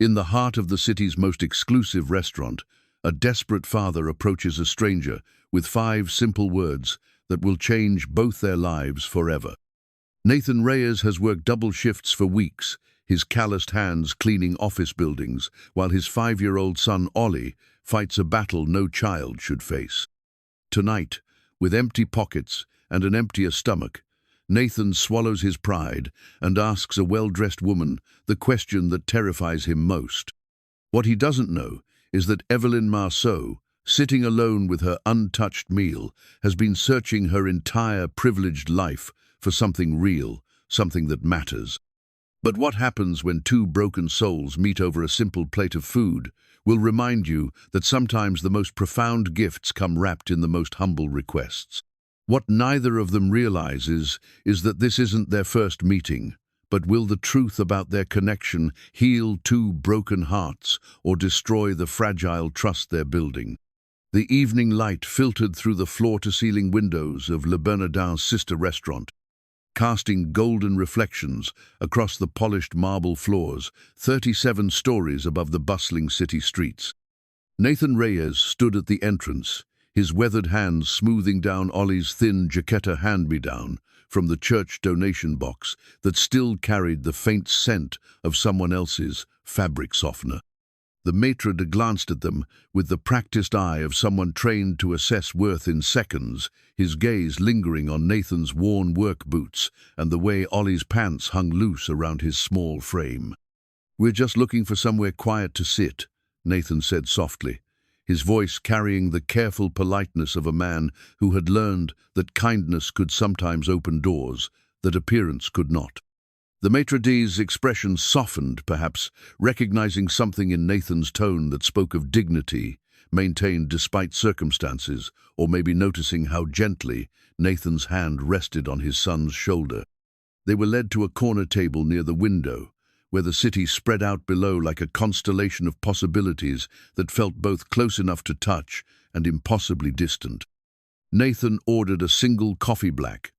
In the heart of the city's most exclusive restaurant, a desperate father approaches a stranger with 5 simple words that will change both their lives forever. Nathan Reyes has worked double shifts for weeks, his calloused hands cleaning office buildings, while his 5-year-old son Ollie fights a battle no child should face. Tonight, with empty pockets and an emptier stomach, Nathan swallows his pride and asks a well-dressed woman the question that terrifies him most. What he doesn't know is that Evelyn Marceau, sitting alone with her untouched meal, has been searching her entire privileged life for something real, something that matters. But what happens when 2 broken souls meet over a simple plate of food will remind you that sometimes the most profound gifts come wrapped in the most humble requests. What neither of them realizes is that this isn't their first meeting, but will the truth about their connection heal 2 broken hearts or destroy the fragile trust they're building? The evening light filtered through the floor-to-ceiling windows of Le Bernardin's sister restaurant, casting golden reflections across the polished marble floors, 37 stories above the bustling city streets. Nathan Reyes stood at the entrance, his weathered hands smoothing down Ollie's thin jaqueta hand-me-down from the church donation box that still carried the faint scent of someone else's fabric softener. The maitre d' glanced at them with the practiced eye of someone trained to assess worth in seconds, his gaze lingering on Nathan's worn work boots and the way Ollie's pants hung loose around his small frame. "We're just looking for somewhere quiet to sit," Nathan said softly, his voice carrying the careful politeness of a man who had learned that kindness could sometimes open doors that appearance could not. The maitre d's expression softened, perhaps recognizing something in Nathan's tone that spoke of dignity, maintained despite circumstances, or maybe noticing how gently Nathan's hand rested on his son's shoulder. They were led to a corner table near the window, where the city spread out below like a constellation of possibilities that felt both close enough to touch and impossibly distant. Nathan ordered a single coffee black,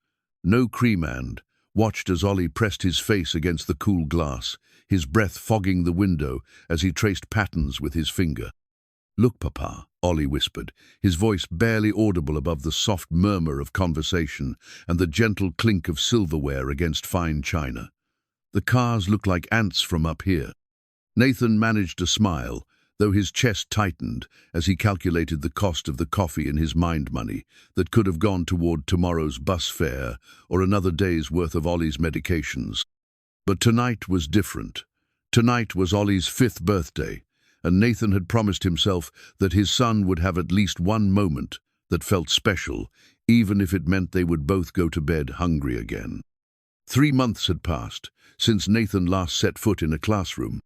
no cream, and watched as Ollie pressed his face against the cool glass, his breath fogging the window as he traced patterns with his finger. "Look, Papa," Ollie whispered, his voice barely audible above the soft murmur of conversation and the gentle clink of silverware against fine china. "The cars look like ants from up here." Nathan managed to smile, though his chest tightened as he calculated the cost of the coffee in his mind money that could have gone toward tomorrow's bus fare or another day's worth of Ollie's medications. But tonight was different. Tonight was Ollie's 5th birthday, and Nathan had promised himself that his son would have at least one moment that felt special, even if it meant they would both go to bed hungry again. 3 months had passed since Nathan last set foot in a classroom.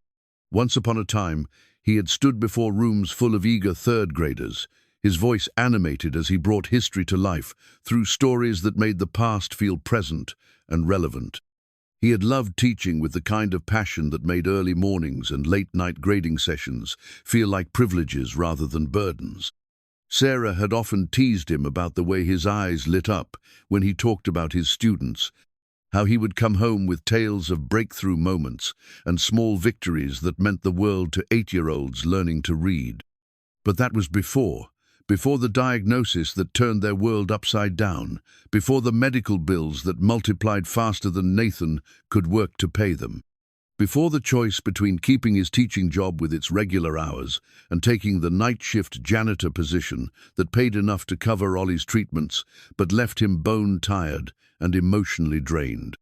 Once upon a time, he had stood before rooms full of eager 3rd graders, his voice animated as he brought history to life through stories that made the past feel present and relevant. He had loved teaching with the kind of passion that made early mornings and late-night grading sessions feel like privileges rather than burdens. Sarah had often teased him about the way his eyes lit up when he talked about his students, how he would come home with tales of breakthrough moments and small victories that meant the world to 8-year-olds learning to read. But that was before the diagnosis that turned their world upside down, before the medical bills that multiplied faster than Nathan could work to pay them, before the choice between keeping his teaching job with its regular hours and taking the night shift janitor position that paid enough to cover Ollie's treatments but left him bone-tired and emotionally drained.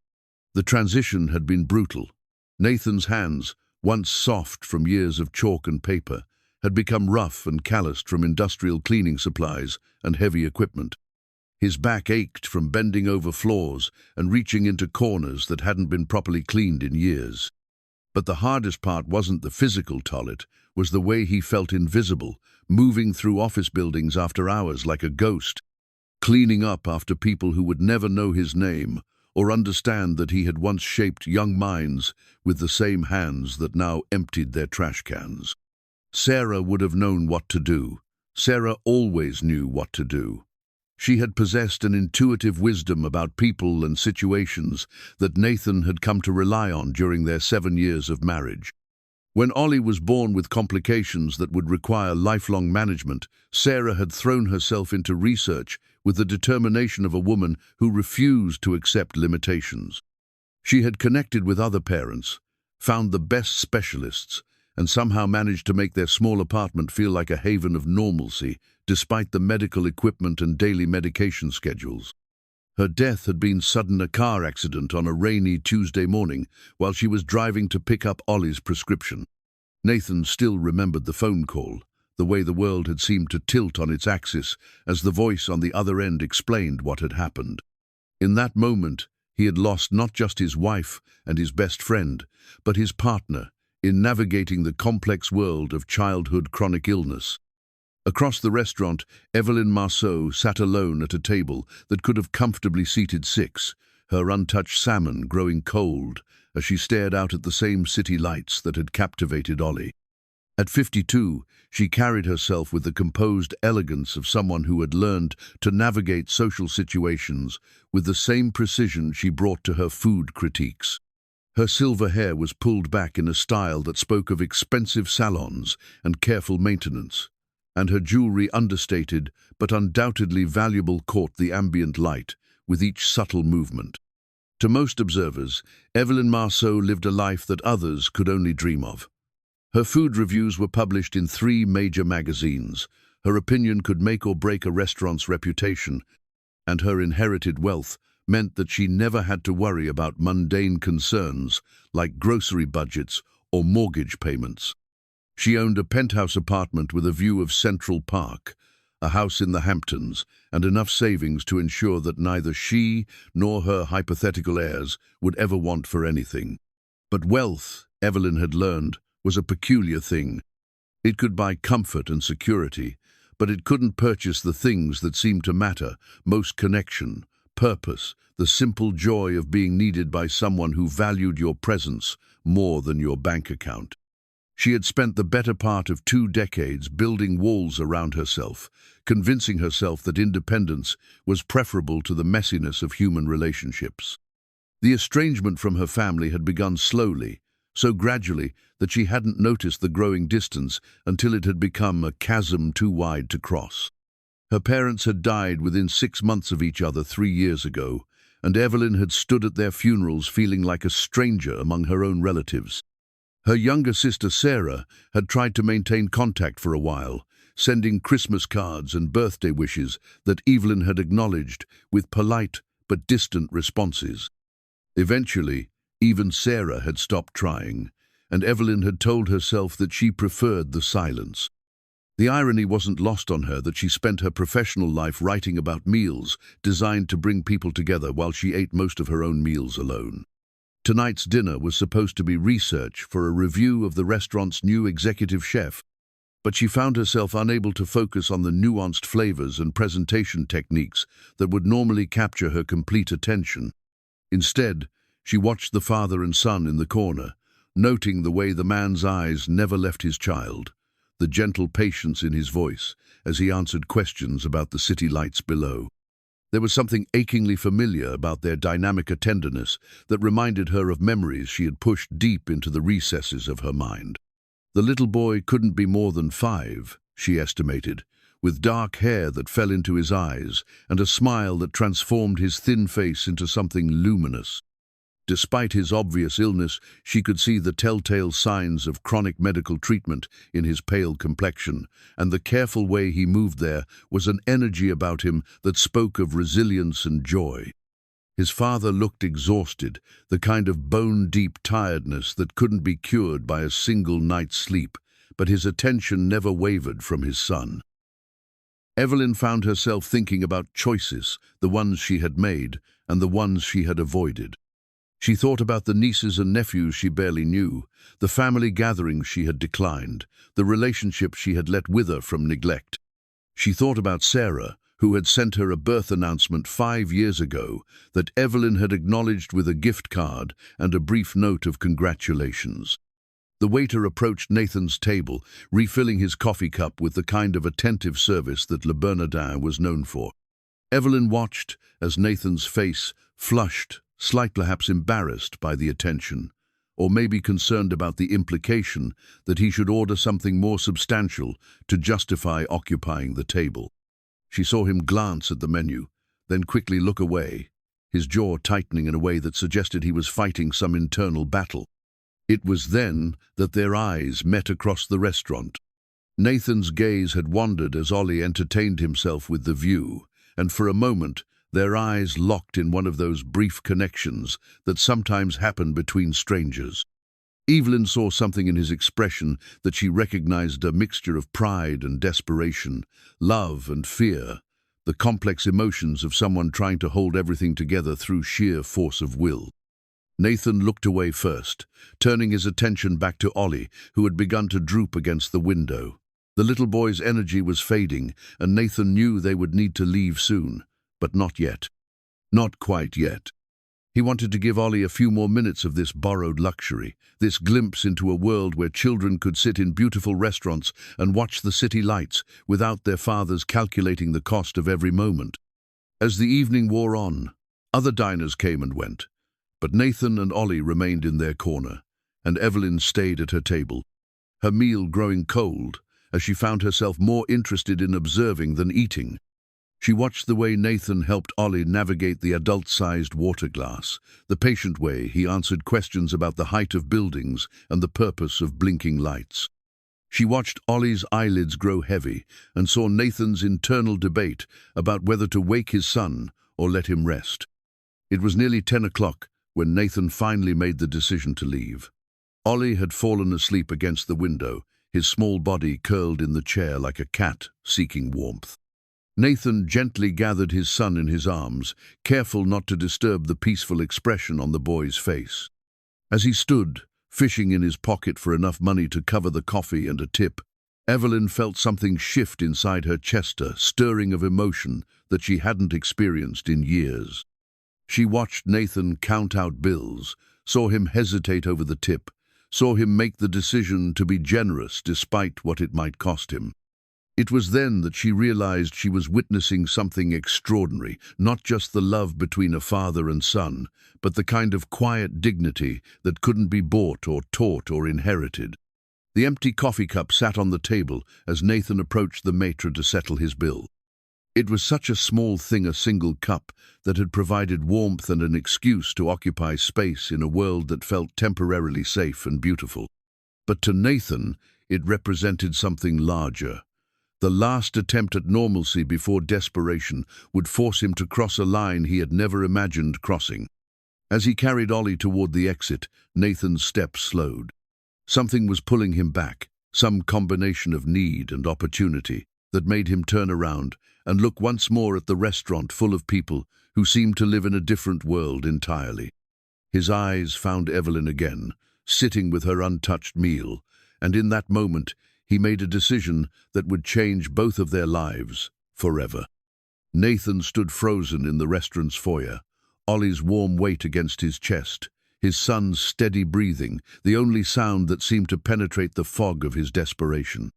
The transition had been brutal. Nathan's hands, once soft from years of chalk and paper, had become rough and calloused from industrial cleaning supplies and heavy equipment. His back ached from bending over floors and reaching into corners that hadn't been properly cleaned in years. But the hardest part wasn't the physical toll, it was the way he felt invisible, moving through office buildings after hours like a ghost, cleaning up after people who would never know his name or understand that he had once shaped young minds with the same hands that now emptied their trash cans. Sarah would have known what to do. Sarah always knew what to do. She had possessed an intuitive wisdom about people and situations that Nathan had come to rely on during their 7 years of marriage. When Ollie was born with complications that would require lifelong management, Sarah had thrown herself into research with the determination of a woman who refused to accept limitations. She had connected with other parents, found the best specialists, and somehow managed to make their small apartment feel like a haven of normalcy, despite the medical equipment and daily medication schedules. Her death had been sudden, a car accident on a rainy Tuesday morning while she was driving to pick up Ollie's prescription. Nathan still remembered the phone call, the way the world had seemed to tilt on its axis as the voice on the other end explained what had happened. In that moment, he had lost not just his wife and his best friend, but his partner in navigating the complex world of childhood chronic illness. Across the restaurant, Evelyn Marceau sat alone at a table that could have comfortably seated six, her untouched salmon growing cold as she stared out at the same city lights that had captivated Ollie. At 52, she carried herself with the composed elegance of someone who had learned to navigate social situations with the same precision she brought to her food critiques. Her silver hair was pulled back in a style that spoke of expensive salons and careful maintenance, and her jewelry, understated but undoubtedly valuable, caught the ambient light with each subtle movement. To most observers, Evelyn Marceau lived a life that others could only dream of. Her food reviews were published in 3 major magazines. Her opinion could make or break a restaurant's reputation, and her inherited wealth meant that she never had to worry about mundane concerns like grocery budgets or mortgage payments. She owned a penthouse apartment with a view of Central Park, a house in the Hamptons, and enough savings to ensure that neither she nor her hypothetical heirs would ever want for anything. But wealth, Evelyn had learned, was a peculiar thing. It could buy comfort and security, but it couldn't purchase the things that seemed to matter most: connection, purpose, the simple joy of being needed by someone who valued your presence more than your bank account. She had spent the better part of 2 decades building walls around herself, convincing herself that independence was preferable to the messiness of human relationships. The estrangement from her family had begun slowly, so gradually that she hadn't noticed the growing distance until it had become a chasm too wide to cross. Her parents had died within 6 months of each other 3 years ago, and Evelyn had stood at their funerals feeling like a stranger among her own relatives. Her younger sister Sarah had tried to maintain contact for a while, sending Christmas cards and birthday wishes that Evelyn had acknowledged with polite but distant responses. Eventually, even Sarah had stopped trying, and Evelyn had told herself that she preferred the silence. The irony wasn't lost on her that she spent her professional life writing about meals designed to bring people together while she ate most of her own meals alone. Tonight's dinner was supposed to be research for a review of the restaurant's new executive chef, but she found herself unable to focus on the nuanced flavors and presentation techniques that would normally capture her complete attention. Instead, she watched the father and son in the corner, noting the way the man's eyes never left his child, the gentle patience in his voice as he answered questions about the city lights below. There was something achingly familiar about their dynamic tenderness that reminded her of memories she had pushed deep into the recesses of her mind. The little boy couldn't be more than 5, she estimated, with dark hair that fell into his eyes and a smile that transformed his thin face into something luminous. Despite his obvious illness, she could see the telltale signs of chronic medical treatment in his pale complexion, and the careful way he moved there was an energy about him that spoke of resilience and joy. His father looked exhausted, the kind of bone-deep tiredness that couldn't be cured by a single night's sleep, but his attention never wavered from his son. Evelyn found herself thinking about choices, the ones she had made and the ones she had avoided. She thought about the nieces and nephews she barely knew, the family gatherings she had declined, the relationships she had let wither from neglect. She thought about Sarah, who had sent her a birth announcement 5 years ago that Evelyn had acknowledged with a gift card and a brief note of congratulations. The waiter approached Nathan's table, refilling his coffee cup with the kind of attentive service that Le Bernardin was known for. Evelyn watched as Nathan's face flushed, slightly perhaps embarrassed by the attention, or maybe concerned about the implication that he should order something more substantial to justify occupying the table. She saw him glance at the menu, then quickly look away, his jaw tightening in a way that suggested he was fighting some internal battle. It was then that their eyes met across the restaurant. Nathan's gaze had wandered as Ollie entertained himself with the view, and for a moment their eyes locked in one of those brief connections that sometimes happen between strangers. Evelyn saw something in his expression that she recognized, a mixture of pride and desperation, love and fear, the complex emotions of someone trying to hold everything together through sheer force of will. Nathan looked away first, turning his attention back to Ollie, who had begun to droop against the window. The little boy's energy was fading, and Nathan knew they would need to leave soon, but not yet. Not quite yet. He wanted to give Ollie a few more minutes of this borrowed luxury, this glimpse into a world where children could sit in beautiful restaurants and watch the city lights without their fathers calculating the cost of every moment. As the evening wore on, other diners came and went, but Nathan and Ollie remained in their corner, and Evelyn stayed at her table, her meal growing cold as she found herself more interested in observing than eating. She watched the way Nathan helped Ollie navigate the adult-sized water glass, the patient way he answered questions about the height of buildings and the purpose of blinking lights. She watched Ollie's eyelids grow heavy and saw Nathan's internal debate about whether to wake his son or let him rest. It was nearly 10 o'clock when Nathan finally made the decision to leave. Ollie had fallen asleep against the window, his small body curled in the chair like a cat seeking warmth. Nathan gently gathered his son in his arms, careful not to disturb the peaceful expression on the boy's face. As he stood, fishing in his pocket for enough money to cover the coffee and a tip, Evelyn felt something shift inside her chest, a stirring of emotion that she hadn't experienced in years. She watched Nathan count out bills, saw him hesitate over the tip, saw him make the decision to be generous despite what it might cost him. It was then that she realized she was witnessing something extraordinary, not just the love between a father and son, but the kind of quiet dignity that couldn't be bought or taught or inherited. The empty coffee cup sat on the table as Nathan approached the maître to settle his bill. It was such a small thing, a single cup, that had provided warmth and an excuse to occupy space in a world that felt temporarily safe and beautiful. But to Nathan, it represented something larger. The last attempt at normalcy before desperation would force him to cross a line he had never imagined crossing. As he carried Ollie toward the exit, Nathan's steps slowed. Something was pulling him back, some combination of need and opportunity that made him turn around and look once more at the restaurant full of people who seemed to live in a different world entirely. His eyes found Evelyn again, sitting with her untouched meal, and in that moment he made a decision that would change both of their lives forever. Nathan stood frozen in the restaurant's foyer, Ollie's warm weight against his chest, his son's steady breathing, the only sound that seemed to penetrate the fog of his desperation.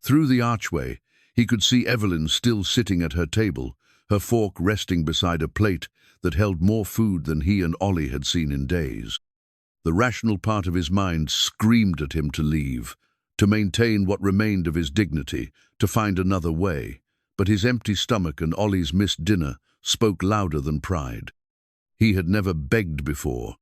Through the archway, he could see Evelyn still sitting at her table, her fork resting beside a plate that held more food than he and Ollie had seen in days. The rational part of his mind screamed at him to leave, to maintain what remained of his dignity, to find another way, but his empty stomach and Ollie's missed dinner spoke louder than pride. He had never begged before,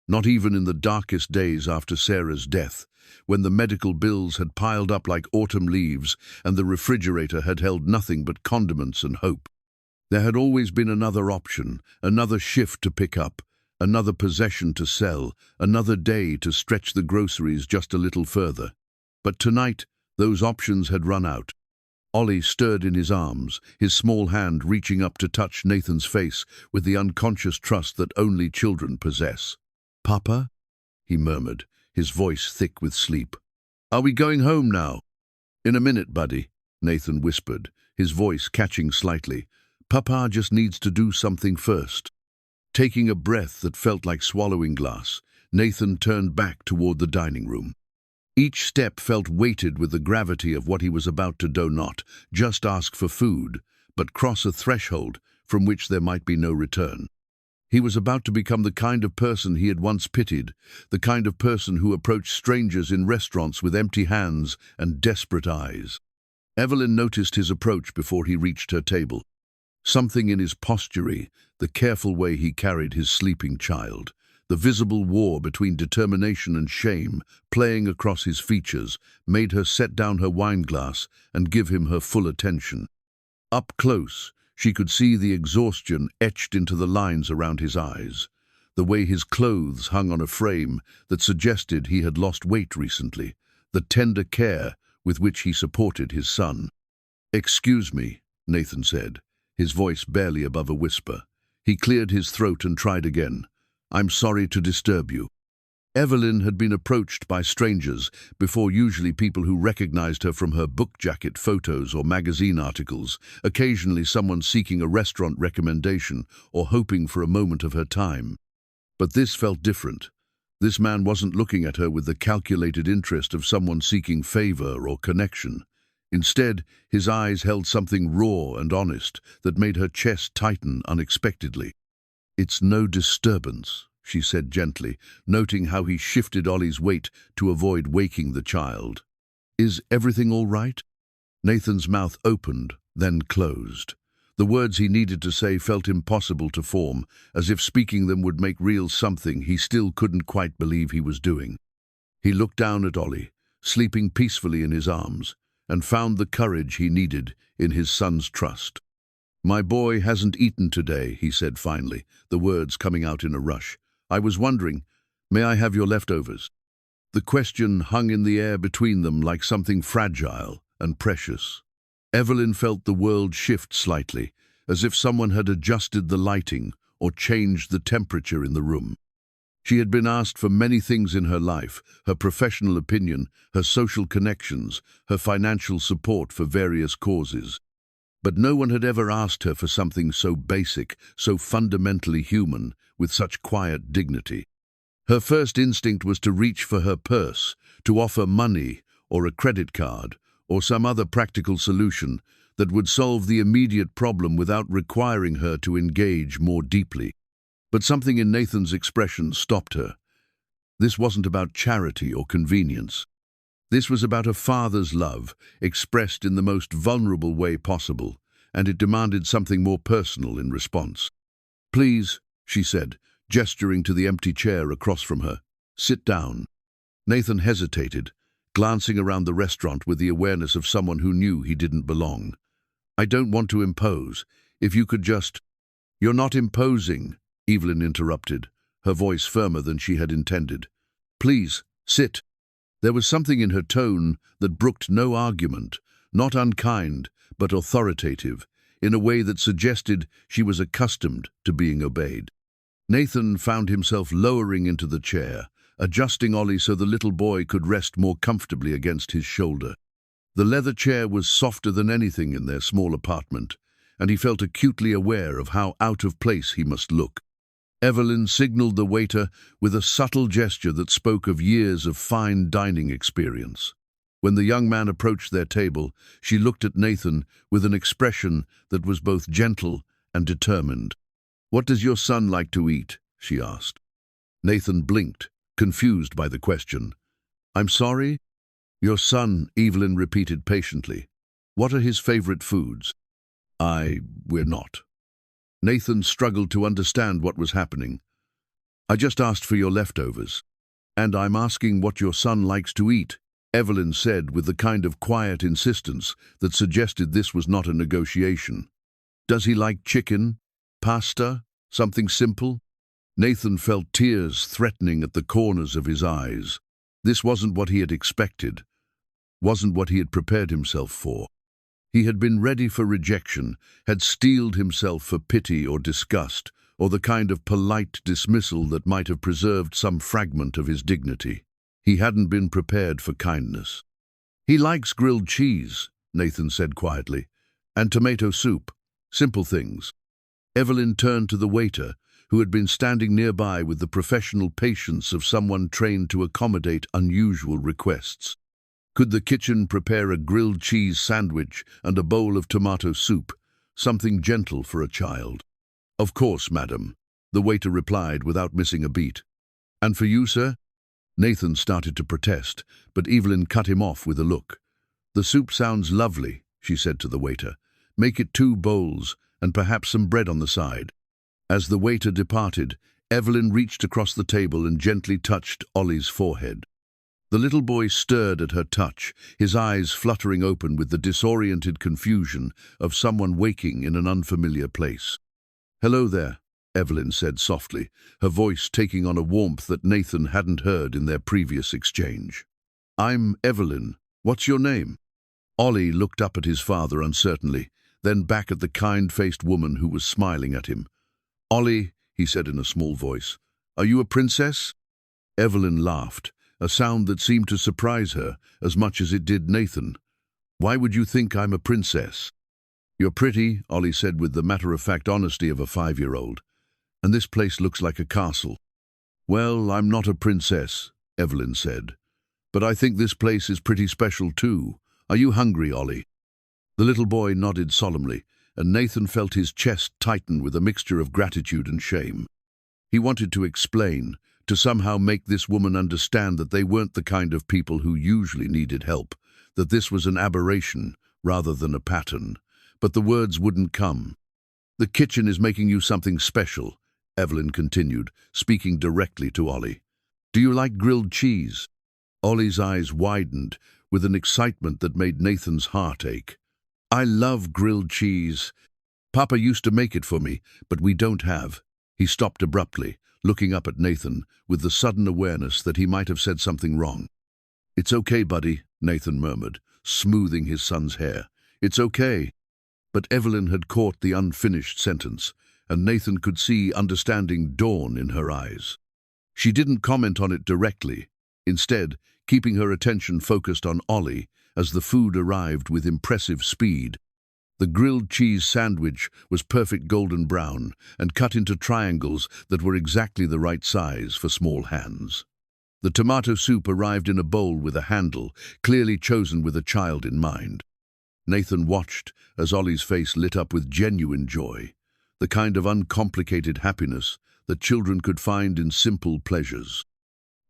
not even in the darkest days after Sarah's death, when the medical bills had piled up like autumn leaves and the refrigerator had held nothing but condiments and hope. There had always been another option, another shift to pick up, another possession to sell, another day to stretch the groceries just a little further. But tonight, those options had run out. Ollie stirred in his arms, his small hand reaching up to touch Nathan's face with the unconscious trust that only children possess. "Papa?" he murmured, his voice thick with sleep. "Are we going home now?" "In a minute, buddy," Nathan whispered, his voice catching slightly. "Papa just needs to do something first." Taking a breath that felt like swallowing glass, Nathan turned back toward the dining room. Each step felt weighted with the gravity of what he was about to do, not just ask for food, but cross a threshold from which there might be no return. He was about to become the kind of person he had once pitied, the kind of person who approached strangers in restaurants with empty hands and desperate eyes. Evelyn noticed his approach before he reached her table. Something in his posture, the careful way he carried his sleeping child, the visible war between determination and shame playing across his features, made her set down her wineglass and give him her full attention. Up close, she could see the exhaustion etched into the lines around his eyes, the way his clothes hung on a frame that suggested he had lost weight recently, the tender care with which he supported his son. "Excuse me," Nathan said, his voice barely above a whisper. He cleared his throat and tried again. "I'm sorry to disturb you." Evelyn had been approached by strangers before, usually people who recognized her from her book jacket photos or magazine articles, occasionally someone seeking a restaurant recommendation or hoping for a moment of her time. But this felt different. This man wasn't looking at her with the calculated interest of someone seeking favor or connection. Instead, his eyes held something raw and honest that made her chest tighten unexpectedly. "It's no disturbance," she said gently, noting how he shifted Ollie's weight to avoid waking the child. "Is everything all right?" Nathan's mouth opened, then closed. The words he needed to say felt impossible to form, as if speaking them would make real something he still couldn't quite believe he was doing. He looked down at Ollie, sleeping peacefully in his arms, and found the courage he needed in his son's trust. "My boy hasn't eaten today," he said finally, the words coming out in a rush. "I was wondering, may I have your leftovers?" The question hung in the air between them like something fragile and precious. Evelyn felt the world shift slightly, as if someone had adjusted the lighting or changed the temperature in the room. She had been asked for many things in her life: her professional opinion, her social connections, her financial support for various causes. But no one had ever asked her for something so basic, so fundamentally human, with such quiet dignity. Her first instinct was to reach for her purse, to offer money or a credit card or some other practical solution that would solve the immediate problem without requiring her to engage more deeply. But something in Nathan's expression stopped her. This wasn't about charity or convenience. This was about a father's love, expressed in the most vulnerable way possible, and it demanded something more personal in response. "Please," she said, gesturing to the empty chair across from her. "Sit down." Nathan hesitated, glancing around the restaurant with the awareness of someone who knew he didn't belong. "I don't want to impose. If you could just—" "You're not imposing," Evelyn interrupted, her voice firmer than she had intended. "Please, sit." There was something in her tone that brooked no argument, not unkind, but authoritative, in a way that suggested she was accustomed to being obeyed. Nathan found himself lowering into the chair, adjusting Ollie so the little boy could rest more comfortably against his shoulder. The leather chair was softer than anything in their small apartment, and he felt acutely aware of how out of place he must look. Evelyn signaled the waiter with a subtle gesture that spoke of years of fine dining experience. When the young man approached their table, she looked at Nathan with an expression that was both gentle and determined. "What does your son like to eat?" she asked. Nathan blinked, confused by the question. "I'm sorry?" "Your son," Evelyn repeated patiently. "What are his favorite foods?" We're not." Nathan struggled to understand what was happening. "I just asked for your leftovers." "And I'm asking what your son likes to eat," Evelyn said with the kind of quiet insistence that suggested this was not a negotiation. "Does he like chicken? Pasta? Something simple?" Nathan felt tears threatening at the corners of his eyes. This wasn't what he had expected, wasn't what he had prepared himself for. He had been ready for rejection, had steeled himself for pity or disgust, or the kind of polite dismissal that might have preserved some fragment of his dignity. He hadn't been prepared for kindness. "He likes grilled cheese," Nathan said quietly, "and tomato soup. Simple things." Evelyn turned to the waiter, who had been standing nearby with the professional patience of someone trained to accommodate unusual requests. Could the kitchen prepare a grilled cheese sandwich and a bowl of tomato soup, something gentle for a child? "Of course, madam." the waiter replied without missing a beat. "And for you, sir?" Nathan started to protest, but Evelyn cut him off with a look. "The soup sounds lovely," she said to the waiter. "Make it 2 bowls, and perhaps some bread on the side." As the waiter departed, Evelyn reached across the table and gently touched Ollie's forehead. The little boy stirred at her touch, his eyes fluttering open with the disoriented confusion of someone waking in an unfamiliar place. "Hello there," Evelyn said softly, her voice taking on a warmth that Nathan hadn't heard in their previous exchange. "I'm Evelyn. What's your name?" Ollie looked up at his father uncertainly, then back at the kind-faced woman who was smiling at him. "Ollie," he said in a small voice, "are you a princess?" Evelyn laughed, a sound that seemed to surprise her as much as it did Nathan. "Why would you think I'm a princess?" "You're pretty," Ollie said with the matter-of-fact honesty of a 5-year-old. "And this place looks like a castle." "Well, I'm not a princess," Evelyn said. "But I think this place is pretty special too. Are you hungry, Ollie?" The little boy nodded solemnly, and Nathan felt his chest tighten with a mixture of gratitude and shame. He wanted to explain, to somehow make this woman understand that they weren't the kind of people who usually needed help, that this was an aberration rather than a pattern. But the words wouldn't come. "The kitchen is making you something special," Evelyn continued, speaking directly to Ollie. "Do you like grilled cheese?" Ollie's eyes widened with an excitement that made Nathan's heart ache. "I love grilled cheese. Papa used to make it for me, but we don't have." He stopped abruptly, looking up at Nathan with the sudden awareness that he might have said something wrong. "It's okay, buddy," Nathan murmured, smoothing his son's hair. "It's okay." But Evelyn had caught the unfinished sentence, and Nathan could see understanding dawn in her eyes. She didn't comment on it directly, instead keeping her attention focused on Ollie as the food arrived with impressive speed. The grilled cheese sandwich was perfect golden brown and cut into triangles that were exactly the right size for small hands. The tomato soup arrived in a bowl with a handle, clearly chosen with a child in mind. Nathan watched as Ollie's face lit up with genuine joy, the kind of uncomplicated happiness that children could find in simple pleasures.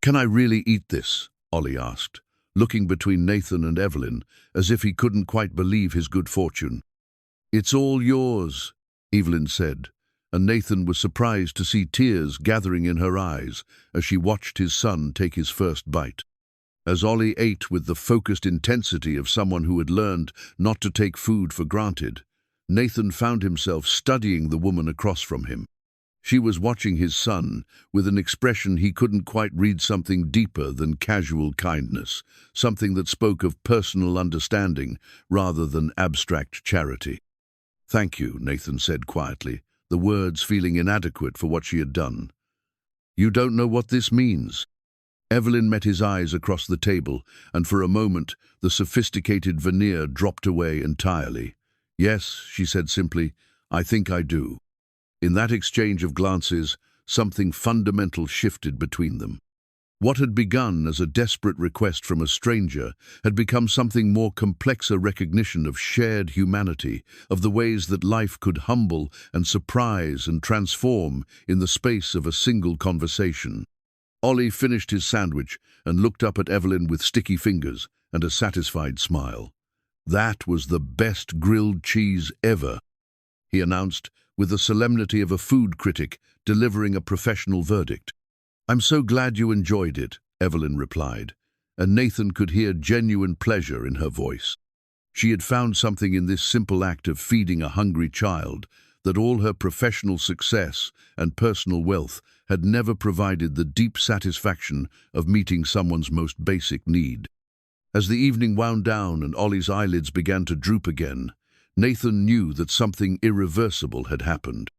"Can I really eat this?" Ollie asked, looking between Nathan and Evelyn as if he couldn't quite believe his good fortune. "It's all yours," Evelyn said, and Nathan was surprised to see tears gathering in her eyes as she watched his son take his first bite. As Ollie ate with the focused intensity of someone who had learned not to take food for granted, Nathan found himself studying the woman across from him. She was watching his son with an expression he couldn't quite read, something deeper than casual kindness, something that spoke of personal understanding rather than abstract charity. "Thank you," Nathan said quietly, the words feeling inadequate for what she had done. "You don't know what this means." Evelyn met his eyes across the table, and for a moment the sophisticated veneer dropped away entirely. "Yes," she said simply, "I think I do." In that exchange of glances, something fundamental shifted between them. What had begun as a desperate request from a stranger had become something more complex, a recognition of shared humanity, of the ways that life could humble and surprise and transform in the space of a single conversation. Ollie finished his sandwich and looked up at Evelyn with sticky fingers and a satisfied smile. "That was the best grilled cheese ever," he announced with the solemnity of a food critic delivering a professional verdict. "I'm so glad you enjoyed it," Evelyn replied, and Nathan could hear genuine pleasure in her voice. She had found something in this simple act of feeding a hungry child that all her professional success and personal wealth had never provided, the deep satisfaction of meeting someone's most basic need. As the evening wound down and Ollie's eyelids began to droop again, Nathan knew that something irreversible had happened.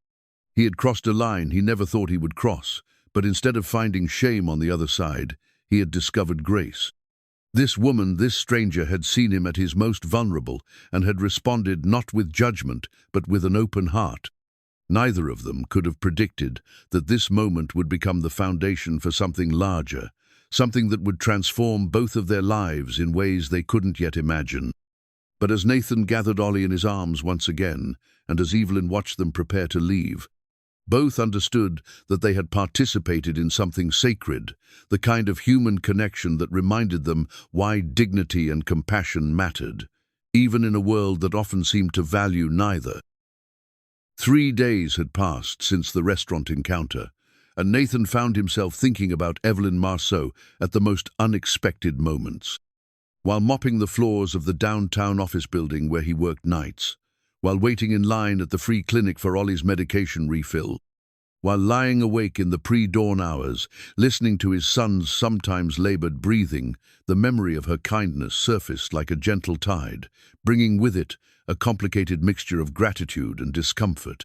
He had crossed a line he never thought he would cross, but instead of finding shame on the other side, he had discovered grace. This woman, this stranger, had seen him at his most vulnerable and had responded not with judgment, but with an open heart. Neither of them could have predicted that this moment would become the foundation for something larger, something that would transform both of their lives in ways they couldn't yet imagine. But as Nathan gathered Ollie in his arms once again, and as Evelyn watched them prepare to leave, Both understood that they had participated in something sacred, the kind of human connection that reminded them why dignity and compassion mattered, even in a world that often seemed to value neither. 3 days had passed since the restaurant encounter, and Nathan found himself thinking about Evelyn Marceau at the most unexpected moments. While mopping the floors of the downtown office building where he worked nights, while waiting in line at the free clinic for Ollie's medication refill, while lying awake in the pre-dawn hours, listening to his son's sometimes labored breathing, the memory of her kindness surfaced like a gentle tide, bringing with it a complicated mixture of gratitude and discomfort.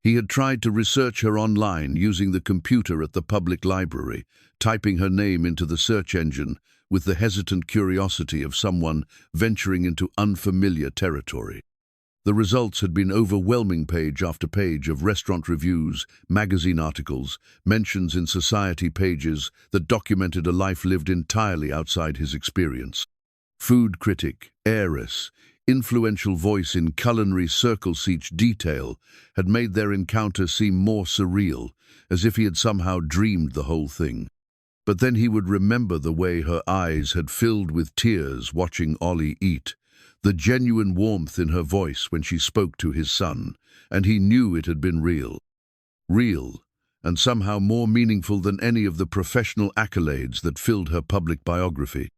He had tried to research her online using the computer at the public library, typing her name into the search engine with the hesitant curiosity of someone venturing into unfamiliar territory. The results had been overwhelming, page after page of restaurant reviews, magazine articles, mentions in society pages that documented a life lived entirely outside his experience. Food critic, heiress, influential voice in culinary circles, each detail had made their encounter seem more surreal, as if he had somehow dreamed the whole thing. But then he would remember the way her eyes had filled with tears watching Ollie eat, the genuine warmth in her voice when she spoke to his son, and he knew it had been real. Real, and somehow more meaningful than any of the professional accolades that filled her public biography.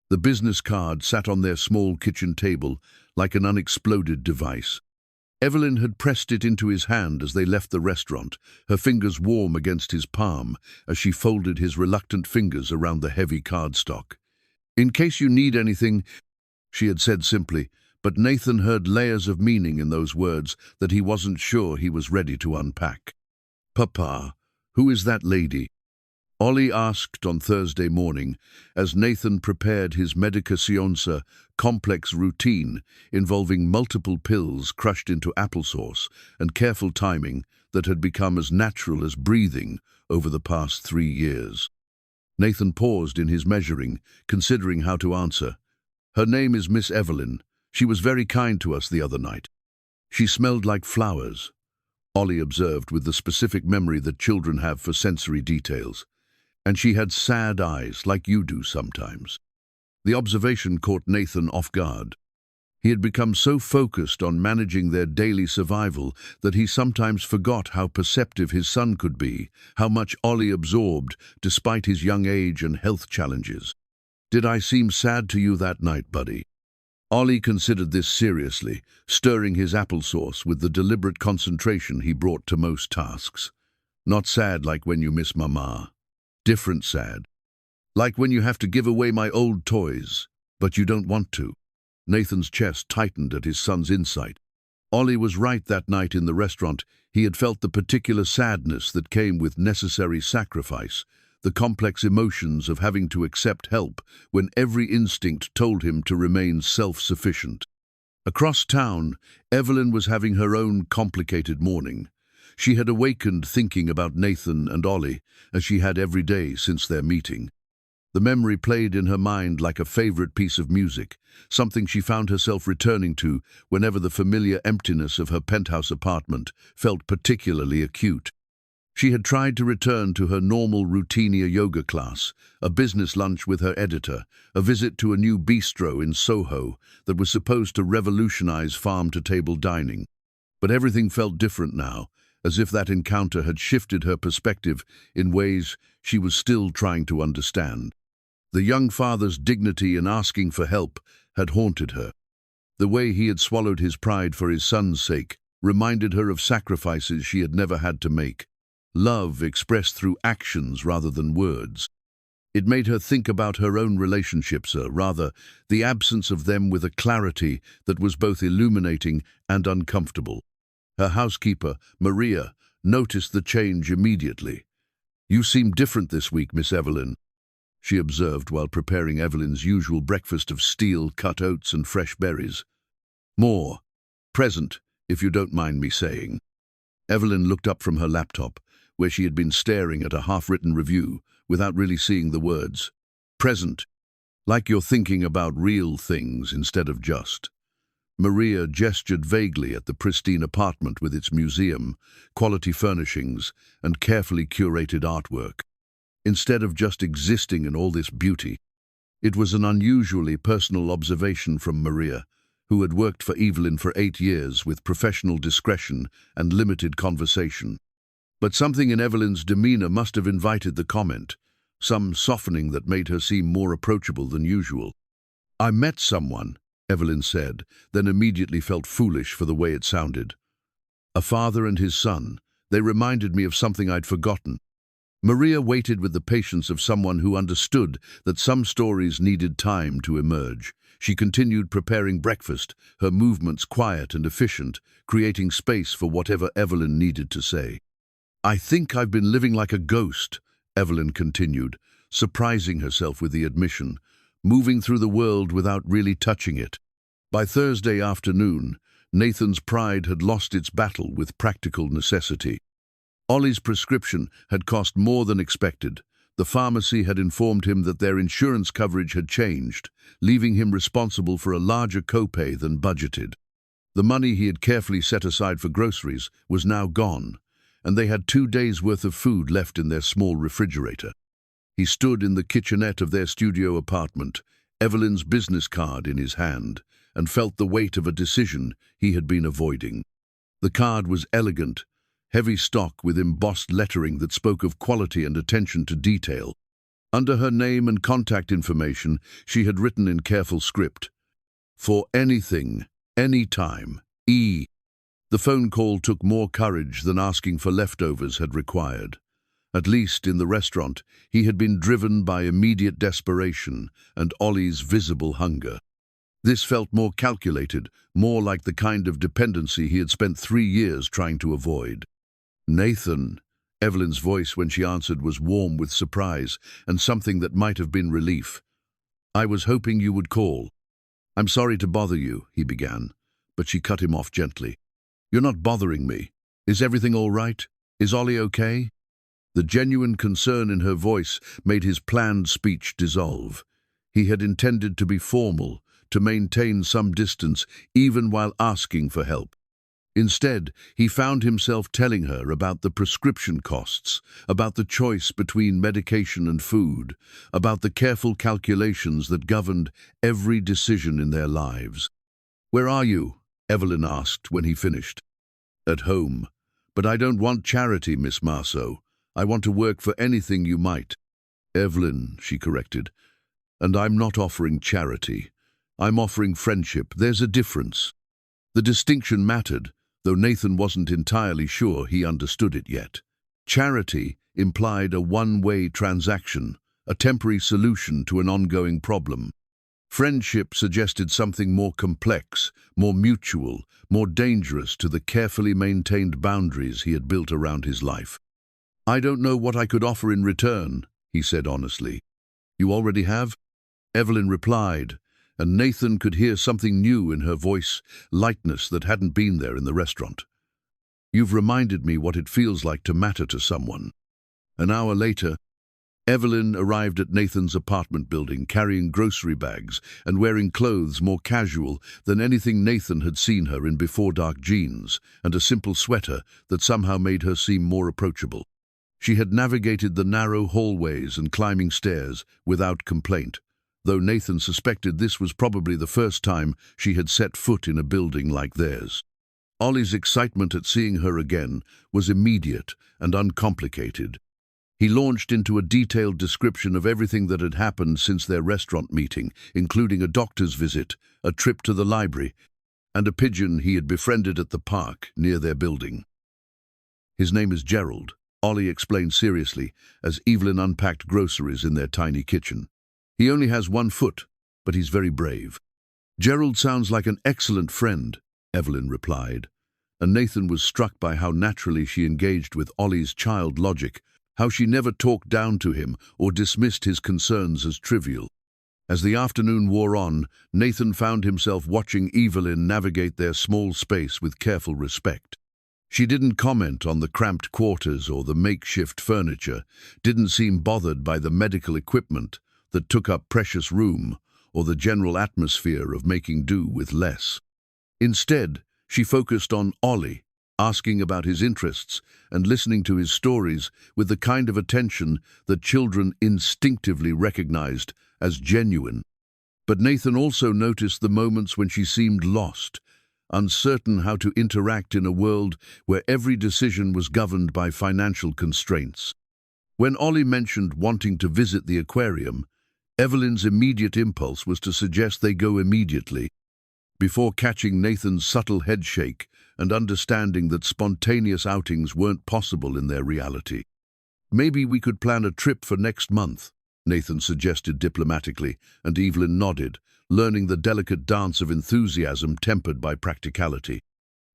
The business card sat on their small kitchen table like an unexploded device. Evelyn had pressed it into his hand as they left the restaurant, her fingers warm against his palm as she folded his reluctant fingers around the heavy cardstock. "In case you need anything," she had said simply, but Nathan heard layers of meaning in those words that he wasn't sure he was ready to unpack. "Papa, who is that lady?" Ollie asked on Thursday morning as Nathan prepared his medicacionsa complex routine involving multiple pills crushed into applesauce and careful timing that had become as natural as breathing over the past 3 years. Nathan paused in his measuring, considering how to answer. "Her name is Miss Evelyn. She was very kind to us the other night. She smelled like flowers," Ollie observed with the specific memory that children have for sensory details. "And she had sad eyes, like you do sometimes." The observation caught Nathan off guard. He had become so focused on managing their daily survival that he sometimes forgot how perceptive his son could be, how much Ollie absorbed despite his young age and health challenges. "Did I seem sad to you that night, buddy?" Ollie considered this seriously, stirring his applesauce with the deliberate concentration he brought to most tasks. "Not sad like when you miss Mama. Different sad. Like when you have to give away my old toys, but you don't want to." Nathan's chest tightened at his son's insight. Ollie was right. That night in the restaurant, he had felt the particular sadness that came with necessary sacrifice, the complex emotions of having to accept help when every instinct told him to remain self-sufficient. Across town, Evelyn was having her own complicated morning. She had awakened thinking about Nathan and Ollie, as she had every day since their meeting. The memory played in her mind like a favorite piece of music, something she found herself returning to whenever the familiar emptiness of her penthouse apartment felt particularly acute. She had tried to return to her normal routine yoga class, a business lunch with her editor, a visit to a new bistro in Soho that was supposed to revolutionize farm-to-table dining. But everything felt different now, as if that encounter had shifted her perspective in ways she was still trying to understand. The young father's dignity in asking for help had haunted her. The way he had swallowed his pride for his son's sake reminded her of sacrifices she had never had to make. Love expressed through actions rather than words. It made her think about her own relationships, or rather, the absence of them, with a clarity that was both illuminating and uncomfortable. Her housekeeper, Maria, noticed the change immediately. "You seem different this week, Miss Evelyn," she observed while preparing Evelyn's usual breakfast of steel-cut oats and fresh berries. "More present, if you don't mind me saying." Evelyn looked up from her laptop, where she had been staring at a half-written review without really seeing the words. "Present, like you're thinking about real things instead of just." Maria gestured vaguely at the pristine apartment with its museum, quality furnishings, and carefully curated artwork. Instead of just existing in all this beauty, it was an unusually personal observation from Maria, who had worked for Evelyn for 8 years with professional discretion and limited conversation. But something in Evelyn's demeanor must have invited the comment, some softening that made her seem more approachable than usual. "I met someone," Evelyn said, then immediately felt foolish for the way it sounded. "A father and his son. They reminded me of something I'd forgotten." Maria waited with the patience of someone who understood that some stories needed time to emerge. She continued preparing breakfast, her movements quiet and efficient, creating space for whatever Evelyn needed to say. "I think I've been living like a ghost," Evelyn continued, surprising herself with the admission, moving through the world without really touching it. By Thursday afternoon, Nathan's pride had lost its battle with practical necessity. Ollie's prescription had cost more than expected. The pharmacy had informed him that their insurance coverage had changed, leaving him responsible for a larger copay than budgeted. The money he had carefully set aside for groceries was now gone, and they had 2 days' worth of food left in their small refrigerator. He stood in the kitchenette of their studio apartment, Evelyn's business card in his hand, and felt the weight of a decision he had been avoiding. The card was elegant, heavy stock with embossed lettering that spoke of quality and attention to detail. Under her name and contact information, she had written in careful script, "For anything, anytime, E." The phone call took more courage than asking for leftovers had required. At least in the restaurant, he had been driven by immediate desperation and Ollie's visible hunger. This felt more calculated, more like the kind of dependency he had spent 3 years trying to avoid. "Nathan," Evelyn's voice when she answered was warm with surprise and something that might have been relief. "I was hoping you would call." "I'm sorry to bother you," he began, but she cut him off gently. "You're not bothering me. Is everything all right? Is Ollie okay?" The genuine concern in her voice made his planned speech dissolve. He had intended to be formal, to maintain some distance, even while asking for help. Instead, he found himself telling her about the prescription costs, about the choice between medication and food, about the careful calculations that governed every decision in their lives. "Where are you?" Evelyn asked when he finished. "At home. But I don't want charity, Miss Marceau. I want to work for anything you might." "Evelyn," she corrected, "and I'm not offering charity. I'm offering friendship. There's a difference." The distinction mattered, though Nathan wasn't entirely sure he understood it yet. Charity implied a one-way transaction, a temporary solution to an ongoing problem. Friendship suggested something more complex, more mutual, more dangerous to the carefully maintained boundaries he had built around his life. "I don't know what I could offer in return," he said honestly. "You already have?" Evelyn replied, and Nathan could hear something new in her voice, lightness that hadn't been there in the restaurant. "You've reminded me what it feels like to matter to someone." An hour later, Evelyn arrived at Nathan's apartment building carrying grocery bags and wearing clothes more casual than anything Nathan had seen her in before, dark jeans and a simple sweater that somehow made her seem more approachable. She had navigated the narrow hallways and climbing stairs without complaint, though Nathan suspected this was probably the first time she had set foot in a building like theirs. Ollie's excitement at seeing her again was immediate and uncomplicated. He launched into a detailed description of everything that had happened since their restaurant meeting, including a doctor's visit, a trip to the library, and a pigeon he had befriended at the park near their building. "His name is Gerald," Ollie explained seriously as Evelyn unpacked groceries in their tiny kitchen. "He only has 1 foot, but he's very brave." "Gerald sounds like an excellent friend," Evelyn replied, and Nathan was struck by how naturally she engaged with Ollie's child logic, how she never talked down to him or dismissed his concerns as trivial. As the afternoon wore on, Nathan found himself watching Evelyn navigate their small space with careful respect. She didn't comment on the cramped quarters or the makeshift furniture, didn't seem bothered by the medical equipment that took up precious room or the general atmosphere of making do with less. Instead, she focused on Ollie, asking about his interests and listening to his stories with the kind of attention that children instinctively recognized as genuine. But Nathan also noticed the moments when she seemed lost, uncertain how to interact in a world where every decision was governed by financial constraints. When Ollie mentioned wanting to visit the aquarium, Evelyn's immediate impulse was to suggest they go immediately, before catching Nathan's subtle headshake and understanding that spontaneous outings weren't possible in their reality. "Maybe we could plan a trip for next month," Nathan suggested diplomatically, and Evelyn nodded, learning the delicate dance of enthusiasm tempered by practicality.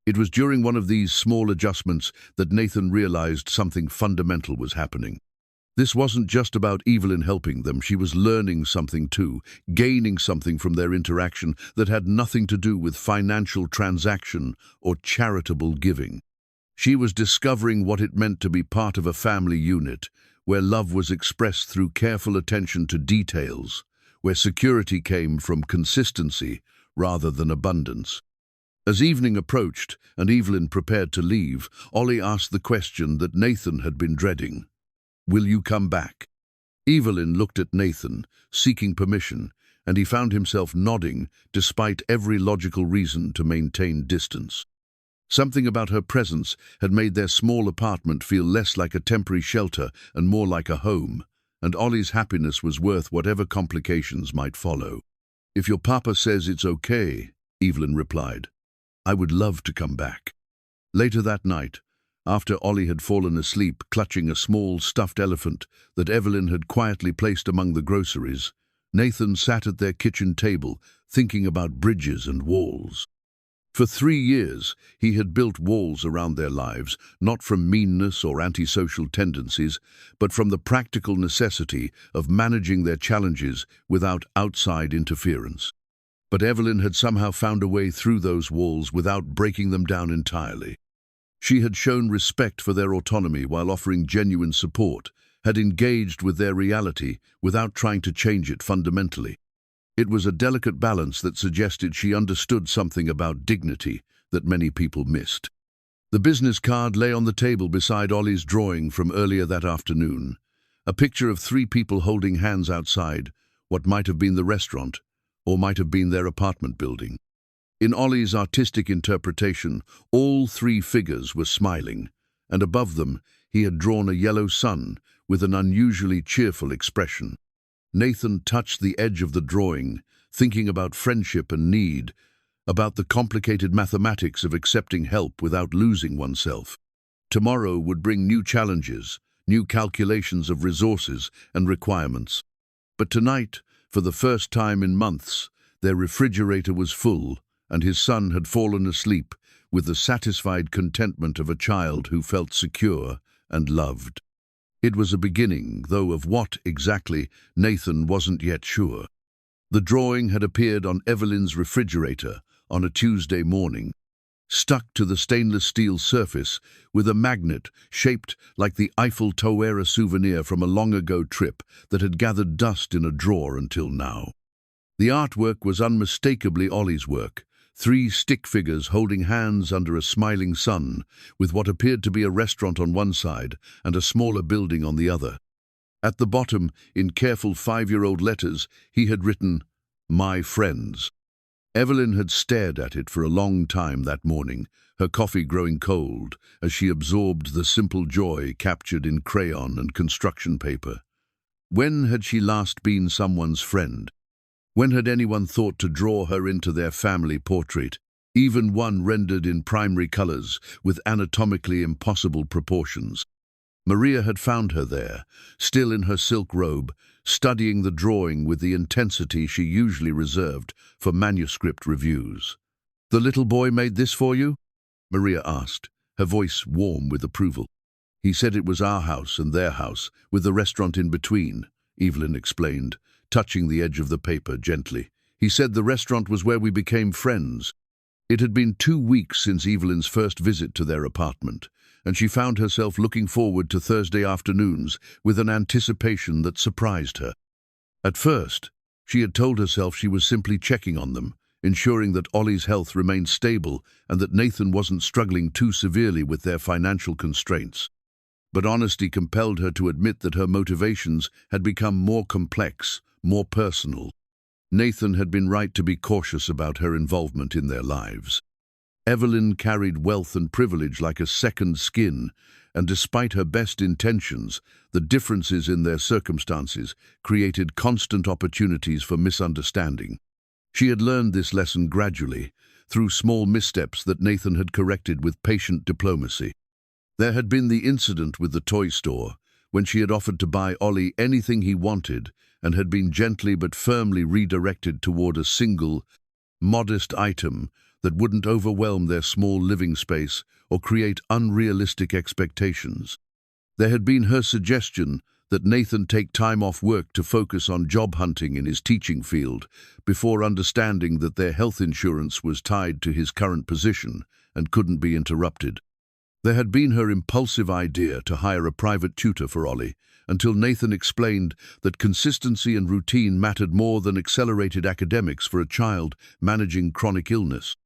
It was during one of these small adjustments that Nathan realized something fundamental was happening. This wasn't just about Evelyn helping them, she was learning something too, gaining something from their interaction that had nothing to do with financial transaction or charitable giving. She was discovering what it meant to be part of a family unit, where love was expressed through careful attention to details, where security came from consistency rather than abundance. As evening approached and Evelyn prepared to leave, Ollie asked the question that Nathan had been dreading. "Will you come back?" Evelyn looked at Nathan, seeking permission, and he found himself nodding despite every logical reason to maintain distance. Something about her presence had made their small apartment feel less like a temporary shelter and more like a home, and Ollie's happiness was worth whatever complications might follow. "If your papa says it's okay," Evelyn replied, "I would love to come back." Later that night, after Ollie had fallen asleep clutching a small stuffed elephant that Evelyn had quietly placed among the groceries, Nathan sat at their kitchen table thinking about bridges and walls. For 3 years, he had built walls around their lives, not from meanness or antisocial tendencies, but from the practical necessity of managing their challenges without outside interference. But Evelyn had somehow found a way through those walls without breaking them down entirely. She had shown respect for their autonomy while offering genuine support, had engaged with their reality without trying to change it fundamentally. It was a delicate balance that suggested she understood something about dignity that many people missed. The business card lay on the table beside Ollie's drawing from earlier that afternoon, a picture of 3 people holding hands outside what might have been the restaurant or might have been their apartment building. In Ollie's artistic interpretation, all 3 figures were smiling, and above them he had drawn a yellow sun with an unusually cheerful expression. Nathan touched the edge of the drawing, thinking about friendship and need, about the complicated mathematics of accepting help without losing oneself. Tomorrow would bring new challenges, new calculations of resources and requirements. But tonight, for the first time in months, their refrigerator was full, and his son had fallen asleep with the satisfied contentment of a child who felt secure and loved. It was a beginning, though of what exactly Nathan wasn't yet sure. The drawing had appeared on Evelyn's refrigerator on a Tuesday morning, stuck to the stainless steel surface with a magnet shaped like the Eiffel Tower souvenir from a long-ago trip that had gathered dust in a drawer until now. The artwork was unmistakably Ollie's work, 3 stick figures holding hands under a smiling sun, with what appeared to be a restaurant on one side and a smaller building on the other. At the bottom, in careful 5-year-old letters, he had written, "My friends." Evelyn had stared at it for a long time that morning, her coffee growing cold as she absorbed the simple joy captured in crayon and construction paper. When had she last been someone's friend? When had anyone thought to draw her into their family portrait, even one rendered in primary colors with anatomically impossible proportions? Maria had found her there, still in her silk robe, studying the drawing with the intensity she usually reserved for manuscript reviews. "The little boy made this for you?" Maria asked, her voice warm with approval. "He said it was our house and their house, with the restaurant in between," Evelyn explained, touching the edge of the paper gently. "He said the restaurant was where we became friends." It had been 2 weeks since Evelyn's first visit to their apartment, and she found herself looking forward to Thursday afternoons with an anticipation that surprised her. At first, she had told herself she was simply checking on them, ensuring that Ollie's health remained stable and that Nathan wasn't struggling too severely with their financial constraints. But honesty compelled her to admit that her motivations had become more complex, more personal. Nathan had been right to be cautious about her involvement in their lives. Evelyn carried wealth and privilege like a second skin, and despite her best intentions, the differences in their circumstances created constant opportunities for misunderstanding. She had learned this lesson gradually, through small missteps that Nathan had corrected with patient diplomacy. There had been the incident with the toy store, when she had offered to buy Ollie anything he wanted and had been gently but firmly redirected toward a single, modest item that wouldn't overwhelm their small living space or create unrealistic expectations. There had been her suggestion that Nathan take time off work to focus on job hunting in his teaching field, before understanding that their health insurance was tied to his current position and couldn't be interrupted. There had been her impulsive idea to hire a private tutor for Ollie, until Nathan explained that consistency and routine mattered more than accelerated academics for a child managing chronic illness.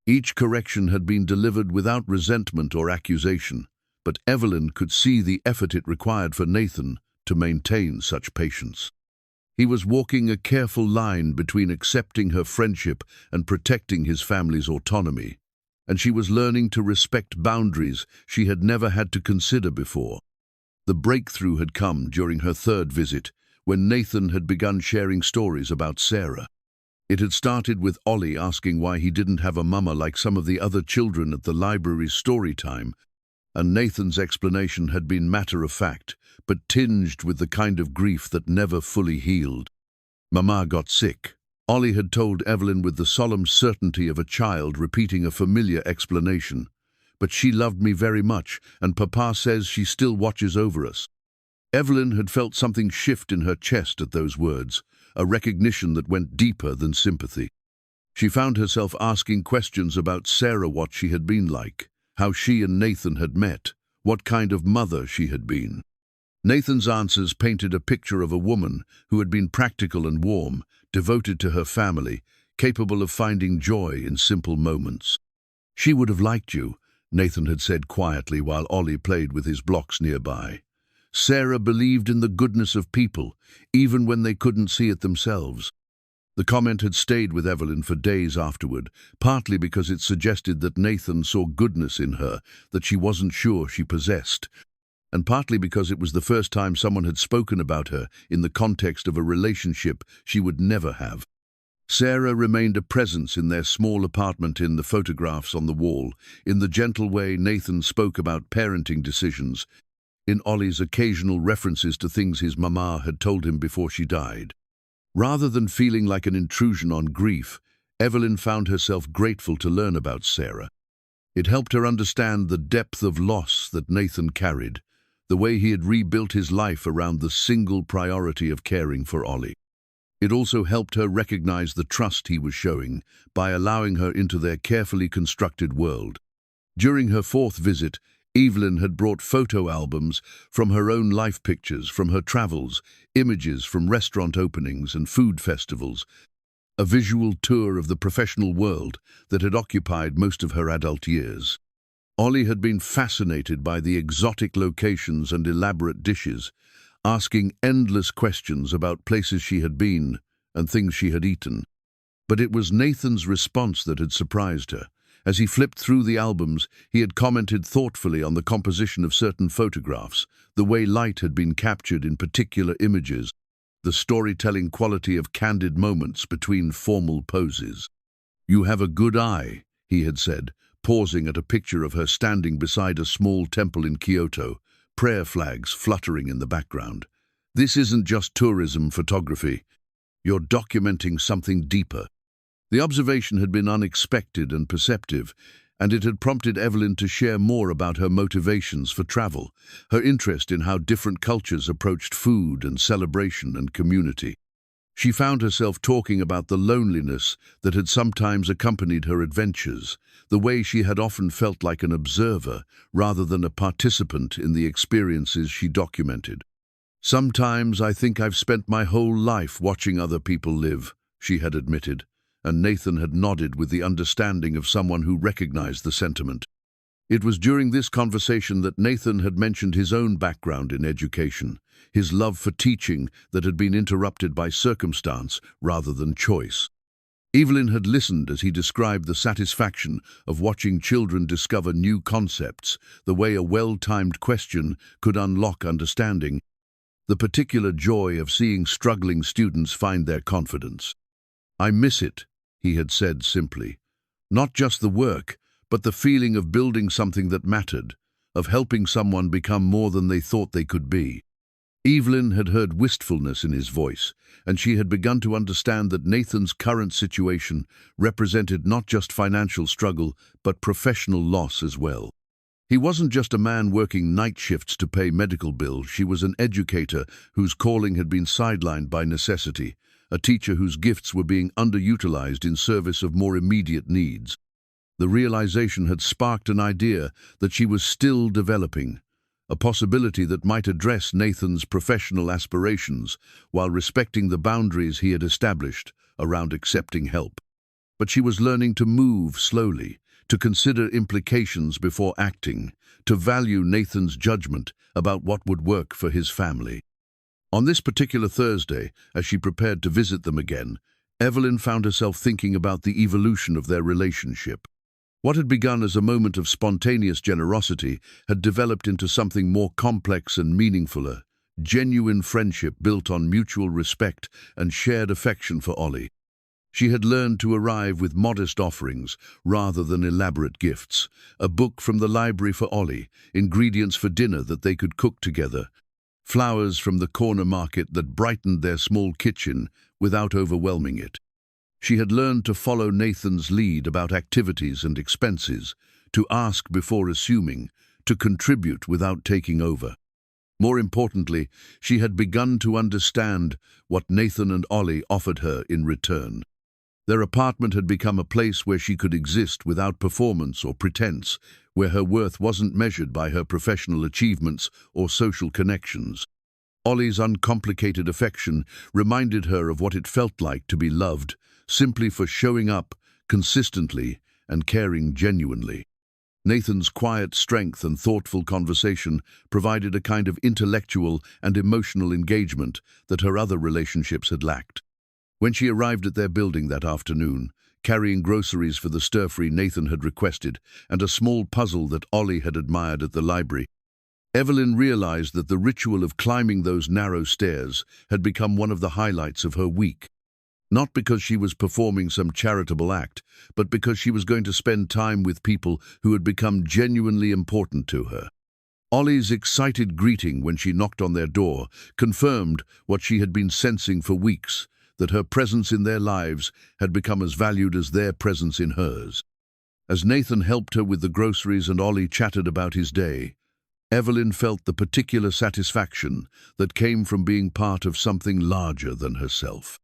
Each correction had been delivered without resentment or accusation, but Evelyn could see the effort it required for Nathan to maintain such patience. He was walking a careful line between accepting her friendship and protecting his family's autonomy, and she was learning to respect boundaries she had never had to consider before. The breakthrough had come during her third visit, when Nathan had begun sharing stories about Sarah. It had started with Ollie asking why he didn't have a mama like some of the other children at the library's story time, and Nathan's explanation had been matter-of-fact, but tinged with the kind of grief that never fully healed. Mama got sick. Ollie had told Evelyn with the solemn certainty of a child repeating a familiar explanation. But she loved me very much, and Papa says she still watches over us. Evelyn had felt something shift in her chest at those words, a recognition that went deeper than sympathy. She found herself asking questions about Sarah, what she had been like, how she and Nathan had met, what kind of mother she had been. Nathan's answers painted a picture of a woman who had been practical and warm, devoted to her family, capable of finding joy in simple moments. "She would have liked you," Nathan had said quietly while Ollie played with his blocks nearby. "Sarah believed in the goodness of people, even when they couldn't see it themselves." The comment had stayed with Evelyn for days afterward, partly because it suggested that Nathan saw goodness in her that she wasn't sure she possessed, and partly because it was the first time someone had spoken about her in the context of a relationship she would never have. Sarah remained a presence in their small apartment, in the photographs on the wall, in the gentle way Nathan spoke about parenting decisions, in Ollie's occasional references to things his mama had told him before she died. Rather than feeling like an intrusion on grief, Evelyn found herself grateful to learn about Sarah. It helped her understand the depth of loss that Nathan carried, the way he had rebuilt his life around the single priority of caring for Ollie. It also helped her recognize the trust he was showing by allowing her into their carefully constructed world. During her fourth visit, Evelyn had brought photo albums from her own life, pictures from her travels, images from restaurant openings and food festivals, a visual tour of the professional world that had occupied most of her adult years. Ollie had been fascinated by the exotic locations and elaborate dishes, asking endless questions about places she had been and things she had eaten. But it was Nathan's response that had surprised her. As he flipped through the albums, he had commented thoughtfully on the composition of certain photographs, the way light had been captured in particular images, the storytelling quality of candid moments between formal poses. "You have a good eye," he had said, pausing at a picture of her standing beside a small temple in Kyoto, prayer flags fluttering in the background. "This isn't just tourism photography. You're documenting something deeper." The observation had been unexpected and perceptive, and it had prompted Evelyn to share more about her motivations for travel, her interest in how different cultures approached food and celebration and community. She found herself talking about the loneliness that had sometimes accompanied her adventures, the way she had often felt like an observer rather than a participant in the experiences she documented. "Sometimes I think I've spent my whole life watching other people live," she had admitted, and Nathan had nodded with the understanding of someone who recognized the sentiment. It was during this conversation that Nathan had mentioned his own background in education, his love for teaching that had been interrupted by circumstance rather than choice. Evelyn had listened as he described the satisfaction of watching children discover new concepts, the way a well-timed question could unlock understanding, the particular joy of seeing struggling students find their confidence. "I miss it," he had said simply. "Not just the work, but the feeling of building something that mattered, of helping someone become more than they thought they could be." Evelyn had heard wistfulness in his voice, and she had begun to understand that Nathan's current situation represented not just financial struggle, but professional loss as well. He wasn't just a man working night shifts to pay medical bills. She was an educator whose calling had been sidelined by necessity, a teacher whose gifts were being underutilized in service of more immediate needs. The realization had sparked an idea that she was still developing, a possibility that might address Nathan's professional aspirations while respecting the boundaries he had established around accepting help. But she was learning to move slowly, to consider implications before acting, to value Nathan's judgment about what would work for his family. On this particular Thursday, as she prepared to visit them again, Evelyn found herself thinking about the evolution of their relationship. What had begun as a moment of spontaneous generosity had developed into something more complex and meaningful, a genuine friendship built on mutual respect and shared affection for Ollie. She had learned to arrive with modest offerings rather than elaborate gifts, a book from the library for Ollie, ingredients for dinner that they could cook together, flowers from the corner market that brightened their small kitchen without overwhelming it. She had learned to follow Nathan's lead about activities and expenses, to ask before assuming, to contribute without taking over. More importantly, she had begun to understand what Nathan and Ollie offered her in return. Their apartment had become a place where she could exist without performance or pretense, where her worth wasn't measured by her professional achievements or social connections. Ollie's uncomplicated affection reminded her of what it felt like to be loved, simply for showing up consistently and caring genuinely. Nathan's quiet strength and thoughtful conversation provided a kind of intellectual and emotional engagement that her other relationships had lacked. When she arrived at their building that afternoon, carrying groceries for the stir-fry Nathan had requested and a small puzzle that Ollie had admired at the library, Evelyn realized that the ritual of climbing those narrow stairs had become one of the highlights of her week. Not because she was performing some charitable act, but because she was going to spend time with people who had become genuinely important to her. Ollie's excited greeting when she knocked on their door confirmed what she had been sensing for weeks, that her presence in their lives had become as valued as their presence in hers. As Nathan helped her with the groceries and Ollie chatted about his day, Evelyn felt the particular satisfaction that came from being part of something larger than herself.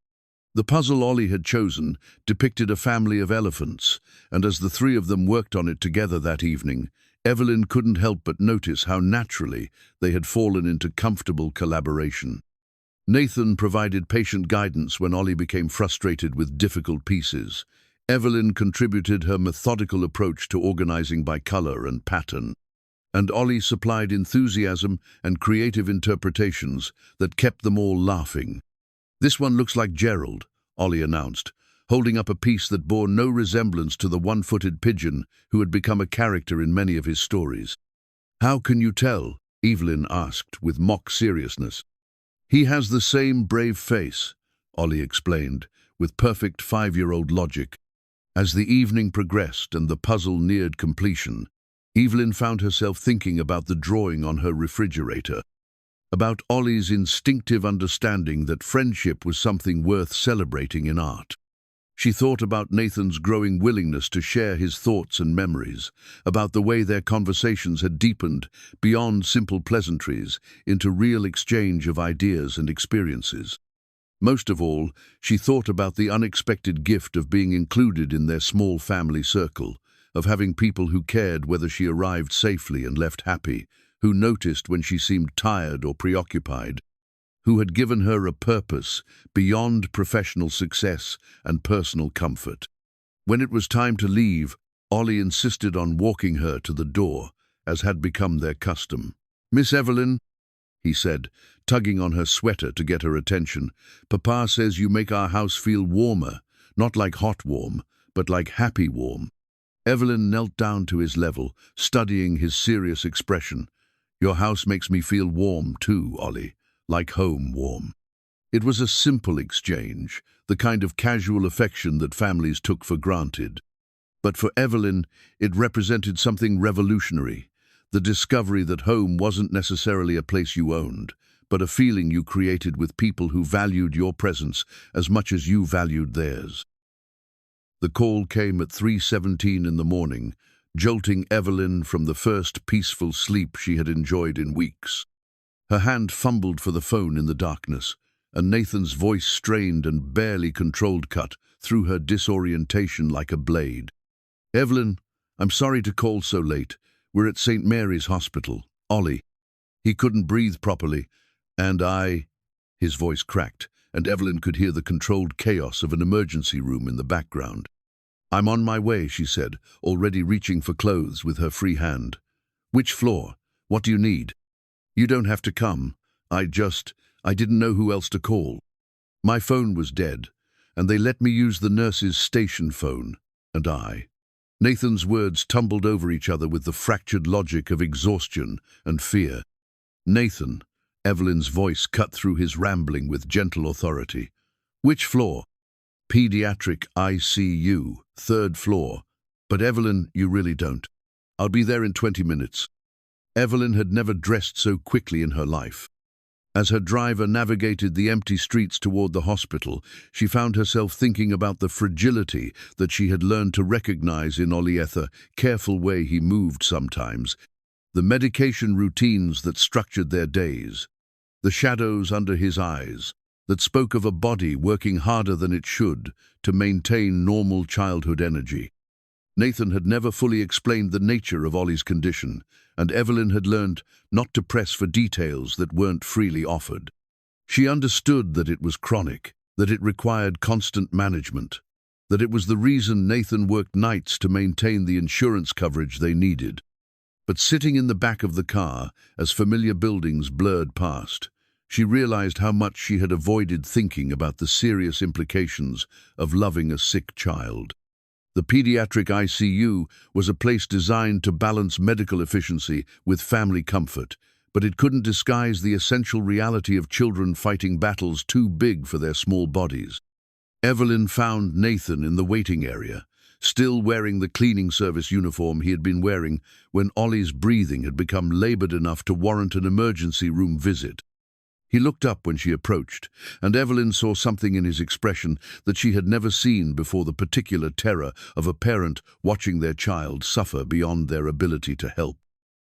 The puzzle Ollie had chosen depicted a family of elephants, and as the three of them worked on it together that evening, Evelyn couldn't help but notice how naturally they had fallen into comfortable collaboration. Nathan provided patient guidance when Ollie became frustrated with difficult pieces. Evelyn contributed her methodical approach to organizing by color and pattern, and Ollie supplied enthusiasm and creative interpretations that kept them all laughing. "This one looks like Gerald," Ollie announced, holding up a piece that bore no resemblance to the one-footed pigeon who had become a character in many of his stories. "How can you tell?" Evelyn asked with mock seriousness. "He has the same brave face," Ollie explained, with perfect five-year-old logic. As the evening progressed and the puzzle neared completion, Evelyn found herself thinking about the drawing on her refrigerator, about Ollie's instinctive understanding that friendship was something worth celebrating in art. She thought about Nathan's growing willingness to share his thoughts and memories, about the way their conversations had deepened beyond simple pleasantries into real exchange of ideas and experiences. Most of all, she thought about the unexpected gift of being included in their small family circle, of having people who cared whether she arrived safely and left happy, who noticed when she seemed tired or preoccupied. who had given her a purpose beyond professional success and personal comfort. When it was time to leave, Ollie insisted on walking her to the door, as had become their custom. "Miss Evelyn," he said, tugging on her sweater to get her attention, "Papa says you make our house feel warmer, not like hot warm, but like happy warm." Evelyn knelt down to his level, studying his serious expression. "Your house makes me feel warm too, Ollie, like home warm." It was a simple exchange, the kind of casual affection that families took for granted. But for Evelyn, it represented something revolutionary, the discovery that home wasn't necessarily a place you owned, but a feeling you created with people who valued your presence as much as you valued theirs. The call came at 3:17 in the morning, jolting Evelyn from the first peaceful sleep she had enjoyed in weeks. Her hand fumbled for the phone in the darkness, and Nathan's voice, strained and barely controlled, cut through her disorientation like a blade. "Evelyn, I'm sorry to call so late. We're at St. Mary's Hospital. Ollie." He couldn't breathe properly, and His voice cracked, and Evelyn could hear the controlled chaos of an emergency room in the background. "I'm on my way," she said, already reaching for clothes with her free hand. "Which floor? What do you need?" "You don't have to come. I didn't know who else to call. My phone was dead, and they let me use the nurse's station phone, and Nathan's words tumbled over each other with the fractured logic of exhaustion and fear. "Nathan," Evelyn's voice cut through his rambling with gentle authority. "Which floor?" "Pediatric ICU, 3rd floor. But Evelyn, you really don't. I'll be there in 20 minutes. Evelyn had never dressed so quickly in her life. As her driver navigated the empty streets toward the hospital, she found herself thinking about the fragility that she had learned to recognize in Ollie, the careful way he moved sometimes, the medication routines that structured their days, the shadows under his eyes that spoke of a body working harder than it should to maintain normal childhood energy. Nathan had never fully explained the nature of Ollie's condition, and Evelyn had learned not to press for details that weren't freely offered. She understood that it was chronic, that it required constant management, that it was the reason Nathan worked nights to maintain the insurance coverage they needed. But sitting in the back of the car, as familiar buildings blurred past, she realized how much she had avoided thinking about the serious implications of loving a sick child. The pediatric ICU was a place designed to balance medical efficiency with family comfort, but it couldn't disguise the essential reality of children fighting battles too big for their small bodies. Evelyn found Nathan in the waiting area, still wearing the cleaning service uniform he had been wearing when Ollie's breathing had become labored enough to warrant an emergency room visit. He looked up when she approached, and Evelyn saw something in his expression that she had never seen before, the particular terror of a parent watching their child suffer beyond their ability to help.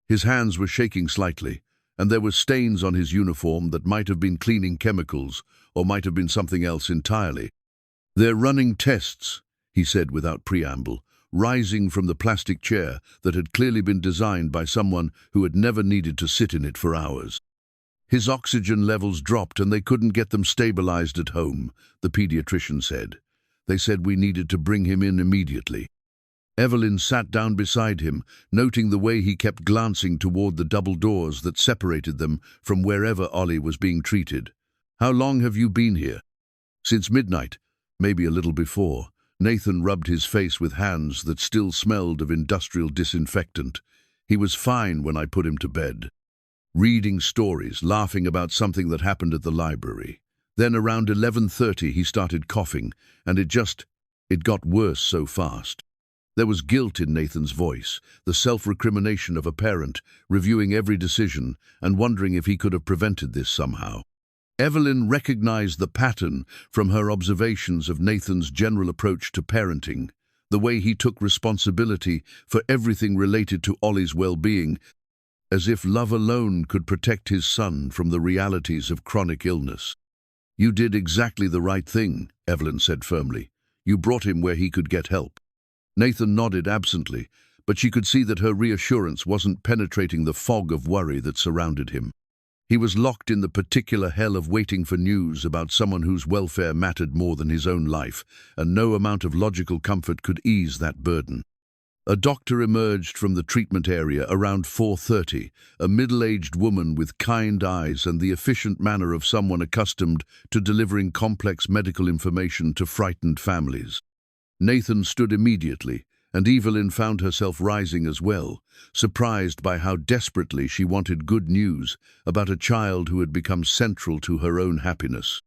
His hands were shaking slightly, and there were stains on his uniform that might have been cleaning chemicals or might have been something else entirely. "They're running tests," he said without preamble, rising from the plastic chair that had clearly been designed by someone who had never needed to sit in it for hours. "His oxygen levels dropped and they couldn't get them stabilized at home," the pediatrician said. "They said we needed to bring him in immediately." Evelyn sat down beside him, noting the way he kept glancing toward the double doors that separated them from wherever Ollie was being treated. "How long have you been here?" "Since midnight, maybe a little before." Nathan rubbed his face with hands that still smelled of industrial disinfectant. "He was fine when I put him to bed. Reading stories, laughing about something that happened at the library. Then around 11:30 he started coughing, and it got worse so fast." There was guilt in Nathan's voice, the self-recrimination of a parent, reviewing every decision and wondering if he could have prevented this somehow. Evelyn recognized the pattern from her observations of Nathan's general approach to parenting, the way he took responsibility for everything related to Ollie's well-being, as if love alone could protect his son from the realities of chronic illness. "You did exactly the right thing," Evelyn said firmly. "You brought him where he could get help." Nathan nodded absently, but she could see that her reassurance wasn't penetrating the fog of worry that surrounded him. He was locked in the particular hell of waiting for news about someone whose welfare mattered more than his own life, and no amount of logical comfort could ease that burden. A doctor emerged from the treatment area around 4:30, a middle-aged woman with kind eyes and the efficient manner of someone accustomed to delivering complex medical information to frightened families. Nathan stood immediately, and Evelyn found herself rising as well, surprised by how desperately she wanted good news about a child who had become central to her own happiness.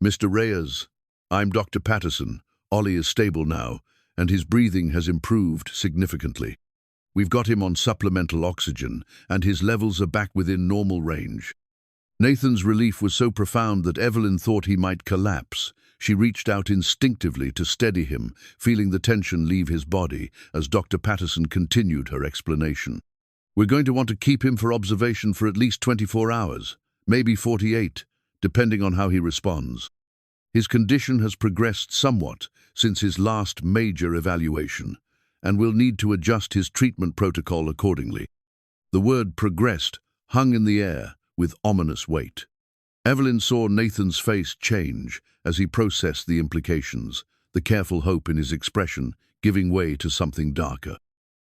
"Mr. Reyes, I'm Dr. Patterson. Ollie is stable now, and his breathing has improved significantly. We've got him on supplemental oxygen, and his levels are back within normal range." Nathan's relief was so profound that Evelyn thought he might collapse. She reached out instinctively to steady him, feeling the tension leave his body as Dr. Patterson continued her explanation. "We're going to want to keep him for observation for at least 24 hours, maybe 48, depending on how he responds. His condition has progressed somewhat since his last major evaluation, and we'll need to adjust his treatment protocol accordingly." The word "progressed" hung in the air with ominous weight. Evelyn saw Nathan's face change as he processed the implications, the careful hope in his expression giving way to something darker.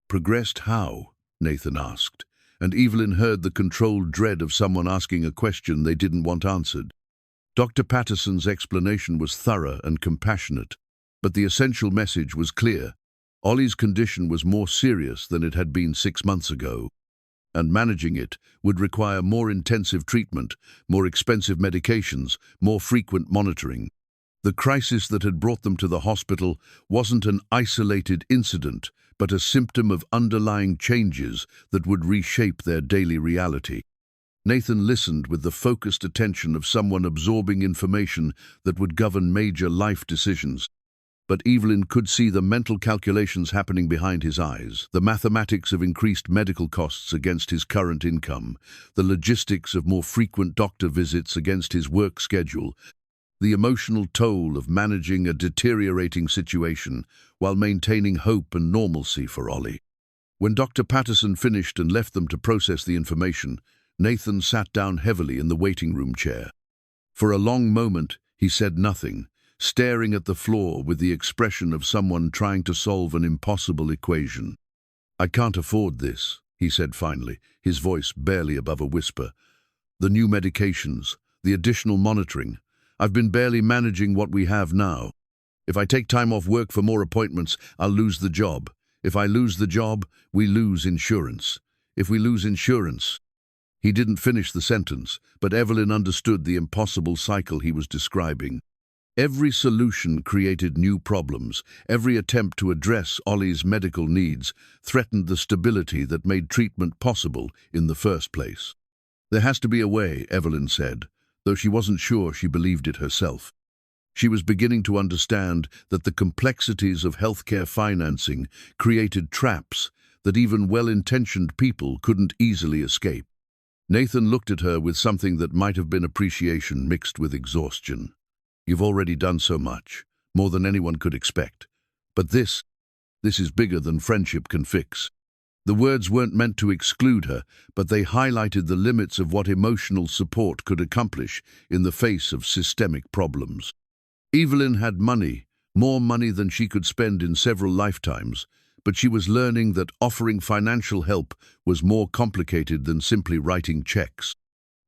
"Progressed how?" Nathan asked, and Evelyn heard the controlled dread of someone asking a question they didn't want answered. Dr. Patterson's explanation was thorough and compassionate, but the essential message was clear. Ollie's condition was more serious than it had been 6 months ago, and managing it would require more intensive treatment, more expensive medications, more frequent monitoring. The crisis that had brought them to the hospital wasn't an isolated incident, but a symptom of underlying changes that would reshape their daily reality. Nathan listened with the focused attention of someone absorbing information that would govern major life decisions. But Evelyn could see the mental calculations happening behind his eyes, the mathematics of increased medical costs against his current income, the logistics of more frequent doctor visits against his work schedule, the emotional toll of managing a deteriorating situation while maintaining hope and normalcy for Ollie. When Dr. Patterson finished and left them to process the information, Nathan sat down heavily in the waiting room chair. For a long moment, he said nothing, staring at the floor with the expression of someone trying to solve an impossible equation. "I can't afford this," he said finally, his voice barely above a whisper. "The new medications, the additional monitoring. I've been barely managing what we have now. If I take time off work for more appointments, I'll lose the job. If I lose the job, we lose insurance. If we lose insurance..." He didn't finish the sentence, but Evelyn understood the impossible cycle he was describing. Every solution created new problems. Every attempt to address Ollie's medical needs threatened the stability that made treatment possible in the first place. "There has to be a way," Evelyn said, though she wasn't sure she believed it herself. She was beginning to understand that the complexities of healthcare financing created traps that even well-intentioned people couldn't easily escape. Nathan looked at her with something that might have been appreciation mixed with exhaustion. "You've already done so much, more than anyone could expect. But this is bigger than friendship can fix." The words weren't meant to exclude her, but they highlighted the limits of what emotional support could accomplish in the face of systemic problems. Evelyn had money, more money than she could spend in several lifetimes, but she was learning that offering financial help was more complicated than simply writing checks.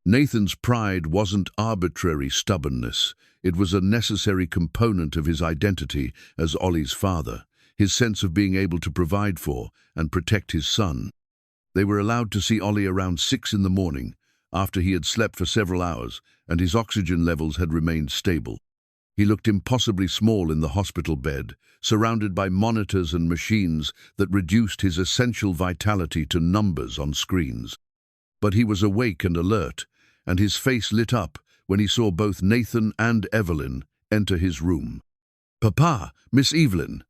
Nathan's pride wasn't arbitrary stubbornness. It was a necessary component of his identity as Ollie's father, his sense of being able to provide for and protect his son. They were allowed to see Ollie around 6 in the morning, after he had slept for several hours and his oxygen levels had remained stable. He looked impossibly small in the hospital bed, surrounded by monitors and machines that reduced his essential vitality to numbers on screens. But he was awake and alert, and his face lit up when he saw both Nathan and Evelyn enter his room. "Papa, Miss Evelyn."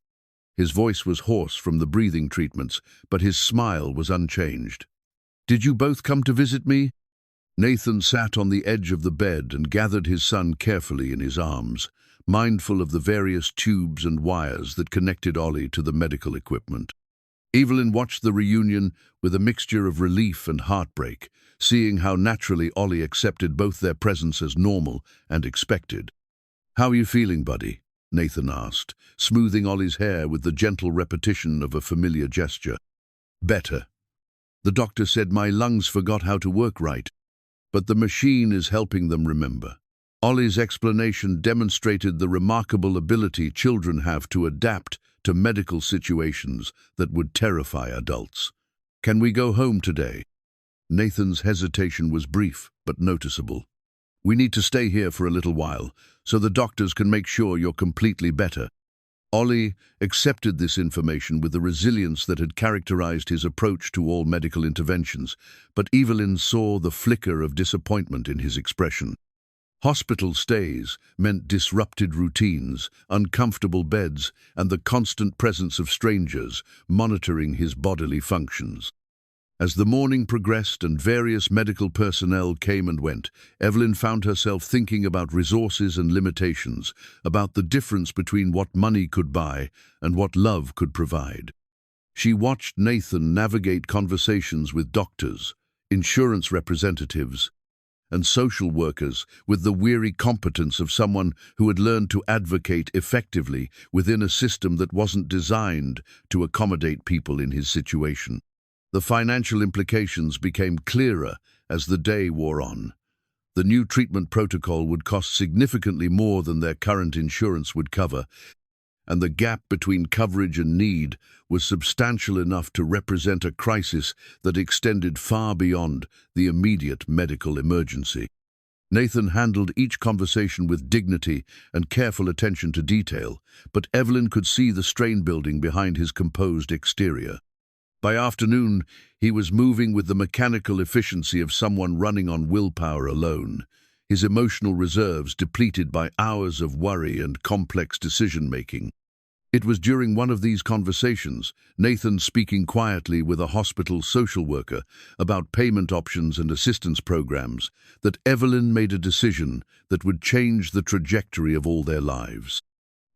His voice was hoarse from the breathing treatments, but his smile was unchanged. "Did you both come to visit me?" Nathan sat on the edge of the bed and gathered his son carefully in his arms, mindful of the various tubes and wires that connected Ollie to the medical equipment. Evelyn watched the reunion with a mixture of relief and heartbreak, seeing how naturally Ollie accepted both their presence as normal and expected. "How are you feeling, buddy?" Nathan asked, smoothing Ollie's hair with the gentle repetition of a familiar gesture. "Better. The doctor said my lungs forgot how to work right, but the machine is helping them remember." Ollie's explanation demonstrated the remarkable ability children have to adapt to medical situations that would terrify adults. "Can we go home today?" Nathan's hesitation was brief but noticeable. "We need to stay here for a little while, so the doctors can make sure you're completely better." Ollie accepted this information with the resilience that had characterized his approach to all medical interventions, but Evelyn saw the flicker of disappointment in his expression. Hospital stays meant disrupted routines, uncomfortable beds, and the constant presence of strangers monitoring his bodily functions. As the morning progressed and various medical personnel came and went, Evelyn found herself thinking about resources and limitations, about the difference between what money could buy and what love could provide. She watched Nathan navigate conversations with doctors, insurance representatives, and social workers with the weary competence of someone who had learned to advocate effectively within a system that wasn't designed to accommodate people in his situation. The financial implications became clearer as the day wore on. The new treatment protocol would cost significantly more than their current insurance would cover, and the gap between coverage and need was substantial enough to represent a crisis that extended far beyond the immediate medical emergency. Nathan handled each conversation with dignity and careful attention to detail, but Evelyn could see the strain building behind his composed exterior. By afternoon, he was moving with the mechanical efficiency of someone running on willpower alone, his emotional reserves depleted by hours of worry and complex decision-making. It was during one of these conversations, Nathan speaking quietly with a hospital social worker about payment options and assistance programs, that Evelyn made a decision that would change the trajectory of all their lives.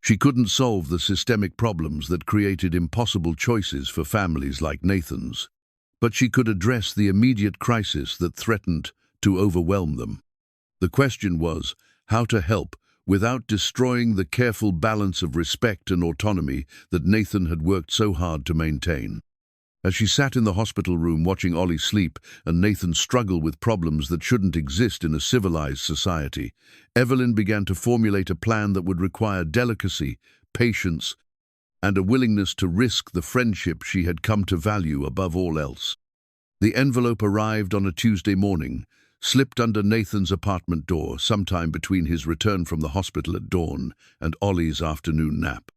She couldn't solve the systemic problems that created impossible choices for families like Nathan's, but she could address the immediate crisis that threatened to overwhelm them. The question was how to help without destroying the careful balance of respect and autonomy that Nathan had worked so hard to maintain. As she sat in the hospital room watching Ollie sleep and Nathan struggle with problems that shouldn't exist in a civilized society, Evelyn began to formulate a plan that would require delicacy, patience, and a willingness to risk the friendship she had come to value above all else. The envelope arrived on a Tuesday morning, slipped under Nathan's apartment door sometime between his return from the hospital at dawn and Ollie's afternoon nap.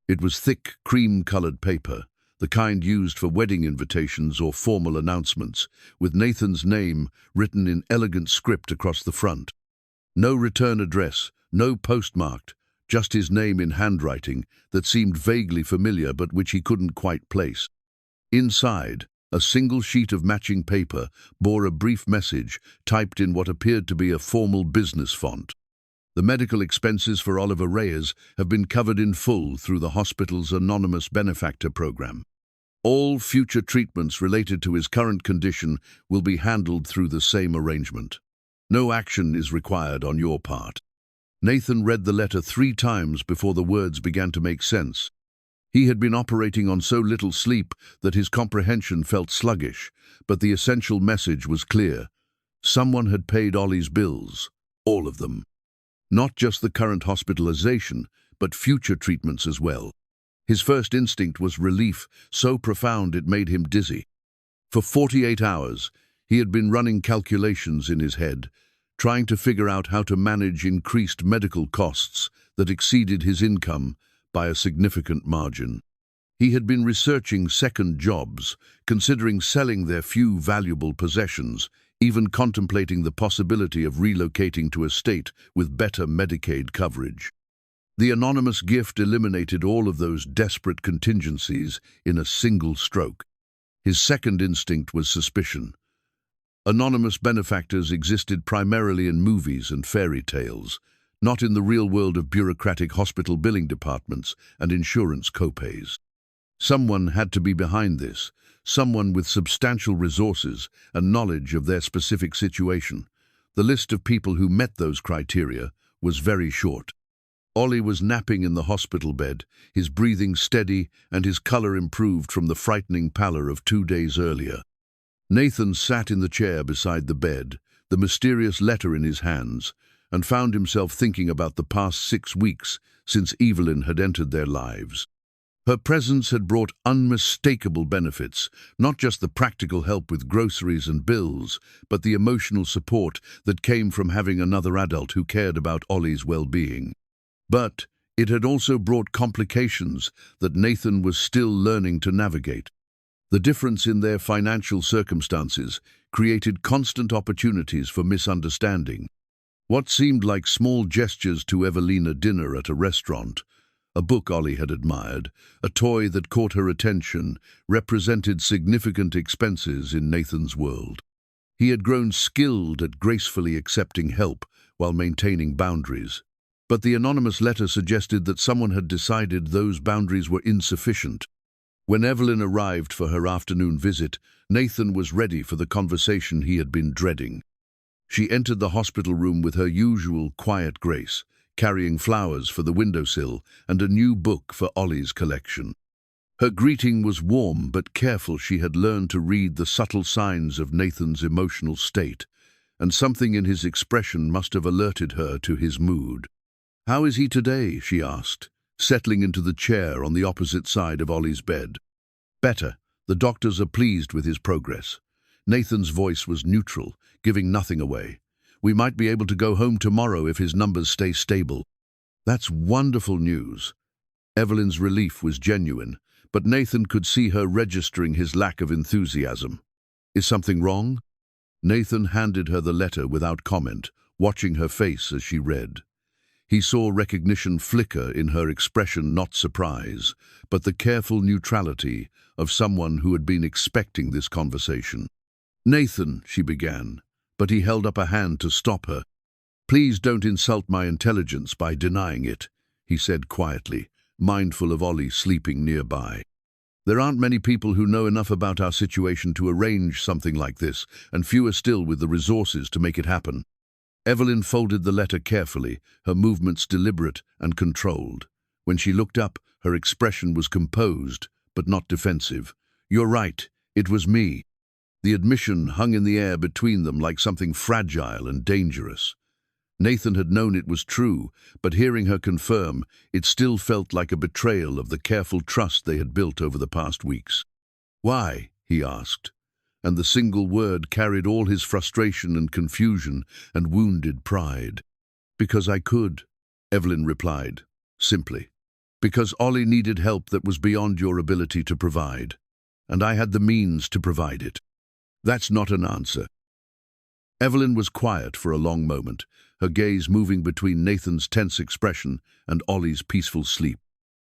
It was thick, cream-colored paper, the kind used for wedding invitations or formal announcements, with Nathan's name written in elegant script across the front. No return address, no postmarked, just his name in handwriting that seemed vaguely familiar but which he couldn't quite place. Inside, a single sheet of matching paper bore a brief message typed in what appeared to be a formal business font. The medical expenses for Oliver Reyes have been covered in full through the hospital's anonymous benefactor program. All future treatments related to his current condition will be handled through the same arrangement. No action is required on your part. Nathan read the letter 3 times before the words began to make sense. He had been operating on so little sleep that his comprehension felt sluggish, but the essential message was clear. Someone had paid Ollie's bills, all of them. Not just the current hospitalization, but future treatments as well. His first instinct was relief, so profound it made him dizzy. For 48 hours, he had been running calculations in his head, trying to figure out how to manage increased medical costs that exceeded his income by a significant margin. He had been researching second jobs, considering selling their few valuable possessions, even contemplating the possibility of relocating to a state with better Medicaid coverage. The anonymous gift eliminated all of those desperate contingencies in a single stroke. His second instinct was suspicion. Anonymous benefactors existed primarily in movies and fairy tales, not in the real world of bureaucratic hospital billing departments and insurance copays. Someone had to be behind this, someone with substantial resources and knowledge of their specific situation. The list of people who met those criteria was very short. Ollie was napping in the hospital bed, his breathing steady and his color improved from the frightening pallor of 2 days earlier. Nathan sat in the chair beside the bed, the mysterious letter in his hands, and found himself thinking about the past 6 weeks since Evelyn had entered their lives. Her presence had brought unmistakable benefits, not just the practical help with groceries and bills, but the emotional support that came from having another adult who cared about Ollie's well-being. But it had also brought complications that Nathan was still learning to navigate. The difference in their financial circumstances created constant opportunities for misunderstanding. What seemed like small gestures to Evelyn, a dinner at a restaurant, a book Ollie had admired, a toy that caught her attention, represented significant expenses in Nathan's world. He had grown skilled at gracefully accepting help while maintaining boundaries. But the anonymous letter suggested that someone had decided those boundaries were insufficient. When Evelyn arrived for her afternoon visit, Nathan was ready for the conversation he had been dreading. She entered the hospital room with her usual quiet grace, carrying flowers for the windowsill and a new book for Ollie's collection. Her greeting was warm but careful. She had learned to read the subtle signs of Nathan's emotional state, and something in his expression must have alerted her to his mood. "How is he today?" she asked, settling into the chair on the opposite side of Ollie's bed. "Better. The doctors are pleased with his progress." Nathan's voice was neutral, giving nothing away. "We might be able to go home tomorrow if his numbers stay stable." "That's wonderful news." Evelyn's relief was genuine, but Nathan could see her registering his lack of enthusiasm. "Is something wrong?" Nathan handed her the letter without comment, watching her face as she read. He saw recognition flicker in her expression, not surprise, but the careful neutrality of someone who had been expecting this conversation. "Nathan," she began, but he held up a hand to stop her. "Please don't insult my intelligence by denying it," he said quietly, mindful of Ollie sleeping nearby. "There aren't many people who know enough about our situation to arrange something like this, and fewer still with the resources to make it happen." Evelyn folded the letter carefully, her movements deliberate and controlled. When she looked up, her expression was composed, but not defensive. "You're right, it was me." The admission hung in the air between them like something fragile and dangerous. Nathan had known it was true, but hearing her confirm, it still felt like a betrayal of the careful trust they had built over the past weeks. "Why?" he asked, and the single word carried all his frustration and confusion and wounded pride. "Because I could," Evelyn replied, simply. "Because Ollie needed help that was beyond your ability to provide, and I had the means to provide it." "That's not an answer." Evelyn was quiet for a long moment, her gaze moving between Nathan's tense expression and Ollie's peaceful sleep.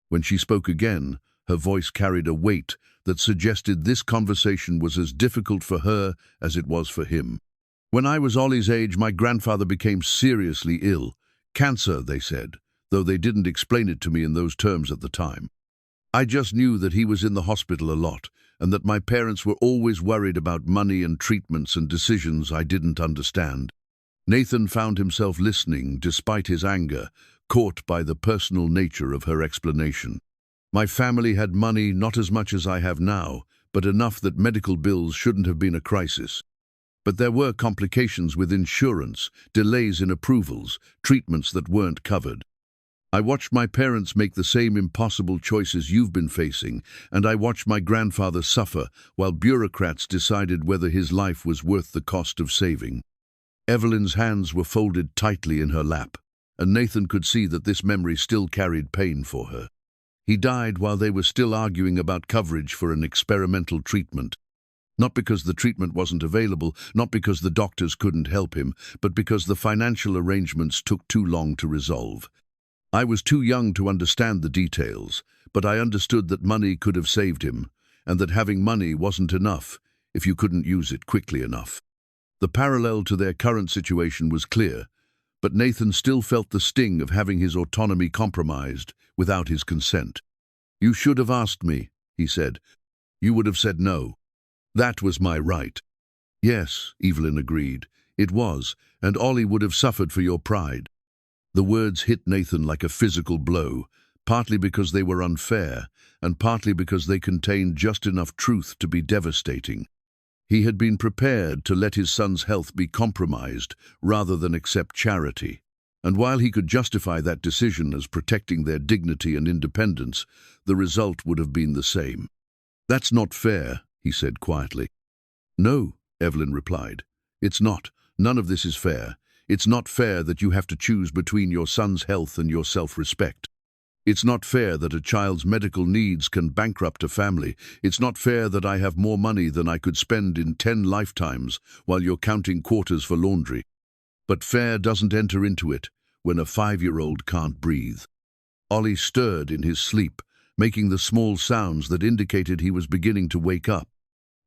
When she spoke again, her voice carried a weight that suggested this conversation was as difficult for her as it was for him. "When I was Ollie's age, my grandfather became seriously ill. Cancer, they said, though they didn't explain it to me in those terms at the time. I just knew that he was in the hospital a lot, and that my parents were always worried about money and treatments and decisions I didn't understand." Nathan found himself listening despite his anger, caught by the personal nature of her explanation. "My family had money, not as much as I have now, but enough that medical bills shouldn't have been a crisis. But there were complications with insurance, delays in approvals, treatments that weren't covered. I watched my parents make the same impossible choices you've been facing, and I watched my grandfather suffer while bureaucrats decided whether his life was worth the cost of saving." Evelyn's hands were folded tightly in her lap, and Nathan could see that this memory still carried pain for her. He died while they were still arguing about coverage for an experimental treatment. Not because the treatment wasn't available, not because the doctors couldn't help him, but because the financial arrangements took too long to resolve. I was too young to understand the details, but I understood that money could have saved him, and that having money wasn't enough if you couldn't use it quickly enough. The parallel to their current situation was clear, but Nathan still felt the sting of having his autonomy compromised without his consent. "You should have asked me," he said. "You would have said no." "That was my right." "Yes," Evelyn agreed. "It was, and Ollie would have suffered for your pride." The words hit Nathan like a physical blow, partly because they were unfair, and partly because they contained just enough truth to be devastating. He had been prepared to let his son's health be compromised rather than accept charity. And while he could justify that decision as protecting their dignity and independence, the result would have been the same. "That's not fair," he said quietly. "No," Evelyn replied. "It's not. None of this is fair. It's not fair that you have to choose between your son's health and your self-respect. It's not fair that a child's medical needs can bankrupt a family. It's not fair that I have more money than I could spend in 10 lifetimes while you're counting quarters for laundry. But fair doesn't enter into it when a 5-year-old can't breathe." Ollie stirred in his sleep, making the small sounds that indicated he was beginning to wake up.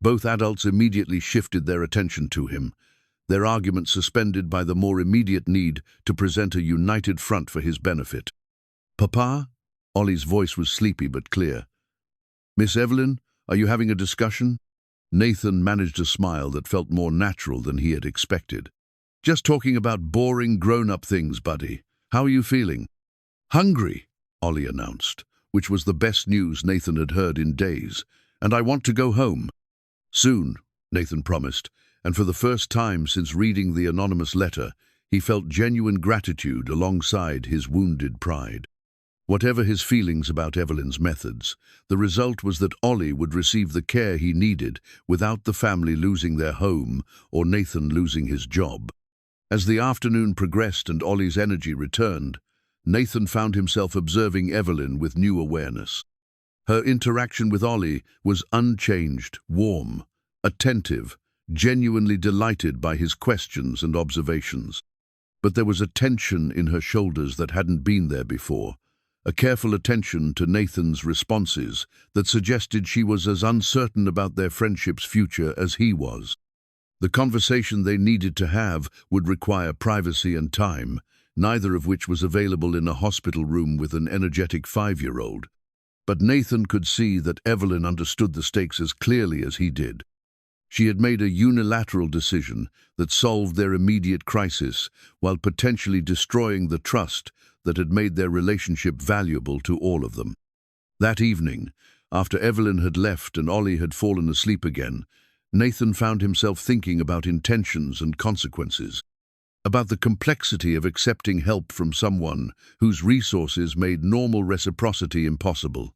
Both adults immediately shifted their attention to him, their argument suspended by the more immediate need to present a united front for his benefit. "Papa?" Ollie's voice was sleepy but clear. "Miss Evelyn, are you having a discussion?" Nathan managed a smile that felt more natural than he had expected. "Just talking about boring grown-up things, buddy. How are you feeling?" "Hungry," Ollie announced, which was the best news Nathan had heard in days. "And I want to go home." "Soon," Nathan promised, and for the first time since reading the anonymous letter, he felt genuine gratitude alongside his wounded pride. Whatever his feelings about Evelyn's methods, the result was that Ollie would receive the care he needed without the family losing their home or Nathan losing his job. As the afternoon progressed and Ollie's energy returned, Nathan found himself observing Evelyn with new awareness. Her interaction with Ollie was unchanged, warm, attentive, genuinely delighted by his questions and observations. But there was a tension in her shoulders that hadn't been there before, a careful attention to Nathan's responses that suggested she was as uncertain about their friendship's future as he was. The conversation they needed to have would require privacy and time, neither of which was available in a hospital room with an energetic 5-year-old. But Nathan could see that Evelyn understood the stakes as clearly as he did. She had made a unilateral decision that solved their immediate crisis while potentially destroying the trust that had made their relationship valuable to all of them. That evening, after Evelyn had left and Ollie had fallen asleep again, Nathan found himself thinking about intentions and consequences, about the complexity of accepting help from someone whose resources made normal reciprocity impossible.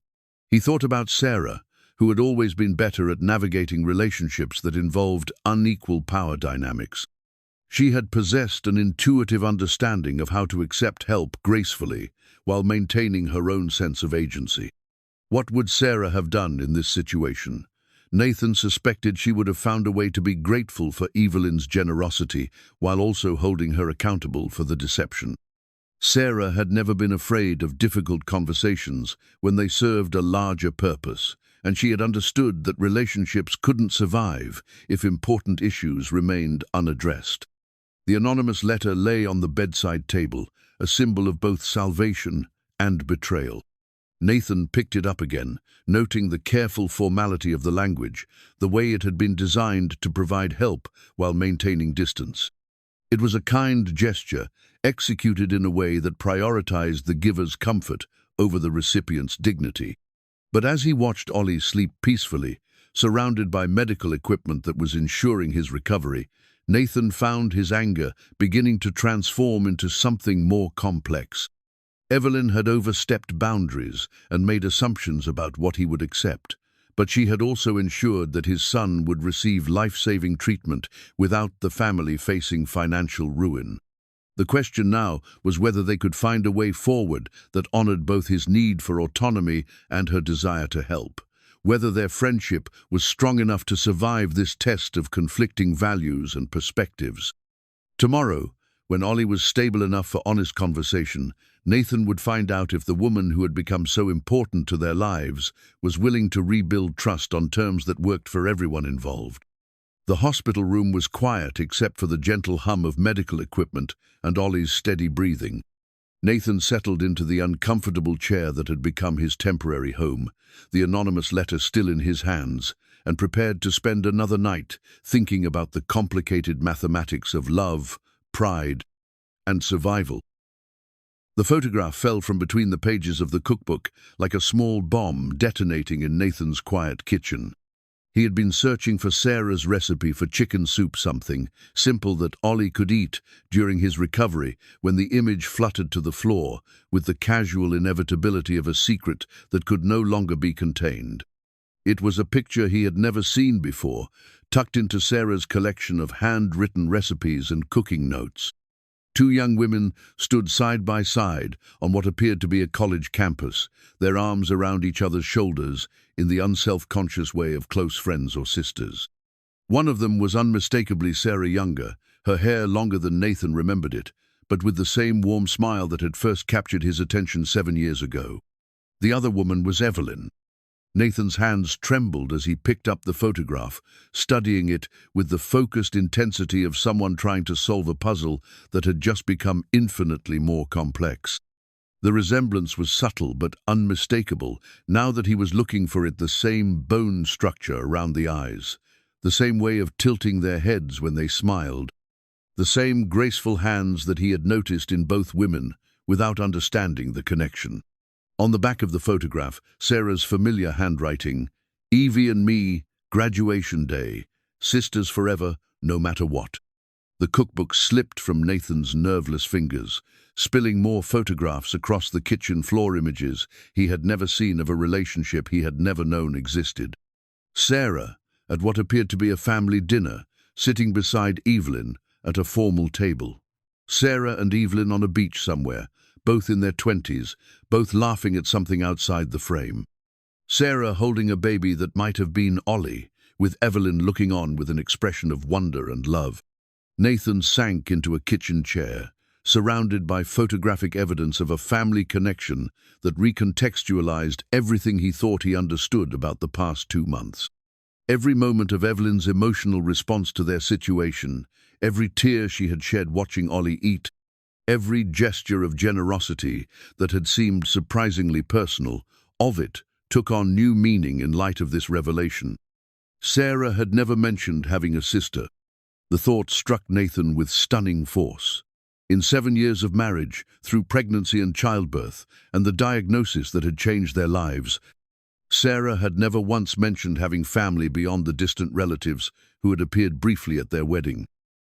He thought about Sarah, who had always been better at navigating relationships that involved unequal power dynamics. She had possessed an intuitive understanding of how to accept help gracefully while maintaining her own sense of agency. What would Sarah have done in this situation? Nathan suspected she would have found a way to be grateful for Evelyn's generosity while also holding her accountable for the deception. Sarah had never been afraid of difficult conversations when they served a larger purpose, and she had understood that relationships couldn't survive if important issues remained unaddressed. The anonymous letter lay on the bedside table, a symbol of both salvation and betrayal. Nathan picked it up again, noting the careful formality of the language, the way it had been designed to provide help while maintaining distance. It was a kind gesture, executed in a way that prioritized the giver's comfort over the recipient's dignity. But as he watched Ollie sleep peacefully, surrounded by medical equipment that was ensuring his recovery, Nathan found his anger beginning to transform into something more complex. Evelyn had overstepped boundaries and made assumptions about what he would accept, but she had also ensured that his son would receive life-saving treatment without the family facing financial ruin. The question now was whether they could find a way forward that honored both his need for autonomy and her desire to help, whether their friendship was strong enough to survive this test of conflicting values and perspectives. Tomorrow, when Ollie was stable enough for honest conversation, Nathan would find out if the woman who had become so important to their lives was willing to rebuild trust on terms that worked for everyone involved. The hospital room was quiet except for the gentle hum of medical equipment and Ollie's steady breathing. Nathan settled into the uncomfortable chair that had become his temporary home, the anonymous letter still in his hands, and prepared to spend another night thinking about the complicated mathematics of love, pride, and survival. The photograph fell from between the pages of the cookbook like a small bomb detonating in Nathan's quiet kitchen. He had been searching for Sarah's recipe for chicken soup, something simple that Ollie could eat during his recovery, when the image fluttered to the floor with the casual inevitability of a secret that could no longer be contained. It was a picture he had never seen before, tucked into Sarah's collection of handwritten recipes and cooking notes. Two young women stood side by side on what appeared to be a college campus, their arms around each other's shoulders in the unself-conscious way of close friends or sisters. One of them was unmistakably Sarah younger, her hair longer than Nathan remembered it, but with the same warm smile that had first captured his attention 7 years ago. The other woman was Evelyn. Nathan's hands trembled as he picked up the photograph, studying it with the focused intensity of someone trying to solve a puzzle that had just become infinitely more complex. The resemblance was subtle but unmistakable, now that he was looking for it: the same bone structure around the eyes, the same way of tilting their heads when they smiled, the same graceful hands that he had noticed in both women without understanding the connection. On the back of the photograph, Sarah's familiar handwriting: "Evie and me, graduation day, sisters forever, no matter what." The cookbook slipped from Nathan's nerveless fingers, spilling more photographs across the kitchen floor, images he had never seen of a relationship he had never known existed. Sarah, at what appeared to be a family dinner, sitting beside Evelyn at a formal table. Sarah and Evelyn on a beach somewhere, both in their 20s, both laughing at something outside the frame. Sarah holding a baby that might have been Ollie, with Evelyn looking on with an expression of wonder and love. Nathan sank into a kitchen chair, surrounded by photographic evidence of a family connection that recontextualized everything he thought he understood about the past 2 months. Every moment of Evelyn's emotional response to their situation, every tear she had shed watching Ollie eat, every gesture of generosity that had seemed surprisingly personal, of it took on new meaning in light of this revelation. Sarah had never mentioned having a sister. The thought struck Nathan with stunning force. In 7 years of marriage, through pregnancy and childbirth, and the diagnosis that had changed their lives, Sarah had never once mentioned having family beyond the distant relatives who had appeared briefly at their wedding.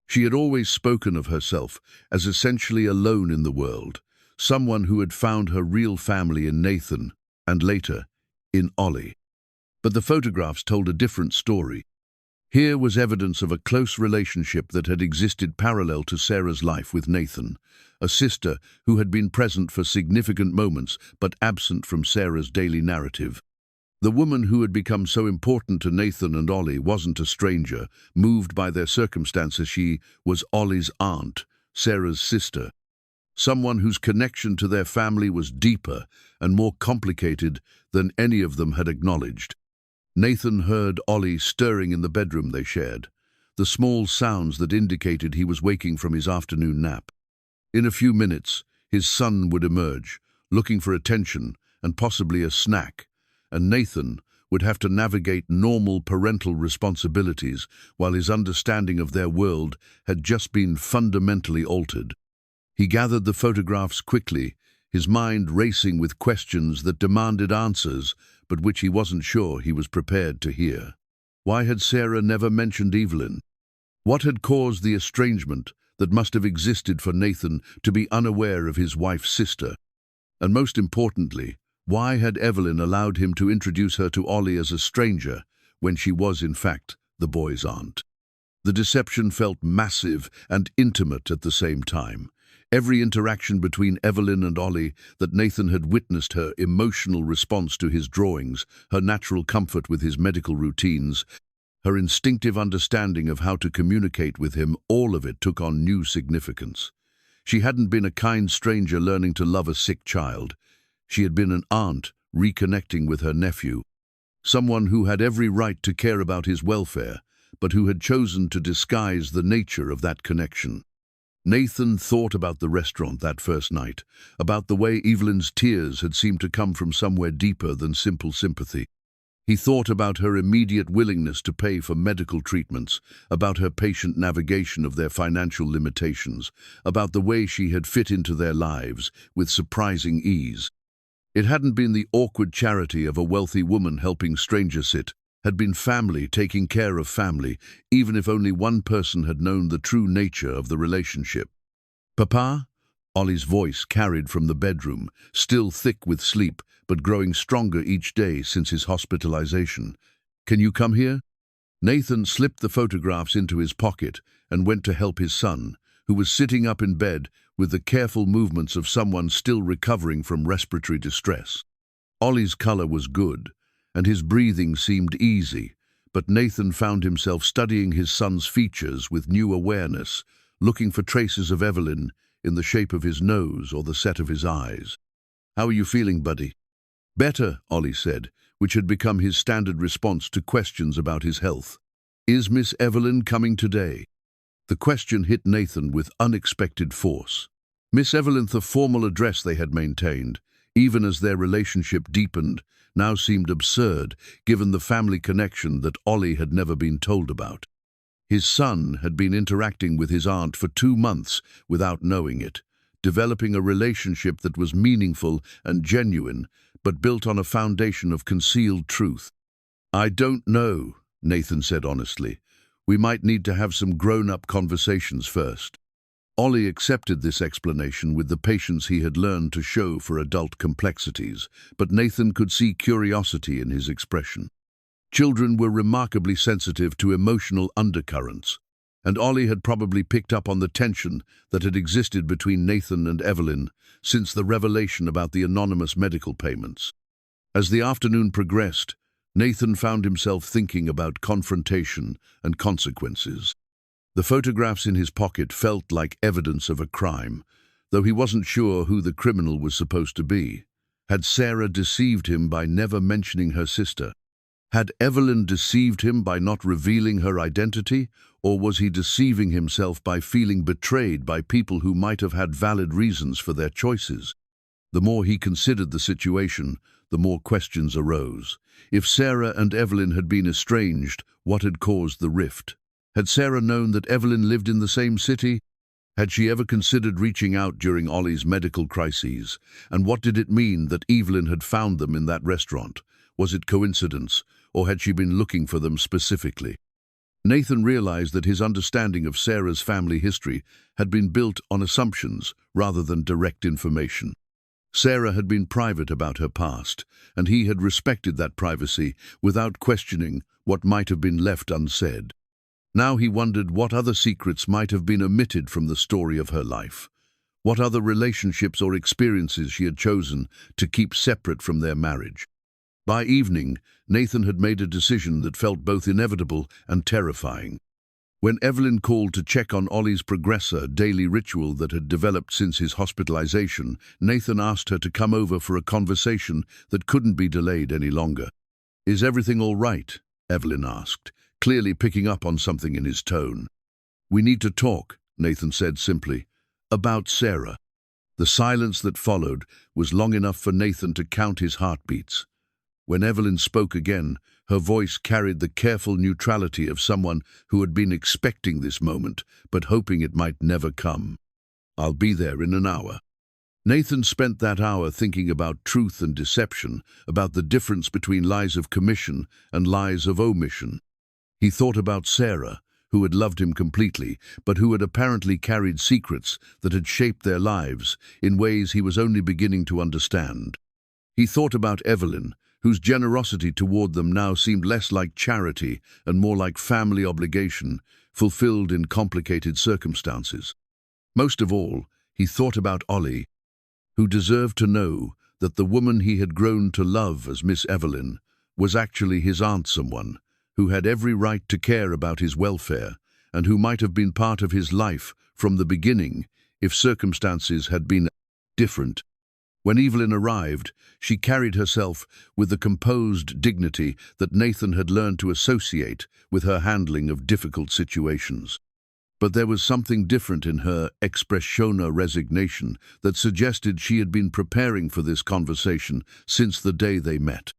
She had always spoken of herself as essentially alone in the world, someone who had found her real family in Nathan, and later, in Ollie. But the photographs told a different story. Here was evidence of a close relationship that had existed parallel to Sarah's life with Nathan, a sister who had been present for significant moments but absent from Sarah's daily narrative. The woman who had become so important to Nathan and Ollie wasn't a stranger, moved by their circumstances. She was Ollie's aunt, Sarah's sister, someone whose connection to their family was deeper and more complicated than any of them had acknowledged. Nathan heard Ollie stirring in the bedroom they shared, the small sounds that indicated he was waking from his afternoon nap. In a few minutes, his son would emerge, looking for attention and possibly a snack, and Nathan would have to navigate normal parental responsibilities while his understanding of their world had just been fundamentally altered. He gathered the photographs quickly, his mind racing with questions that demanded answers, but which he wasn't sure he was prepared to hear. Why had Sarah never mentioned Evelyn? What had caused the estrangement that must have existed for Nathan to be unaware of his wife's sister? And most importantly, why had Evelyn allowed him to introduce her to Ollie as a stranger when she was, in fact, the boy's aunt? The deception felt massive and intimate at the same time. Every interaction between Evelyn and Ollie that Nathan had witnessed, her emotional response to his drawings, her natural comfort with his medical routines, her instinctive understanding of how to communicate with him, all of it took on new significance. She hadn't been a kind stranger learning to love a sick child. She had been an aunt reconnecting with her nephew, someone who had every right to care about his welfare, but who had chosen to disguise the nature of that connection. Nathan thought about the restaurant that first night, about the way Evelyn's tears had seemed to come from somewhere deeper than simple sympathy. He thought about her immediate willingness to pay for medical treatments, about her patient navigation of their financial limitations, about the way she had fit into their lives with surprising ease. It hadn't been the awkward charity of a wealthy woman helping strangers sit, had been family taking care of family, even if only one person had known the true nature of the relationship. "Papa?" Ollie's voice carried from the bedroom, still thick with sleep, but growing stronger each day since his hospitalization. "Can you come here?" Nathan slipped the photographs into his pocket and went to help his son, who was sitting up in bed with the careful movements of someone still recovering from respiratory distress. Ollie's color was good, and his breathing seemed easy, but Nathan found himself studying his son's features with new awareness, looking for traces of Evelyn in the shape of his nose or the set of his eyes. "How are you feeling, buddy?" "Better," Ollie said, which had become his standard response to questions about his health. "Is Miss Evelyn coming today?" The question hit Nathan with unexpected force. Miss Evelyn, the formal address they had maintained, even as their relationship deepened, now seemed absurd, given the family connection that Ollie had never been told about. His son had been interacting with his aunt for 2 months without knowing it, developing a relationship that was meaningful and genuine, but built on a foundation of concealed truth. "I don't know," Nathan said honestly. "We might need to have some grown-up conversations first." Ollie accepted this explanation with the patience he had learned to show for adult complexities, but Nathan could see curiosity in his expression. Children were remarkably sensitive to emotional undercurrents, and Ollie had probably picked up on the tension that had existed between Nathan and Evelyn since the revelation about the anonymous medical payments. As the afternoon progressed, Nathan found himself thinking about confrontation and consequences. The photographs in his pocket felt like evidence of a crime, though he wasn't sure who the criminal was supposed to be. Had Sarah deceived him by never mentioning her sister? Had Evelyn deceived him by not revealing her identity, or was he deceiving himself by feeling betrayed by people who might have had valid reasons for their choices? The more he considered the situation, the more questions arose. If Sarah and Evelyn had been estranged, what had caused the rift? Had Sarah known that Evelyn lived in the same city? Had she ever considered reaching out during Ollie's medical crises? And what did it mean that Evelyn had found them in that restaurant? Was it coincidence, or had she been looking for them specifically? Nathan realized that his understanding of Sarah's family history had been built on assumptions rather than direct information. Sarah had been private about her past, and he had respected that privacy without questioning what might have been left unsaid. Now he wondered what other secrets might have been omitted from the story of her life. What other relationships or experiences she had chosen to keep separate from their marriage. By evening, Nathan had made a decision that felt both inevitable and terrifying. When Evelyn called to check on Ollie's progressor daily ritual that had developed since his hospitalization, Nathan asked her to come over for a conversation that couldn't be delayed any longer. "Is everything all right?" Evelyn asked, clearly picking up on something in his tone. "We need to talk," Nathan said simply, "about Sarah." The silence that followed was long enough for Nathan to count his heartbeats. When Evelyn spoke again, her voice carried the careful neutrality of someone who had been expecting this moment, but hoping it might never come. "I'll be there in an hour." Nathan spent that hour thinking about truth and deception, about the difference between lies of commission and lies of omission. He thought about Sarah, who had loved him completely, but who had apparently carried secrets that had shaped their lives in ways he was only beginning to understand. He thought about Evelyn, whose generosity toward them now seemed less like charity and more like family obligation, fulfilled in complicated circumstances. Most of all, he thought about Ollie, who deserved to know that the woman he had grown to love as Miss Evelyn was actually his aunt, someone who had every right to care about his welfare and who might have been part of his life from the beginning if circumstances had been different. When Evelyn arrived, she carried herself with the composed dignity that Nathan had learned to associate with her handling of difficult situations. But there was something different in her expressiona resignation that suggested she had been preparing for this conversation since the day they met.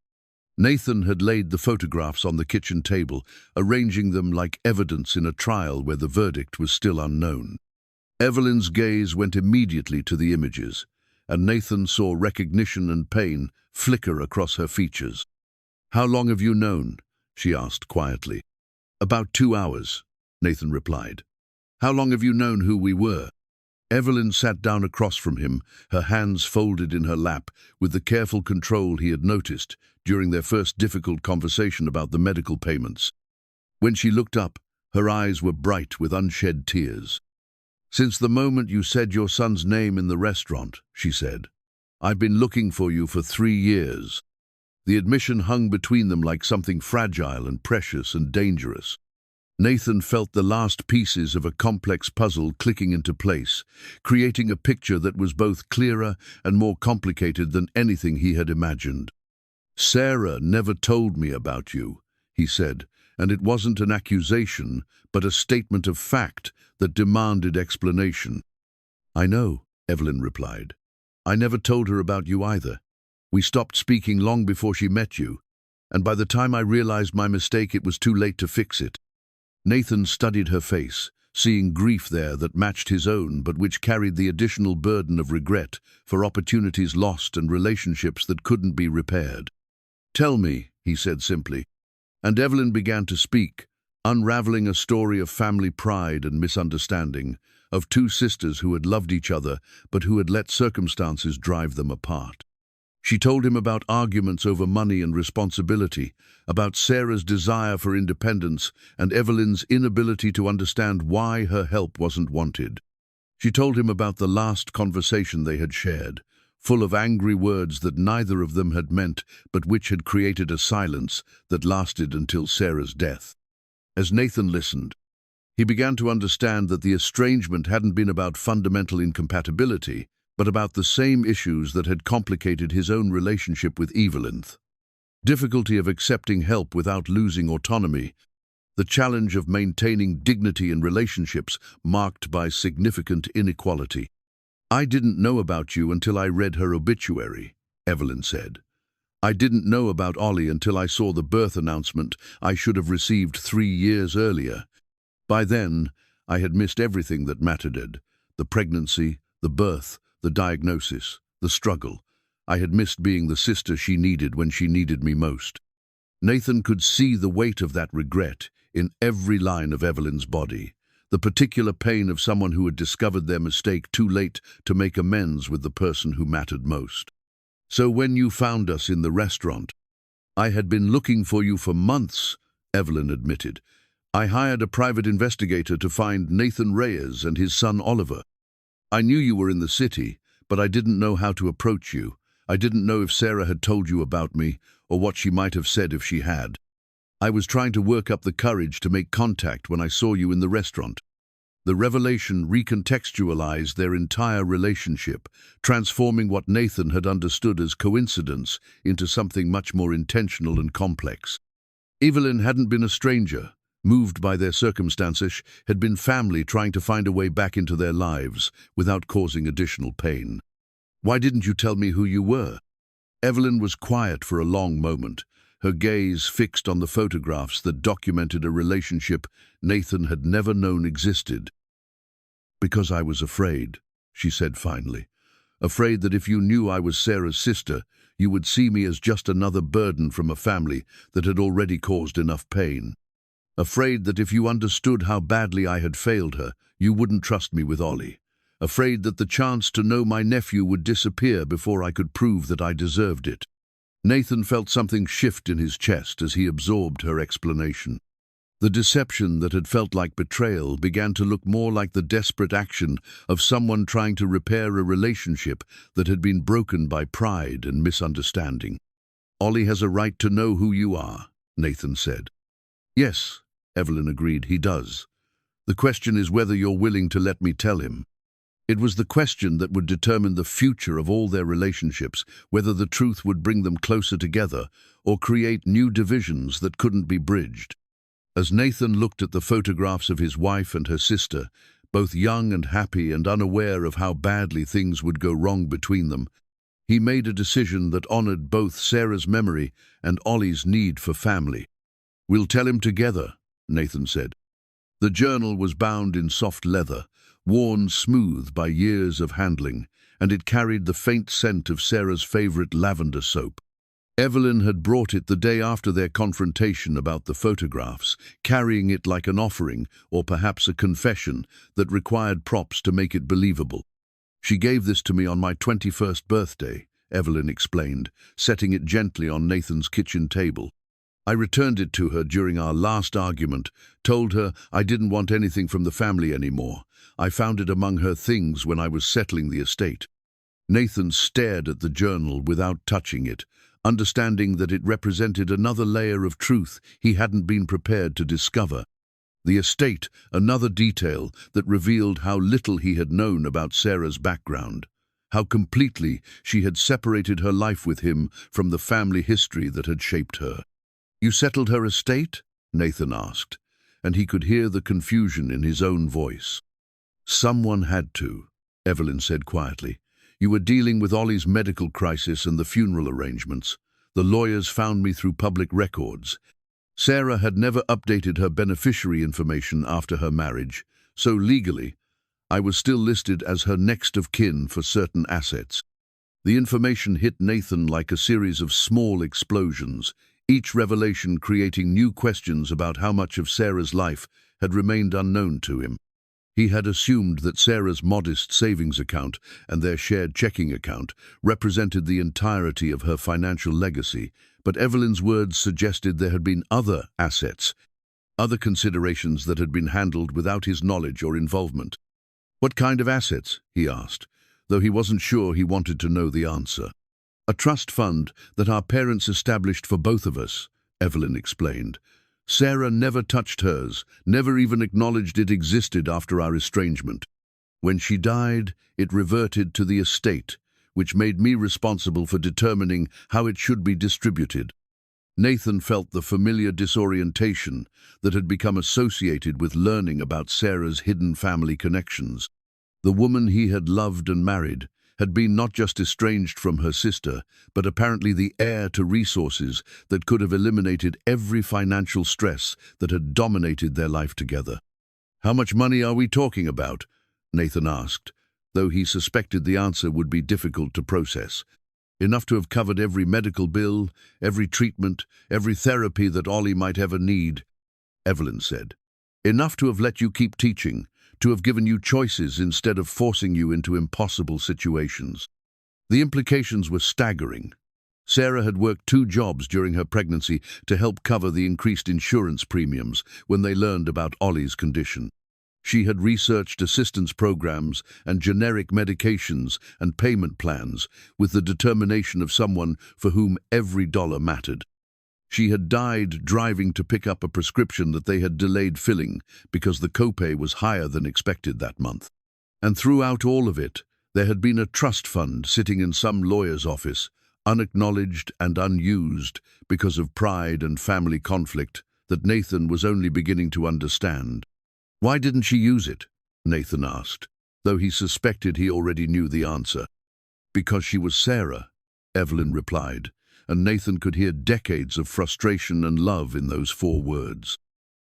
Nathan had laid the photographs on the kitchen table, arranging them like evidence in a trial where the verdict was still unknown. Evelyn's gaze went immediately to the images, and Nathan saw recognition and pain flicker across her features. "How long have you known?" she asked quietly. "About 2 hours," Nathan replied. "How long have you known who we were?" Evelyn sat down across from him, her hands folded in her lap, with the careful control he had noticed during their first difficult conversation about the medical payments. When she looked up, her eyes were bright with unshed tears. "Since the moment you said your son's name in the restaurant," she said. "I've been looking for you for 3 years." The admission hung between them like something fragile and precious and dangerous. Nathan felt the last pieces of a complex puzzle clicking into place, creating a picture that was both clearer and more complicated than anything he had imagined. "Sarah never told me about you," he said, and it wasn't an accusation, but a statement of fact that demanded explanation. "I know," Evelyn replied. "I never told her about you either. We stopped speaking long before she met you, and by the time I realized my mistake, it was too late to fix it." Nathan studied her face, seeing grief there that matched his own but which carried the additional burden of regret for opportunities lost and relationships that couldn't be repaired. "Tell me," he said simply, and Evelyn began to speak, unraveling a story of family pride and misunderstanding, of 2 sisters who had loved each other but who had let circumstances drive them apart. She told him about arguments over money and responsibility, about Sarah's desire for independence and Evelyn's inability to understand why her help wasn't wanted. She told him about the last conversation they had shared, full of angry words that neither of them had meant but which had created a silence that lasted until Sarah's death. As Nathan listened, he began to understand that the estrangement hadn't been about fundamental incompatibility, but about the same issues that had complicated his own relationship with Evelyn. Difficulty of accepting help without losing autonomy, the challenge of maintaining dignity in relationships marked by significant inequality. "I didn't know about you until I read her obituary," Evelyn said. "I didn't know about Ollie until I saw the birth announcement I should have received 3 years earlier. By then, I had missed everything that mattered: the pregnancy, the birth, the diagnosis, the struggle. I had missed being the sister she needed when she needed me most." Nathan could see the weight of that regret in every line of Evelyn's body, the particular pain of someone who had discovered their mistake too late to make amends with the person who mattered most. "So when you found us in the restaurant, I had been looking for you for months," Evelyn admitted. "I hired a private investigator to find Nathan Reyes and his son Oliver. I knew you were in the city, but I didn't know how to approach you. I didn't know if Sarah had told you about me, or what she might have said if she had. I was trying to work up the courage to make contact when I saw you in the restaurant." The revelation recontextualized their entire relationship, transforming what Nathan had understood as coincidence into something much more intentional and complex. Evelyn hadn't been a stranger. Moved by their circumstances, had been family trying to find a way back into their lives without causing additional pain. "Why didn't you tell me who you were?" Evelyn was quiet for a long moment, her gaze fixed on the photographs that documented a relationship Nathan had never known existed. "Because I was afraid," she said finally. "Afraid that if you knew I was Sarah's sister, you would see me as just another burden from a family that had already caused enough pain. Afraid that if you understood how badly I had failed her, you wouldn't trust me with Ollie. Afraid that the chance to know my nephew would disappear before I could prove that I deserved it." Nathan felt something shift in his chest as he absorbed her explanation. The deception that had felt like betrayal began to look more like the desperate action of someone trying to repair a relationship that had been broken by pride and misunderstanding. "Ollie has a right to know who you are," Nathan said. "Yes," Evelyn agreed, "he does. The question is whether you're willing to let me tell him." It was the question that would determine the future of all their relationships, whether the truth would bring them closer together or create new divisions that couldn't be bridged. As Nathan looked at the photographs of his wife and her sister, both young and happy and unaware of how badly things would go wrong between them, he made a decision that honored both Sarah's memory and Ollie's need for family. "We'll tell him together," Nathan said. The journal was bound in soft leather, worn smooth by years of handling, and it carried the faint scent of Sarah's favorite lavender soap. Evelyn had brought it the day after their confrontation about the photographs, carrying it like an offering or perhaps a confession that required props to make it believable. "She gave this to me on my 21st birthday," Evelyn explained, setting it gently on Nathan's kitchen table. "I returned it to her during our last argument, told her I didn't want anything from the family anymore. I found it among her things when I was settling the estate." Nathan stared at the journal without touching it, understanding that it represented another layer of truth he hadn't been prepared to discover. The estate, another detail that revealed how little he had known about Sarah's background, how completely she had separated her life with him from the family history that had shaped her. "You settled her estate?" Nathan asked, and he could hear the confusion in his own voice. "Someone had to," Evelyn said quietly. "You were dealing with Ollie's medical crisis and the funeral arrangements. The lawyers found me through public records. Sarah had never updated her beneficiary information after her marriage, so legally, I was still listed as her next of kin for certain assets." The information hit Nathan like a series of small explosions, each revelation creating new questions about how much of Sarah's life had remained unknown to him. He had assumed that Sarah's modest savings account and their shared checking account represented the entirety of her financial legacy, but Evelyn's words suggested there had been other assets, other considerations that had been handled without his knowledge or involvement. "What kind of assets?" he asked, though he wasn't sure he wanted to know the answer. "A trust fund that our parents established for both of us," Evelyn explained. "Sarah never touched hers, never even acknowledged it existed after our estrangement. When she died, it reverted to the estate, which made me responsible for determining how it should be distributed." Nathan felt the familiar disorientation that had become associated with learning about Sarah's hidden family connections. The woman he had loved and married had been not just estranged from her sister, but apparently the heir to resources that could have eliminated every financial stress that had dominated their life together. "How much money are we talking about?" Nathan asked, though he suspected the answer would be difficult to process. "Enough to have covered every medical bill, every treatment, every therapy that Ollie might ever need," Evelyn said. "Enough to have let you keep teaching, to have given you choices instead of forcing you into impossible situations." The implications were staggering. Sarah had worked 2 jobs during her pregnancy to help cover the increased insurance premiums when they learned about Ollie's condition. She had researched assistance programs and generic medications and payment plans with the determination of someone for whom every dollar mattered. She had died driving to pick up a prescription that they had delayed filling because the copay was higher than expected that month. And throughout all of it, there had been a trust fund sitting in some lawyer's office, unacknowledged and unused because of pride and family conflict that Nathan was only beginning to understand. "Why didn't she use it?" Nathan asked, though he suspected he already knew the answer. "Because she was Sarah," Evelyn replied, and Nathan could hear decades of frustration and love in those 4 words.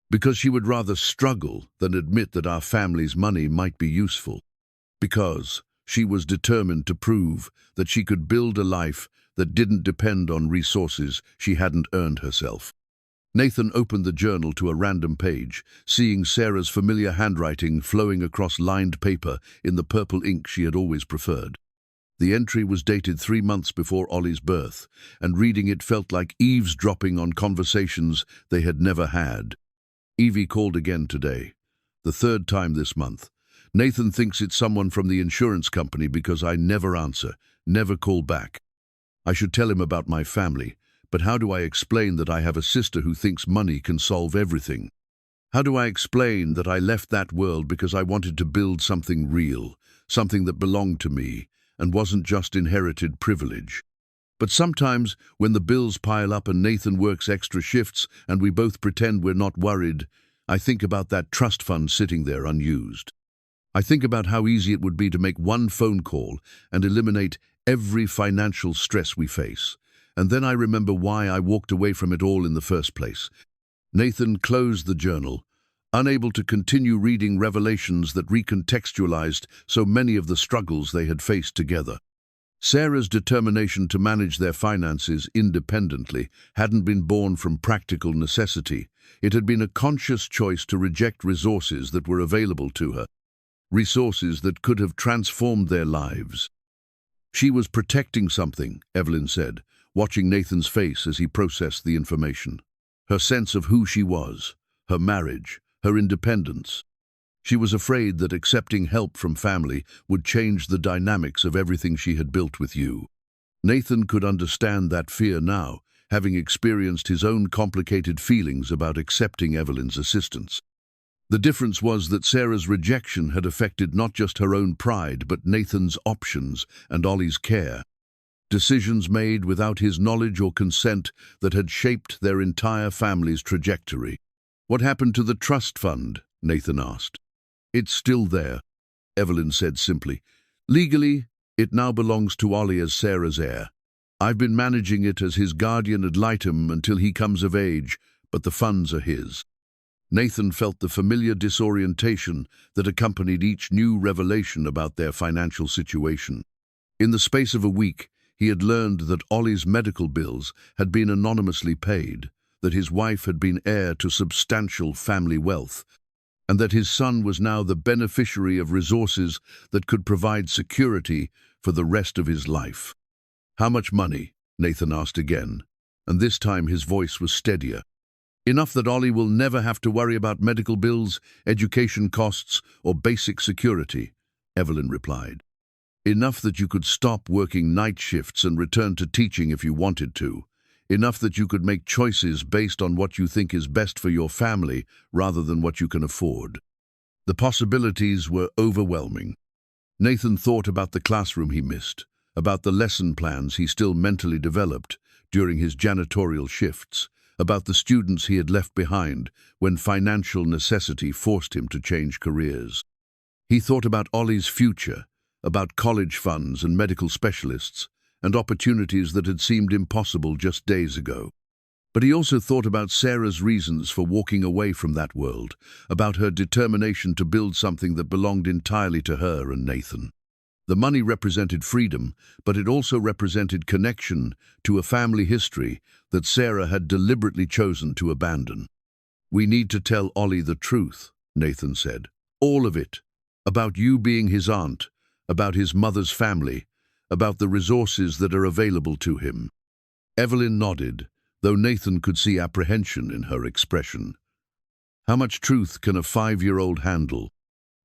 "Because she would rather struggle than admit that our family's money might be useful. Because she was determined to prove that she could build a life that didn't depend on resources she hadn't earned herself." Nathan opened the journal to a random page, seeing Sarah's familiar handwriting flowing across lined paper in the purple ink she had always preferred. The entry was dated 3 months before Ollie's birth, and reading it felt like eavesdropping on conversations they had never had. "Evie called again today, the 3rd time this month. Nathan thinks it's someone from the insurance company because I never answer, never call back. I should tell him about my family, but how do I explain that I have a sister who thinks money can solve everything? How do I explain that I left that world because I wanted to build something real, something that belonged to me, and wasn't just inherited privilege?" But sometimes, when the bills pile up and Nathan works extra shifts and we both pretend we're not worried, I think about that trust fund sitting there unused. I think about how easy it would be to make one phone call and eliminate every financial stress we face. And then I remember why I walked away from it all in the first place. Nathan closed the journal, unable to continue reading revelations that recontextualized so many of the struggles they had faced together. Sarah's determination to manage their finances independently hadn't been born from practical necessity. It had been a conscious choice to reject resources that were available to her, resources that could have transformed their lives. She was protecting something, Evelyn said, watching Nathan's face as he processed the information. Her sense of who she was, her marriage, her independence. She was afraid that accepting help from family would change the dynamics of everything she had built with you. Nathan could understand that fear now, having experienced his own complicated feelings about accepting Evelyn's assistance. The difference was that Sarah's rejection had affected not just her own pride, but Nathan's options and Ollie's care. Decisions made without his knowledge or consent that had shaped their entire family's trajectory. "What happened to the trust fund?" Nathan asked. "It's still there," Evelyn said simply. "Legally, it now belongs to Ollie as Sarah's heir. I've been managing it as his guardian ad litem until he comes of age, but the funds are his." Nathan felt the familiar disorientation that accompanied each new revelation about their financial situation. In the space of a week, he had learned that Ollie's medical bills had been anonymously paid, that his wife had been heir to substantial family wealth, and that his son was now the beneficiary of resources that could provide security for the rest of his life. "How much money?" Nathan asked again, and this time his voice was steadier. "Enough that Ollie will never have to worry about medical bills, education costs, or basic security," Evelyn replied. "Enough that you could stop working night shifts and return to teaching if you wanted to. Enough that you could make choices based on what you think is best for your family rather than what you can afford." The possibilities were overwhelming. Nathan thought about the classroom he missed, about the lesson plans he still mentally developed during his janitorial shifts, about the students he had left behind when financial necessity forced him to change careers. He thought about Ollie's future, about college funds and medical specialists, and opportunities that had seemed impossible just days ago. But he also thought about Sarah's reasons for walking away from that world, about her determination to build something that belonged entirely to her and Nathan. The money represented freedom, but it also represented connection to a family history that Sarah had deliberately chosen to abandon. "We need to tell Ollie the truth," Nathan said. "All of it. About you being his aunt, about his mother's family, about the resources that are available to him." Evelyn nodded, though Nathan could see apprehension in her expression. How much truth can a 5-year-old handle?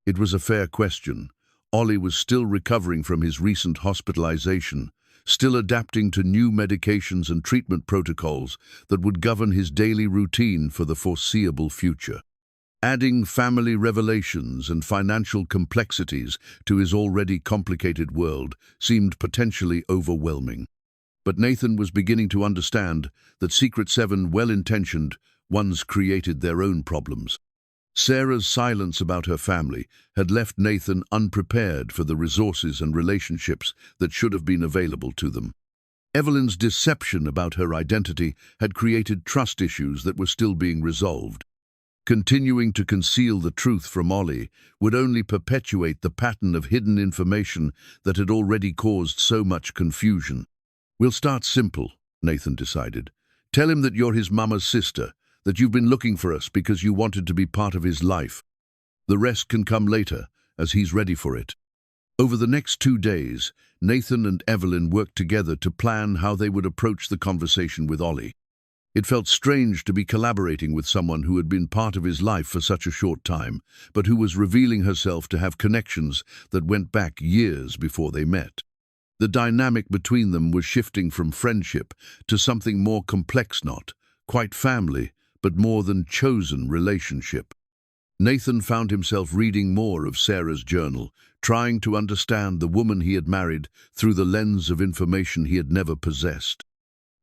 It was a fair question. Ollie was still recovering from his recent hospitalization, still adapting to new medications and treatment protocols that would govern his daily routine for the foreseeable future. Adding family revelations and financial complexities to his already complicated world seemed potentially overwhelming. But Nathan was beginning to understand that Secret Seven, well-intentioned ones, created their own problems. Sarah's silence about her family had left Nathan unprepared for the resources and relationships that should have been available to them. Evelyn's deception about her identity had created trust issues that were still being resolved. Continuing to conceal the truth from Ollie would only perpetuate the pattern of hidden information that had already caused so much confusion. "We'll start simple," Nathan decided. "Tell him that you're his mama's sister, that you've been looking for us because you wanted to be part of his life. The rest can come later, as he's ready for it." Over the next 2 days, Nathan and Evelyn worked together to plan how they would approach the conversation with Ollie. It felt strange to be collaborating with someone who had been part of his life for such a short time, but who was revealing herself to have connections that went back years before they met. The dynamic between them was shifting from friendship to something more complex, not quite family, but more than chosen relationship. Nathan found himself reading more of Sarah's journal, trying to understand the woman he had married through the lens of information he had never possessed.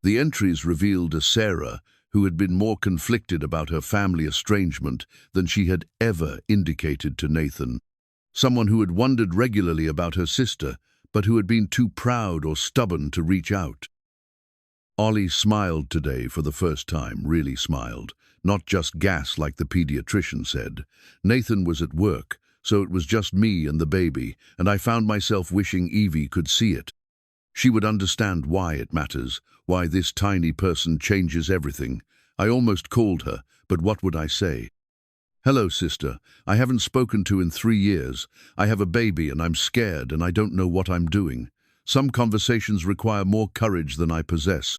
The entries revealed a Sarah who had been more conflicted about her family estrangement than she had ever indicated to Nathan. Someone who had wondered regularly about her sister, but who had been too proud or stubborn to reach out. Ollie smiled today for the first time, really smiled, not just gas like the pediatrician said. Nathan was at work, so it was just me and the baby, and I found myself wishing Evie could see it. She would understand why it matters, why this tiny person changes everything. I almost called her, but what would I say? Hello, sister. I haven't spoken to in 3 years. I have a baby and I'm scared and I don't know what I'm doing. Some conversations require more courage than I possess.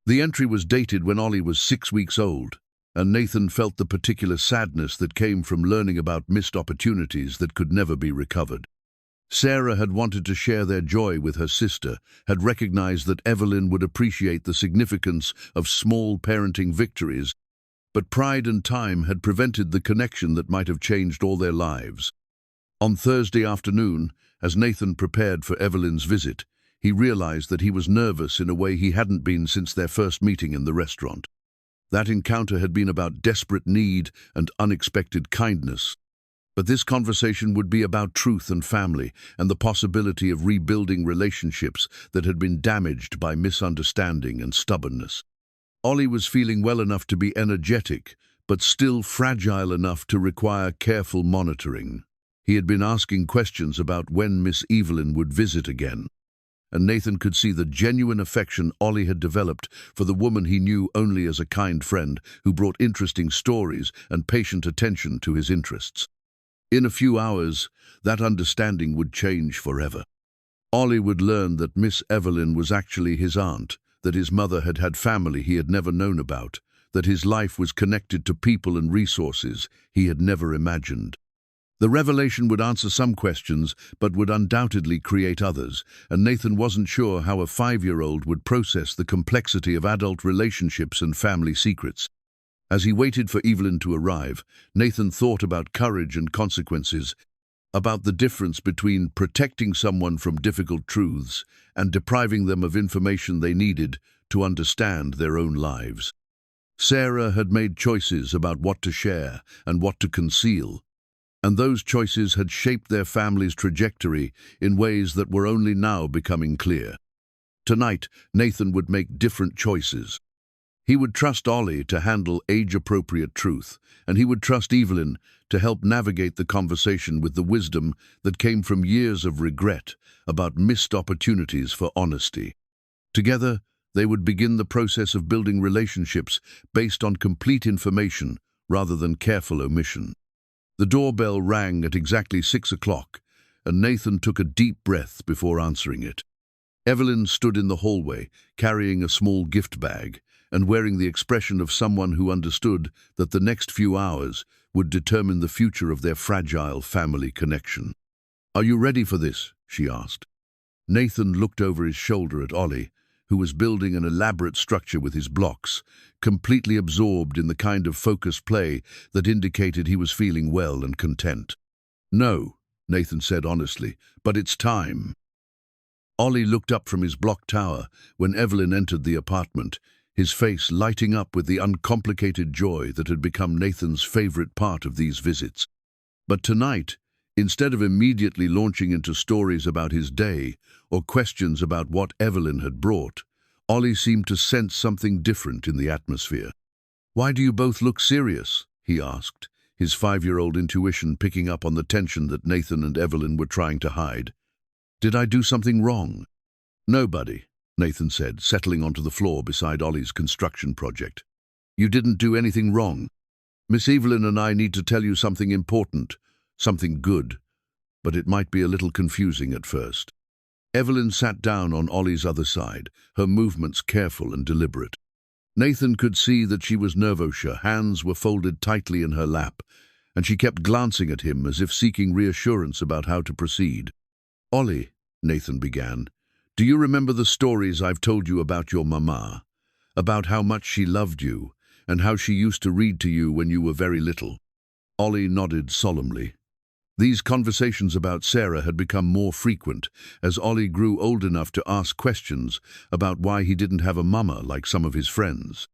The entry was dated when Ollie was 6 weeks old, and Nathan felt the particular sadness that came from learning about missed opportunities that could never be recovered. Sarah had wanted to share their joy with her sister, had recognized that Evelyn would appreciate the significance of small parenting victories, but pride and time had prevented the connection that might have changed all their lives. On Thursday afternoon, as Nathan prepared for Evelyn's visit, he realized that he was nervous in a way he hadn't been since their first meeting in the restaurant. That encounter had been about desperate need and unexpected kindness. But this conversation would be about truth and family and the possibility of rebuilding relationships that had been damaged by misunderstanding and stubbornness. Ollie was feeling well enough to be energetic, but still fragile enough to require careful monitoring. He had been asking questions about when Miss Evelyn would visit again, and Nathan could see the genuine affection Ollie had developed for the woman he knew only as a kind friend who brought interesting stories and patient attention to his interests. In a few hours, that understanding would change forever. Ollie would learn that Miss Evelyn was actually his aunt, that his mother had had family he had never known about, that his life was connected to people and resources he had never imagined. The revelation would answer some questions, but would undoubtedly create others, and Nathan wasn't sure how a 5-year-old would process the complexity of adult relationships and family secrets. As he waited for Evelyn to arrive, Nathan thought about courage and consequences, about the difference between protecting someone from difficult truths and depriving them of information they needed to understand their own lives. Sarah had made choices about what to share and what to conceal, and those choices had shaped their family's trajectory in ways that were only now becoming clear. Tonight, Nathan would make different choices. He would trust Ollie to handle age-appropriate truth, and he would trust Evelyn to help navigate the conversation with the wisdom that came from years of regret about missed opportunities for honesty. Together, they would begin the process of building relationships based on complete information rather than careful omission. The doorbell rang at exactly 6 o'clock, and Nathan took a deep breath before answering it. Evelyn stood in the hallway, carrying a small gift bag, and wearing the expression of someone who understood that the next few hours would determine the future of their fragile family connection. "Are you ready for this?" she asked. Nathan looked over his shoulder at Ollie, who was building an elaborate structure with his blocks, completely absorbed in the kind of focused play that indicated he was feeling well and content. "No," Nathan said honestly, "but it's time." Ollie looked up from his block tower when Evelyn entered the apartment, his face lighting up with the uncomplicated joy that had become Nathan's favorite part of these visits. But tonight, instead of immediately launching into stories about his day or questions about what Evelyn had brought, Ollie seemed to sense something different in the atmosphere. "Why do you both look serious?" he asked, his 5-year-old intuition picking up on the tension that Nathan and Evelyn were trying to hide. "Did I do something wrong?" "No, buddy," Nathan said, settling onto the floor beside Ollie's construction project. "You didn't do anything wrong. Miss Evelyn and I need to tell you something important, something good, but it might be a little confusing at first." Evelyn sat down on Ollie's other side, her movements careful and deliberate. Nathan could see that she was nervous, her hands were folded tightly in her lap, and she kept glancing at him as if seeking reassurance about how to proceed. "Ollie," Nathan began, "do you remember the stories I've told you about your mama? About how much she loved you, and how she used to read to you when you were very little?" Ollie nodded solemnly. These conversations about Sarah had become more frequent as Ollie grew old enough to ask questions about why he didn't have a mama like some of his friends.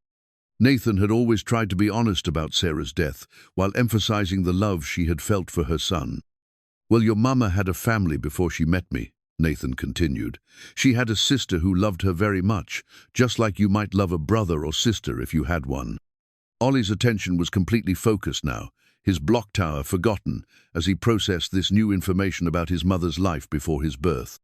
Nathan had always tried to be honest about Sarah's death while emphasizing the love she had felt for her son. "Well, your mama had a family before she met me," Nathan continued. "She had a sister who loved her very much, just like you might love a brother or sister if you had one." Ollie's attention was completely focused now, his block tower forgotten as he processed this new information about his mother's life before his birth.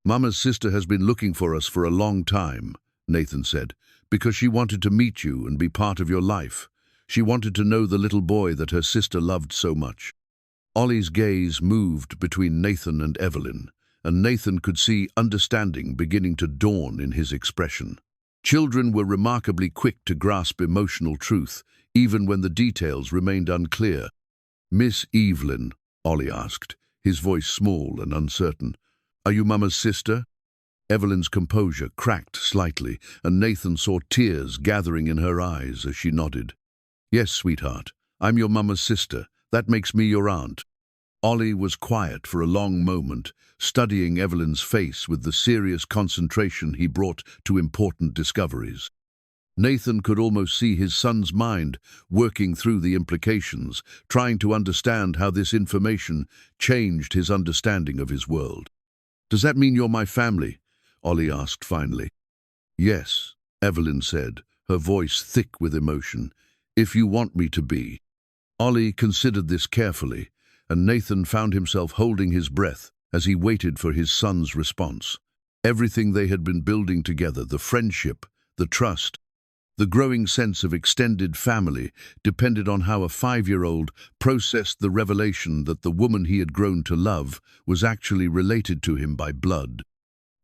"Mama's sister has been looking for us for a long time," Nathan said, "because she wanted to meet you and be part of your life. She wanted to know the little boy that her sister loved so much." Ollie's gaze moved between Nathan and Evelyn, and Nathan could see understanding beginning to dawn in his expression. Children were remarkably quick to grasp emotional truth, even when the details remained unclear. "Miss Evelyn," Ollie asked, his voice small and uncertain, "are you Mama's sister?" Evelyn's composure cracked slightly, and Nathan saw tears gathering in her eyes as she nodded. "Yes, sweetheart, I'm your Mama's sister. That makes me your aunt." Ollie was quiet for a long moment, studying Evelyn's face with the serious concentration he brought to important discoveries. Nathan could almost see his son's mind working through the implications, trying to understand how this information changed his understanding of his world. "Does that mean you're my family?" Ollie asked finally. "Yes," Evelyn said, her voice thick with emotion, "if you want me to be." Ollie considered this carefully, and Nathan found himself holding his breath as he waited for his son's response. Everything they had been building together, the friendship, the trust, the growing sense of extended family, depended on how a 5-year-old processed the revelation that the woman he had grown to love was actually related to him by blood.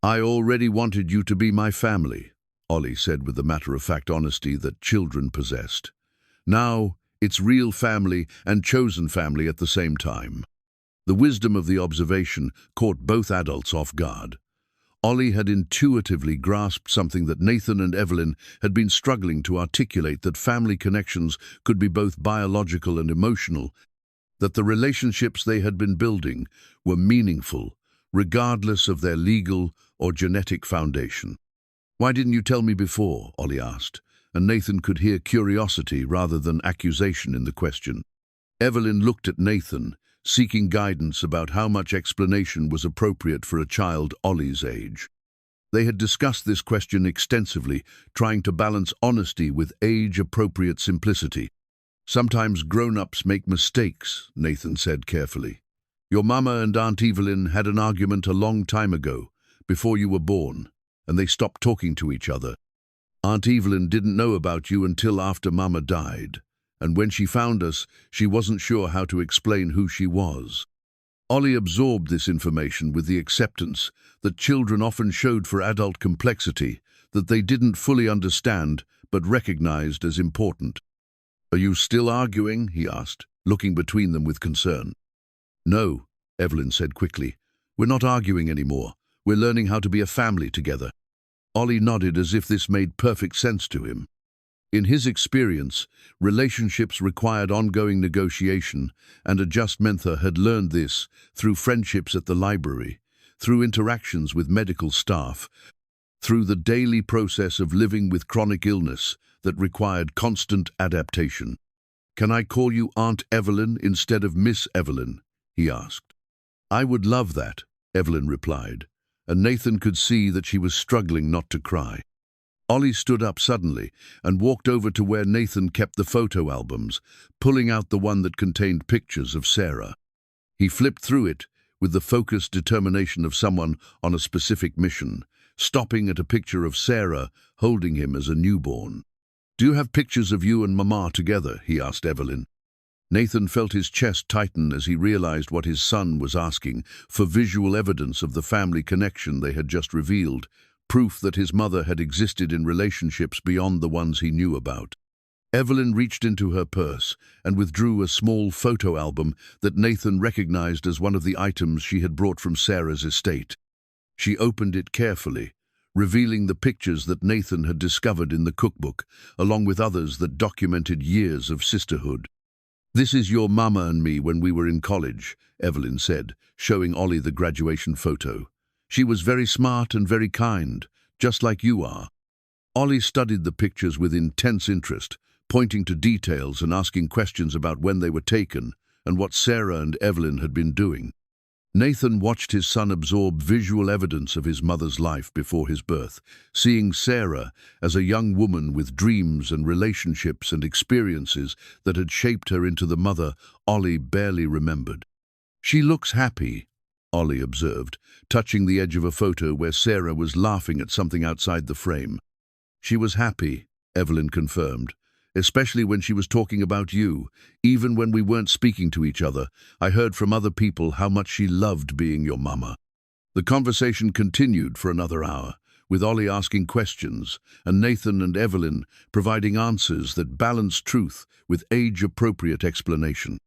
"I already wanted you to be my family," Ollie said with the matter-of-fact honesty that children possessed. "Now, it's real family and chosen family at the same time." The wisdom of the observation caught both adults off guard. Ollie had intuitively grasped something that Nathan and Evelyn had been struggling to articulate, that family connections could be both biological and emotional, that the relationships they had been building were meaningful, regardless of their legal or genetic foundation. "Why didn't you tell me before?" Ollie asked, and Nathan could hear curiosity rather than accusation in the question. Evelyn looked at Nathan, seeking guidance about how much explanation was appropriate for a child Ollie's age. They had discussed this question extensively, trying to balance honesty with age-appropriate simplicity. "Sometimes grown-ups make mistakes," Nathan said carefully. "Your mama and Aunt Evelyn had an argument a long time ago, before you were born, and they stopped talking to each other. Aunt Evelyn didn't know about you until after Mama died, and when she found us, she wasn't sure how to explain who she was." Ollie absorbed this information with the acceptance that children often showed for adult complexity that they didn't fully understand but recognized as important. "Are you still arguing?" he asked, looking between them with concern. "No," Evelyn said quickly. "We're not arguing anymore. We're learning how to be a family together." Ollie nodded as if this made perfect sense to him. In his experience, relationships required ongoing negotiation, and Mentha had learned this through friendships at the library, through interactions with medical staff, through the daily process of living with chronic illness that required constant adaptation. "Can I call you Aunt Evelyn instead of Miss Evelyn?" he asked. "I would love that," Evelyn replied, and Nathan could see that she was struggling not to cry. Ollie stood up suddenly and walked over to where Nathan kept the photo albums, pulling out the one that contained pictures of Sarah. He flipped through it with the focused determination of someone on a specific mission, stopping at a picture of Sarah holding him as a newborn. "Do you have pictures of you and Mama together?" he asked Evelyn. Nathan felt his chest tighten as he realized what his son was asking, for visual evidence of the family connection they had just revealed, proof that his mother had existed in relationships beyond the ones he knew about. Evelyn reached into her purse and withdrew a small photo album that Nathan recognized as one of the items she had brought from Sarah's estate. She opened it carefully, revealing the pictures that Nathan had discovered in the cookbook, along with others that documented years of sisterhood. "This is your mama and me when we were in college," Evelyn said, showing Ollie the graduation photo. "She was very smart and very kind, just like you are." Ollie studied the pictures with intense interest, pointing to details and asking questions about when they were taken and what Sarah and Evelyn had been doing. Nathan watched his son absorb visual evidence of his mother's life before his birth, seeing Sarah as a young woman with dreams and relationships and experiences that had shaped her into the mother Ollie barely remembered. "She looks happy," Ollie observed, touching the edge of a photo where Sarah was laughing at something outside the frame. "She was happy," Evelyn confirmed, "especially when she was talking about you. Even when we weren't speaking to each other, I heard from other people how much she loved being your mama." The conversation continued for another hour, with Ollie asking questions and Nathan and Evelyn providing answers that balanced truth with age-appropriate explanation.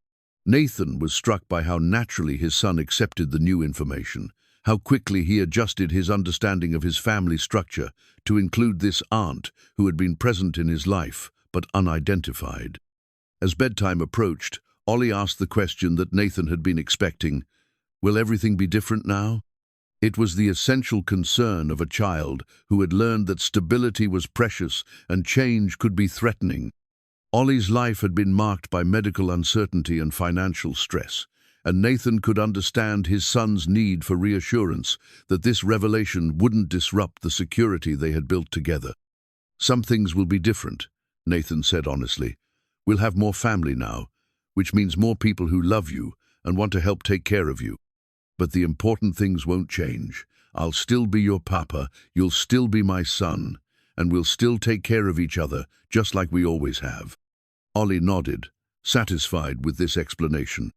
Nathan was struck by how naturally his son accepted the new information, how quickly he adjusted his understanding of his family structure to include this aunt who had been present in his life, but unidentified. As bedtime approached, Ollie asked the question that Nathan had been expecting: "Will everything be different now?" It was the essential concern of a child who had learned that stability was precious and change could be threatening. Ollie's life had been marked by medical uncertainty and financial stress, and Nathan could understand his son's need for reassurance that this revelation wouldn't disrupt the security they had built together. "Some things will be different," Nathan said honestly. "We'll have more family now, which means more people who love you and want to help take care of you. But the important things won't change. I'll still be your papa, you'll still be my son, and we'll still take care of each other, just like we always have." Ollie nodded, satisfied with this explanation.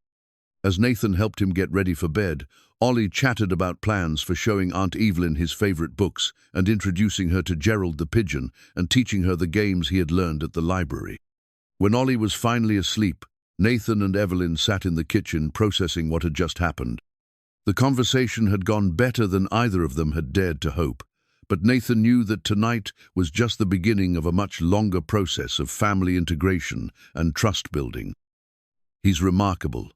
As Nathan helped him get ready for bed, Ollie chatted about plans for showing Aunt Evelyn his favorite books and introducing her to Gerald the pigeon and teaching her the games he had learned at the library. When Ollie was finally asleep, Nathan and Evelyn sat in the kitchen processing what had just happened. The conversation had gone better than either of them had dared to hope, but Nathan knew that tonight was just the beginning of a much longer process of family integration and trust building. "He's remarkable,"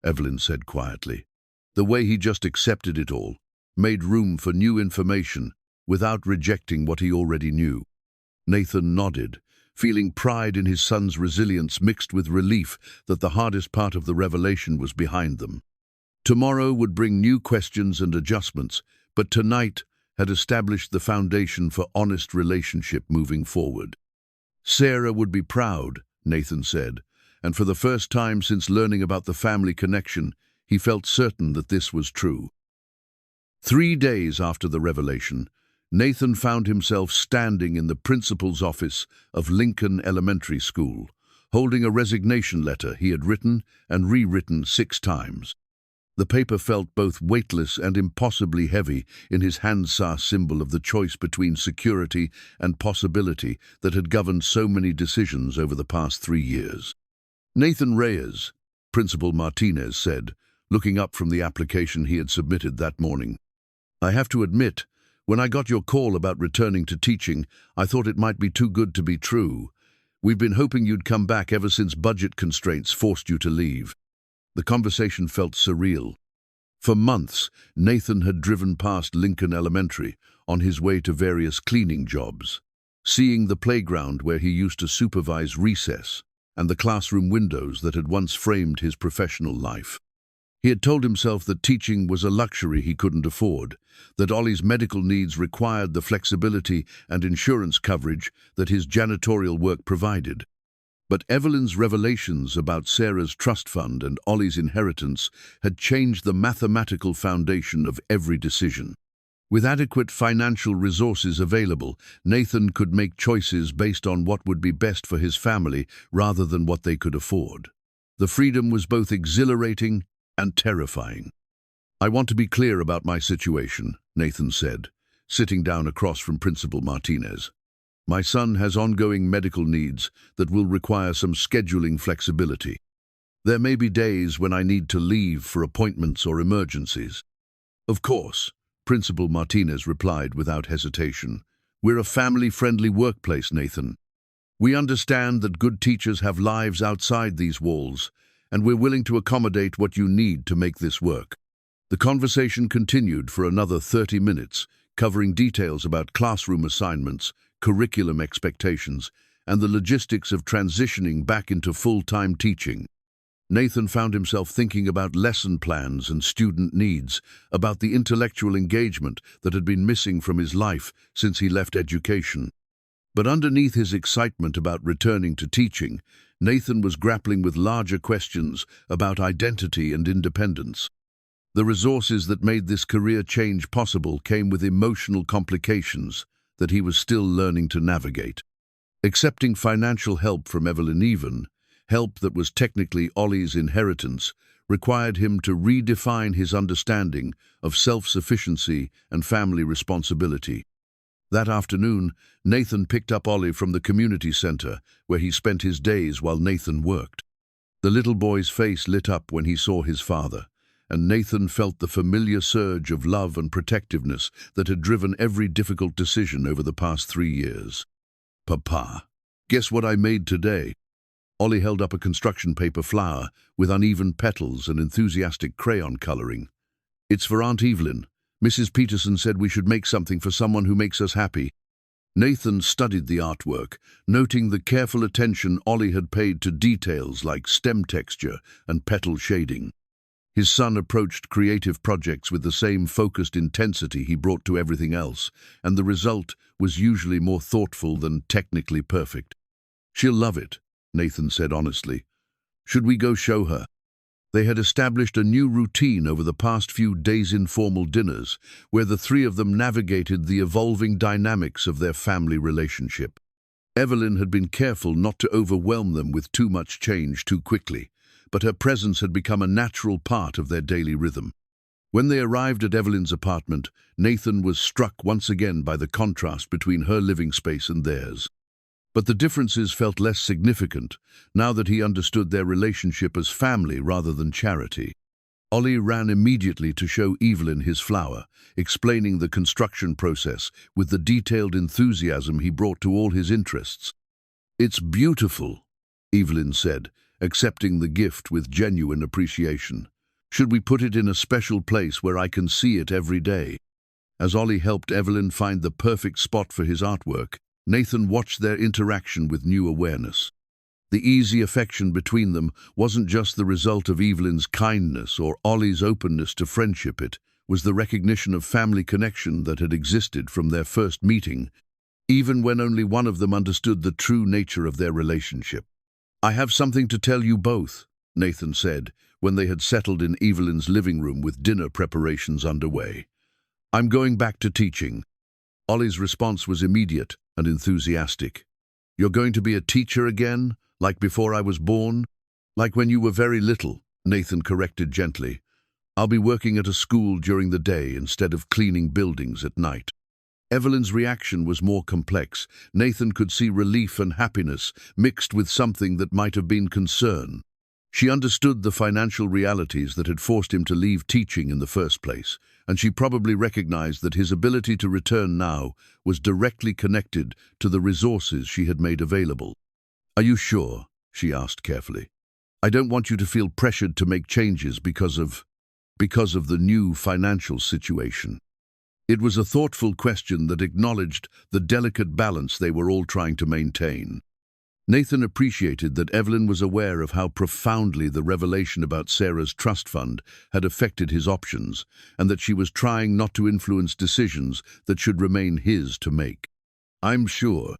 Evelyn said quietly. "The way he just accepted it all, made room for new information without rejecting what he already knew." Nathan nodded, feeling pride in his son's resilience mixed with relief that the hardest part of the revelation was behind them. Tomorrow would bring new questions and adjustments, but tonight had established the foundation for honest relationship moving forward. "Sarah would be proud," Nathan said, and for the first time since learning about the family connection, he felt certain that this was true. 3 days after the revelation, Nathan found himself standing in the principal's office of Lincoln Elementary School, holding a resignation letter he had written and rewritten 6 times. The paper felt both weightless and impossibly heavy in his hand-saw symbol of the choice between security and possibility that had governed so many decisions over the past 3 years. "Nathan Reyes," Principal Martinez said, looking up from the application he had submitted that morning. "I have to admit, when I got your call about returning to teaching, I thought it might be too good to be true. We've been hoping you'd come back ever since budget constraints forced you to leave." The conversation felt surreal. For months, Nathan had driven past Lincoln Elementary on his way to various cleaning jobs, seeing the playground where he used to supervise recess and the classroom windows that had once framed his professional life. He had told himself that teaching was a luxury he couldn't afford, that Ollie's medical needs required the flexibility and insurance coverage that his janitorial work provided. But Evelyn's revelations about Sarah's trust fund and Ollie's inheritance had changed the mathematical foundation of every decision. With adequate financial resources available, Nathan could make choices based on what would be best for his family rather than what they could afford. The freedom was both exhilarating and terrifying. "I want to be clear about my situation," Nathan said, sitting down across from Principal Martinez. "My son has ongoing medical needs that will require some scheduling flexibility. There may be days when I need to leave for appointments or emergencies." "Of course," Principal Martinez replied without hesitation. "We're a family-friendly workplace, Nathan. We understand that good teachers have lives outside these walls, and we're willing to accommodate what you need to make this work." The conversation continued for another 30 minutes, covering details about classroom assignments, curriculum expectations, and the logistics of transitioning back into full-time teaching. Nathan found himself thinking about lesson plans and student needs, about the intellectual engagement that had been missing from his life since he left education. But underneath his excitement about returning to teaching, Nathan was grappling with larger questions about identity and independence. The resources that made this career change possible came with emotional complications that he was still learning to navigate. Accepting financial help from Evelyn, help that was technically Ollie's inheritance, required him to redefine his understanding of self-sufficiency and family responsibility. That afternoon, Nathan picked up Ollie from the community center, where he spent his days while Nathan worked. The little boy's face lit up when he saw his father, and Nathan felt the familiar surge of love and protectiveness that had driven every difficult decision over the past 3 years. "Papa, guess what I made today?" Ollie held up a construction paper flower with uneven petals and enthusiastic crayon coloring. "It's for Aunt Evelyn. Mrs. Peterson said we should make something for someone who makes us happy." Nathan studied the artwork, noting the careful attention Ollie had paid to details like stem texture and petal shading. His son approached creative projects with the same focused intensity he brought to everything else, and the result was usually more thoughtful than technically perfect. "She'll love it," Nathan said honestly. "Should we go show her?" They had established a new routine over the past few days' informal dinners, where the three of them navigated the evolving dynamics of their family relationship. Evelyn had been careful not to overwhelm them with too much change too quickly, but her presence had become a natural part of their daily rhythm. When they arrived at Evelyn's apartment, Nathan was struck once again by the contrast between her living space and theirs. But the differences felt less significant, now that he understood their relationship as family rather than charity. Ollie ran immediately to show Evelyn his flower, explaining the construction process with the detailed enthusiasm he brought to all his interests. "It's beautiful," Evelyn said, accepting the gift with genuine appreciation. "Should we put it in a special place where I can see it every day?" As Ollie helped Evelyn find the perfect spot for his artwork, Nathan watched their interaction with new awareness. The easy affection between them wasn't just the result of Evelyn's kindness or Ollie's openness to friendship. It was the recognition of family connection that had existed from their first meeting, even when only one of them understood the true nature of their relationship. "I have something to tell you both," Nathan said, when they had settled in Evelyn's living room with dinner preparations underway. "I'm going back to teaching." Ollie's response was immediate and enthusiastic. "You're going to be a teacher again, like before I was born?" "Like when you were very little," Nathan corrected gently. "I'll be working at a school during the day instead of cleaning buildings at night." Evelyn's reaction was more complex. Nathan could see relief and happiness mixed with something that might have been concern. She understood the financial realities that had forced him to leave teaching in the first place, and she probably recognized that his ability to return now was directly connected to the resources she had made available. "Are you sure?" she asked carefully. "I don't want you to feel pressured to make changes because of the new financial situation." It was a thoughtful question that acknowledged the delicate balance they were all trying to maintain. Nathan appreciated that Evelyn was aware of how profoundly the revelation about Sarah's trust fund had affected his options, and that she was trying not to influence decisions that should remain his to make. "I'm sure,"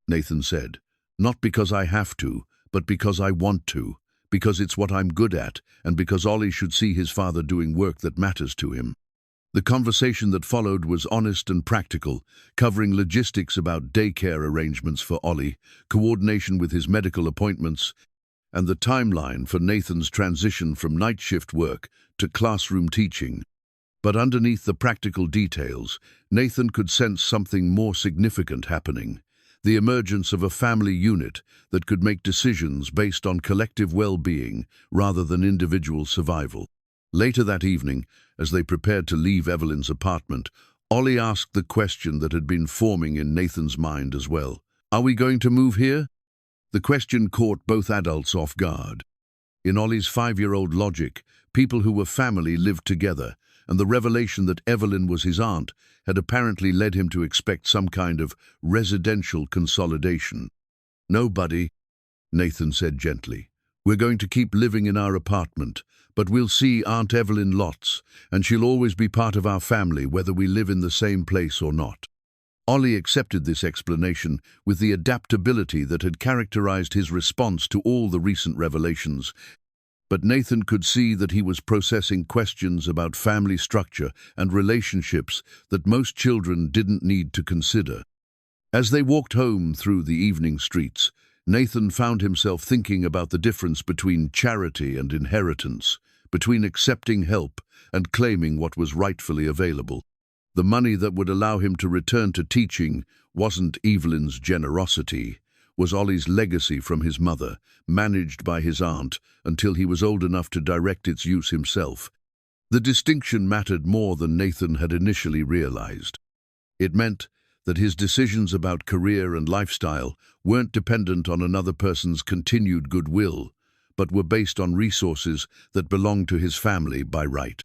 Nathan said, "not because I have to, but because I want to, because it's what I'm good at, and because Ollie should see his father doing work that matters to him." The conversation that followed was honest and practical, covering logistics about daycare arrangements for Ollie, coordination with his medical appointments, and the timeline for Nathan's transition from night shift work to classroom teaching. But underneath the practical details, Nathan could sense something more significant happening: the emergence of a family unit that could make decisions based on collective well-being rather than individual survival. Later that evening, as they prepared to leave Evelyn's apartment, Ollie asked the question that had been forming in Nathan's mind as well. "Are we going to move here?" The question caught both adults off guard. In Ollie's 5-year-old logic, people who were family lived together, and the revelation that Evelyn was his aunt had apparently led him to expect some kind of residential consolidation. "No, buddy," Nathan said gently. "We're going to keep living in our apartment, but we'll see Aunt Evelyn lots, and she'll always be part of our family whether we live in the same place or not." Ollie accepted this explanation with the adaptability that had characterized his response to all the recent revelations, but Nathan could see that he was processing questions about family structure and relationships that most children didn't need to consider. As they walked home through the evening streets, Nathan found himself thinking about the difference between charity and inheritance, between accepting help and claiming what was rightfully available. The money that would allow him to return to teaching wasn't Evelyn's generosity, was Ollie's legacy from his mother, managed by his aunt until he was old enough to direct its use himself. The distinction mattered more than Nathan had initially realized. It meant that his decisions about career and lifestyle weren't dependent on another person's continued goodwill, but were based on resources that belonged to his family by right.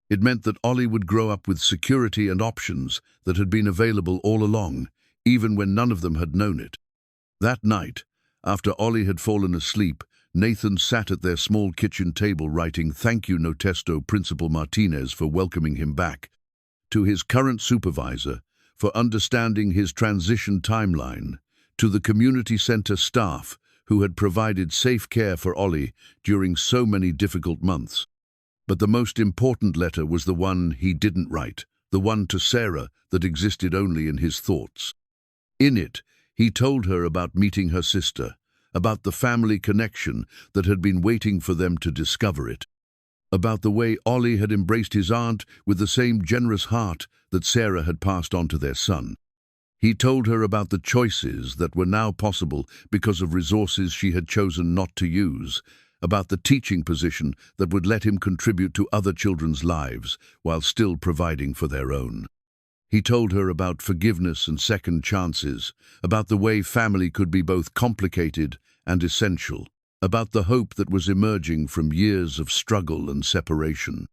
It meant that Ollie would grow up with security and options that had been available all along, even when none of them had known it. That night, after Ollie had fallen asleep, Nathan sat at their small kitchen table writing "Thank you, Notesto Principal Martinez, for welcoming him back," to his current supervisor, for understanding his transition timeline, to the community center staff who had provided safe care for Ollie during so many difficult months. But the most important letter was the one he didn't write, the one to Sarah that existed only in his thoughts. In it, he told her about meeting her sister, about the family connection that had been waiting for them to discover it, about the way Ollie had embraced his aunt with the same generous heart that Sarah had passed on to their son. He told her about the choices that were now possible because of resources she had chosen not to use, about the teaching position that would let him contribute to other children's lives while still providing for their own. He told her about forgiveness and second chances, about the way family could be both complicated and essential, about the hope that was emerging from years of struggle and separation.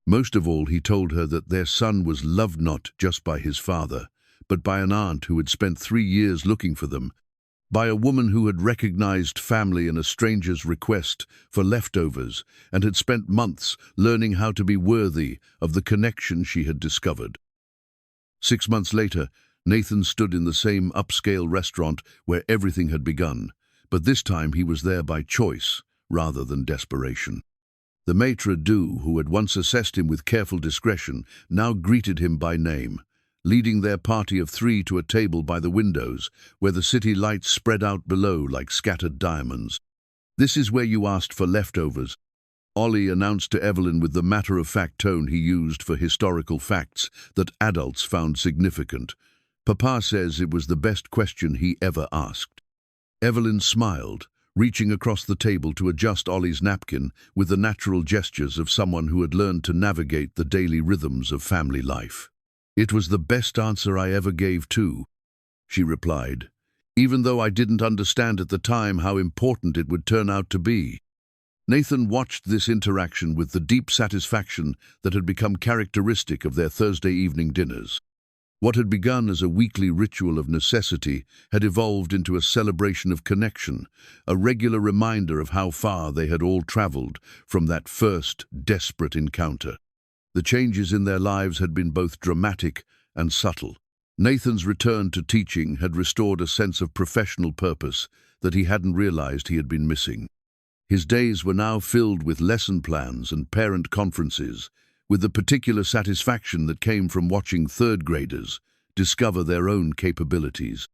Most of all, he told her that their son was loved not just by his father, but by an aunt who had spent 3 years looking for them, by a woman who had recognized family in a stranger's request for leftovers and had spent months learning how to be worthy of the connection she had discovered. 6 months later, Nathan stood in the same upscale restaurant where everything had begun, but this time he was there by choice rather than desperation. The maitre d', who had once assessed him with careful discretion, now greeted him by name, leading their party of 3 to a table by the windows, where the city lights spread out below like scattered diamonds. "This is where you asked for leftovers," Ollie announced to Evelyn with the matter-of-fact tone he used for historical facts that adults found significant. "Papa says it was the best question he ever asked." Evelyn smiled, reaching across the table to adjust Ollie's napkin with the natural gestures of someone who had learned to navigate the daily rhythms of family life. "It was the best answer I ever gave too," she replied, "even though I didn't understand at the time how important it would turn out to be." Nathan watched this interaction with the deep satisfaction that had become characteristic of their Thursday evening dinners. What had begun as a weekly ritual of necessity had evolved into a celebration of connection, a regular reminder of how far they had all traveled from that first desperate encounter. The changes in their lives had been both dramatic and subtle. Nathan's return to teaching had restored a sense of professional purpose that he hadn't realized he had been missing. His days were now filled with lesson plans and parent conferences, with the particular satisfaction that came from watching third graders discover their own capabilities.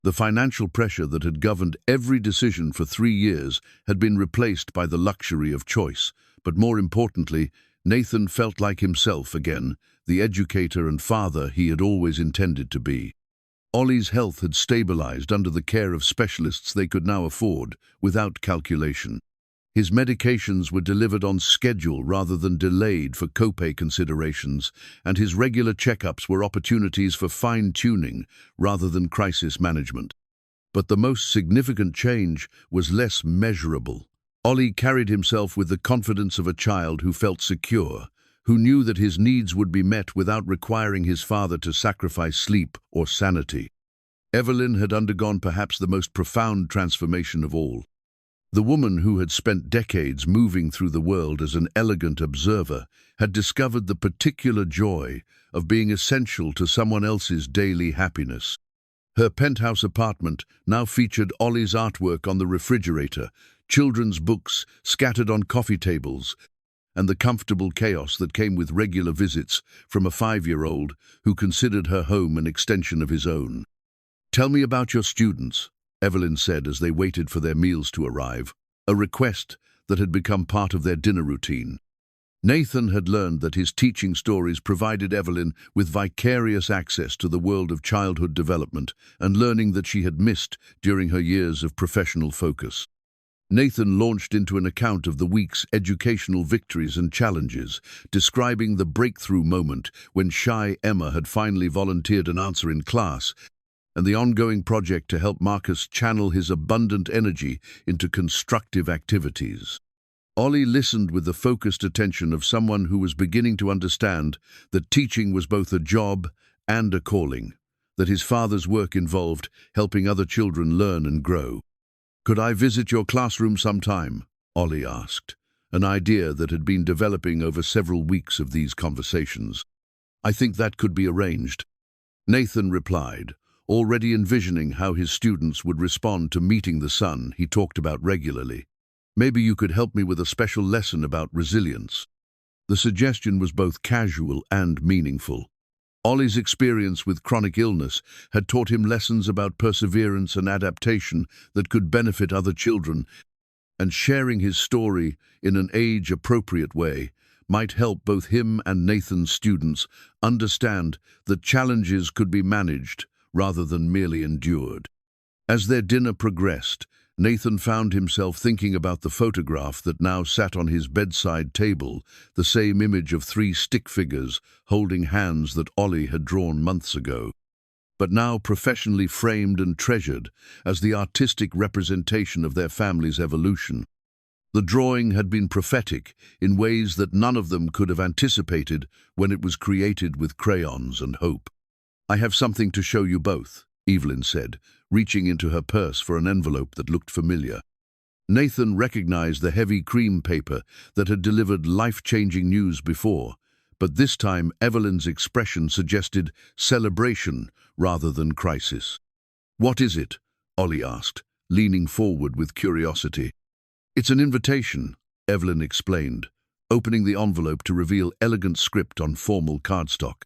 The financial pressure that had governed every decision for 3 years had been replaced by the luxury of choice, but more importantly, Nathan felt like himself again, the educator and father he had always intended to be. Ollie's health had stabilized under the care of specialists they could now afford, without calculation. His medications were delivered on schedule rather than delayed for copay considerations, and his regular checkups were opportunities for fine-tuning rather than crisis management. But the most significant change was less measurable. Ollie carried himself with the confidence of a child who felt secure, who knew that his needs would be met without requiring his father to sacrifice sleep or sanity. Evelyn had undergone perhaps the most profound transformation of all. The woman who had spent decades moving through the world as an elegant observer had discovered the particular joy of being essential to someone else's daily happiness. Her penthouse apartment now featured Ollie's artwork on the refrigerator, children's books scattered on coffee tables, and the comfortable chaos that came with regular visits from a 5-year-old who considered her home an extension of his own. "Tell me about your students," Evelyn said as they waited for their meals to arrive, a request that had become part of their dinner routine. Nathan had learned that his teaching stories provided Evelyn with vicarious access to the world of childhood development and learning that she had missed during her years of professional focus. Nathan launched into an account of the week's educational victories and challenges, describing the breakthrough moment when shy Emma had finally volunteered an answer in class, and the ongoing project to help Marcus channel his abundant energy into constructive activities. Ollie listened with the focused attention of someone who was beginning to understand that teaching was both a job and a calling, that his father's work involved helping other children learn and grow. "Could I visit your classroom sometime?" Ollie asked, an idea that had been developing over several weeks of these conversations. "I think that could be arranged," Nathan replied, already envisioning how his students would respond to meeting the son he talked about regularly. "Maybe you could help me with a special lesson about resilience." The suggestion was both casual and meaningful. Ollie's experience with chronic illness had taught him lessons about perseverance and adaptation that could benefit other children, and sharing his story in an age-appropriate way might help both him and Nathan's students understand that challenges could be managed rather than merely endured. As their dinner progressed, Nathan found himself thinking about the photograph that now sat on his bedside table, the same image of 3 stick figures holding hands that Ollie had drawn months ago, but now professionally framed and treasured as the artistic representation of their family's evolution. The drawing had been prophetic in ways that none of them could have anticipated when it was created with crayons and hope. "I have something to show you both," Evelyn said, reaching into her purse for an envelope that looked familiar. Nathan recognized the heavy cream paper that had delivered life-changing news before, but this time Evelyn's expression suggested celebration rather than crisis. "What is it?" Ollie asked, leaning forward with curiosity. "It's an invitation," Evelyn explained, opening the envelope to reveal elegant script on formal cardstock.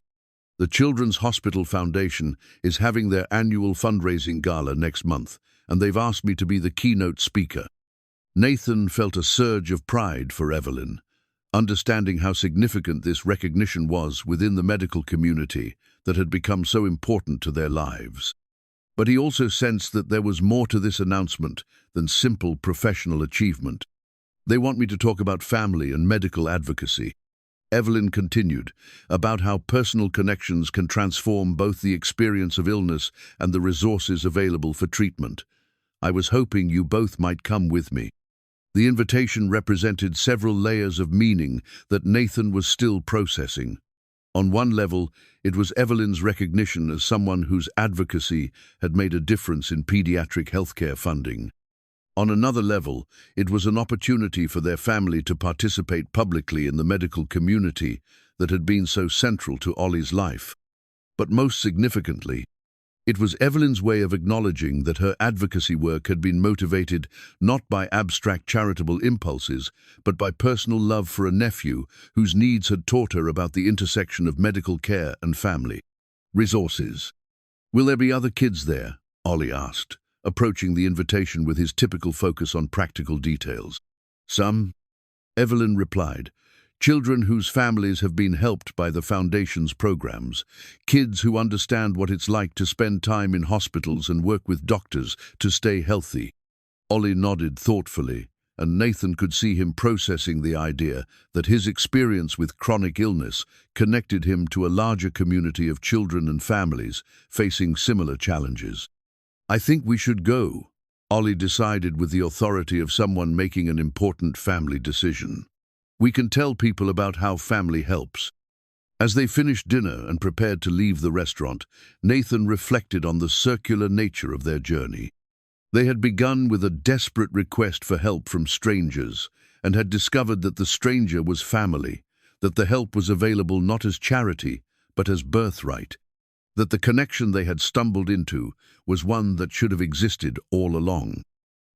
"The Children's Hospital Foundation is having their annual fundraising gala next month, and they've asked me to be the keynote speaker." Nathan felt a surge of pride for Evelyn, understanding how significant this recognition was within the medical community that had become so important to their lives. But he also sensed that there was more to this announcement than simple professional achievement. "They want me to talk about family and medical advocacy," Evelyn continued, "about how personal connections can transform both the experience of illness and the resources available for treatment. I was hoping you both might come with me." The invitation represented several layers of meaning that Nathan was still processing. On one level, it was Evelyn's recognition as someone whose advocacy had made a difference in pediatric healthcare funding. On another level, it was an opportunity for their family to participate publicly in the medical community that had been so central to Ollie's life. But most significantly, it was Evelyn's way of acknowledging that her advocacy work had been motivated not by abstract charitable impulses, but by personal love for a nephew whose needs had taught her about the intersection of medical care and family. Resources. "Will there be other kids there?" Ollie asked, approaching the invitation with his typical focus on practical details. "Some," Evelyn replied, "children whose families have been helped by the Foundation's programs, kids who understand what it's like to spend time in hospitals and work with doctors to stay healthy." Ollie nodded thoughtfully, and Nathan could see him processing the idea that his experience with chronic illness connected him to a larger community of children and families facing similar challenges. "I think we should go," Ollie decided with the authority of someone making an important family decision. We can tell people about how family helps. As they finished dinner and prepared to leave the restaurant, Nathan reflected on the circular nature of their journey. They had begun with a desperate request for help from strangers and had discovered that the stranger was family, that the help was available not as charity, but as birthright, that the connection they had stumbled into was one that should have existed all along.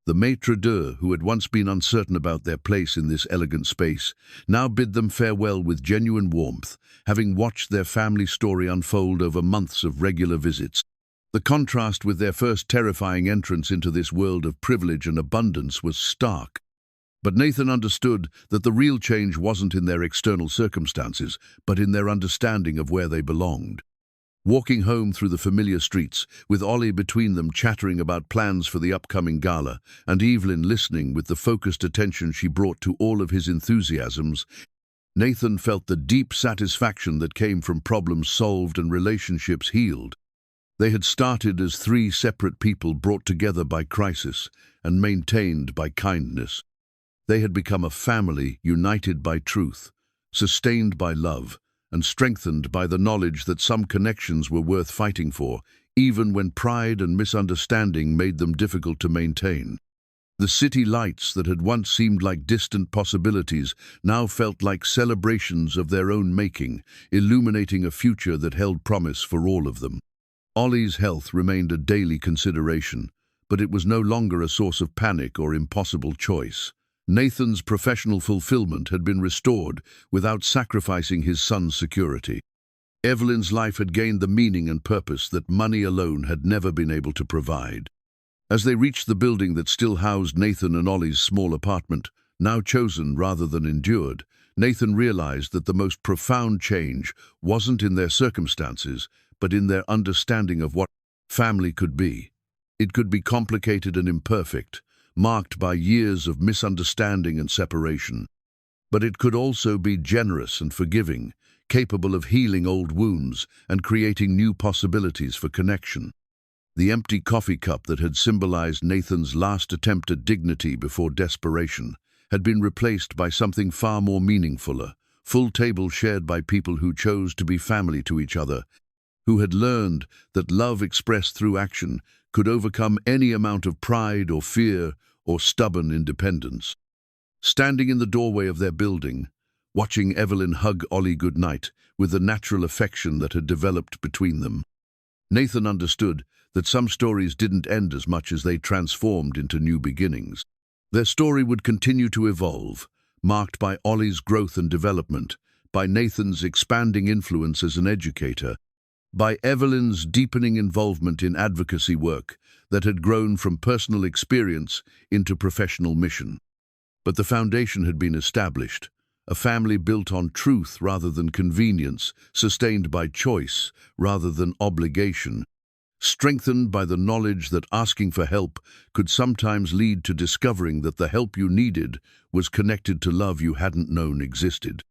The maitre d', who had once been uncertain about their place in this elegant space, now bid them farewell with genuine warmth, having watched their family story unfold over months of regular visits. The contrast with their first terrifying entrance into this world of privilege and abundance was stark. But Nathan understood that the real change wasn't in their external circumstances, but in their understanding of where they belonged. Walking home through the familiar streets, with Ollie between them chattering about plans for the upcoming gala, and Evelyn listening with the focused attention she brought to all of his enthusiasms, Nathan felt the deep satisfaction that came from problems solved and relationships healed. They had started as three separate people brought together by crisis and maintained by kindness. They had become a family united by truth, sustained by love, and strengthened by the knowledge that some connections were worth fighting for, even when pride and misunderstanding made them difficult to maintain. The city lights that had once seemed like distant possibilities now felt like celebrations of their own making, illuminating a future that held promise for all of them. Ollie's health remained a daily consideration, but it was no longer a source of panic or impossible choice. Nathan's professional fulfillment had been restored without sacrificing his son's security. Evelyn's life had gained the meaning and purpose that money alone had never been able to provide. As they reached the building that still housed Nathan and Ollie's small apartment, now chosen rather than endured, Nathan realized that the most profound change wasn't in their circumstances, but in their understanding of what family could be. It could be complicated and imperfect, marked by years of misunderstanding and separation. But it could also be generous and forgiving, capable of healing old wounds and creating new possibilities for connection. The empty coffee cup that had symbolized Nathan's last attempt at dignity before desperation had been replaced by something far more meaningful, a full table shared by people who chose to be family to each other, who had learned that love expressed through action could overcome any amount of pride or fear or stubborn independence. Standing in the doorway of their building, watching Evelyn hug Ollie goodnight with the natural affection that had developed between them, Nathan understood that some stories didn't end as much as they transformed into new beginnings. Their story would continue to evolve, marked by Ollie's growth and development, by Nathan's expanding influence as an educator, by Evelyn's deepening involvement in advocacy work that had grown from personal experience into professional mission. But the foundation had been established, a family built on truth rather than convenience, sustained by choice rather than obligation, strengthened by the knowledge that asking for help could sometimes lead to discovering that the help you needed was connected to love you hadn't known existed.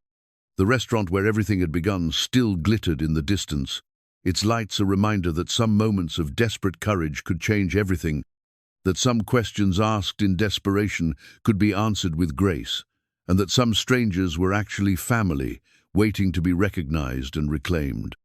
The restaurant where everything had begun still glittered in the distance, its lights a reminder that some moments of desperate courage could change everything, that some questions asked in desperation could be answered with grace, and that some strangers were actually family, waiting to be recognized and reclaimed.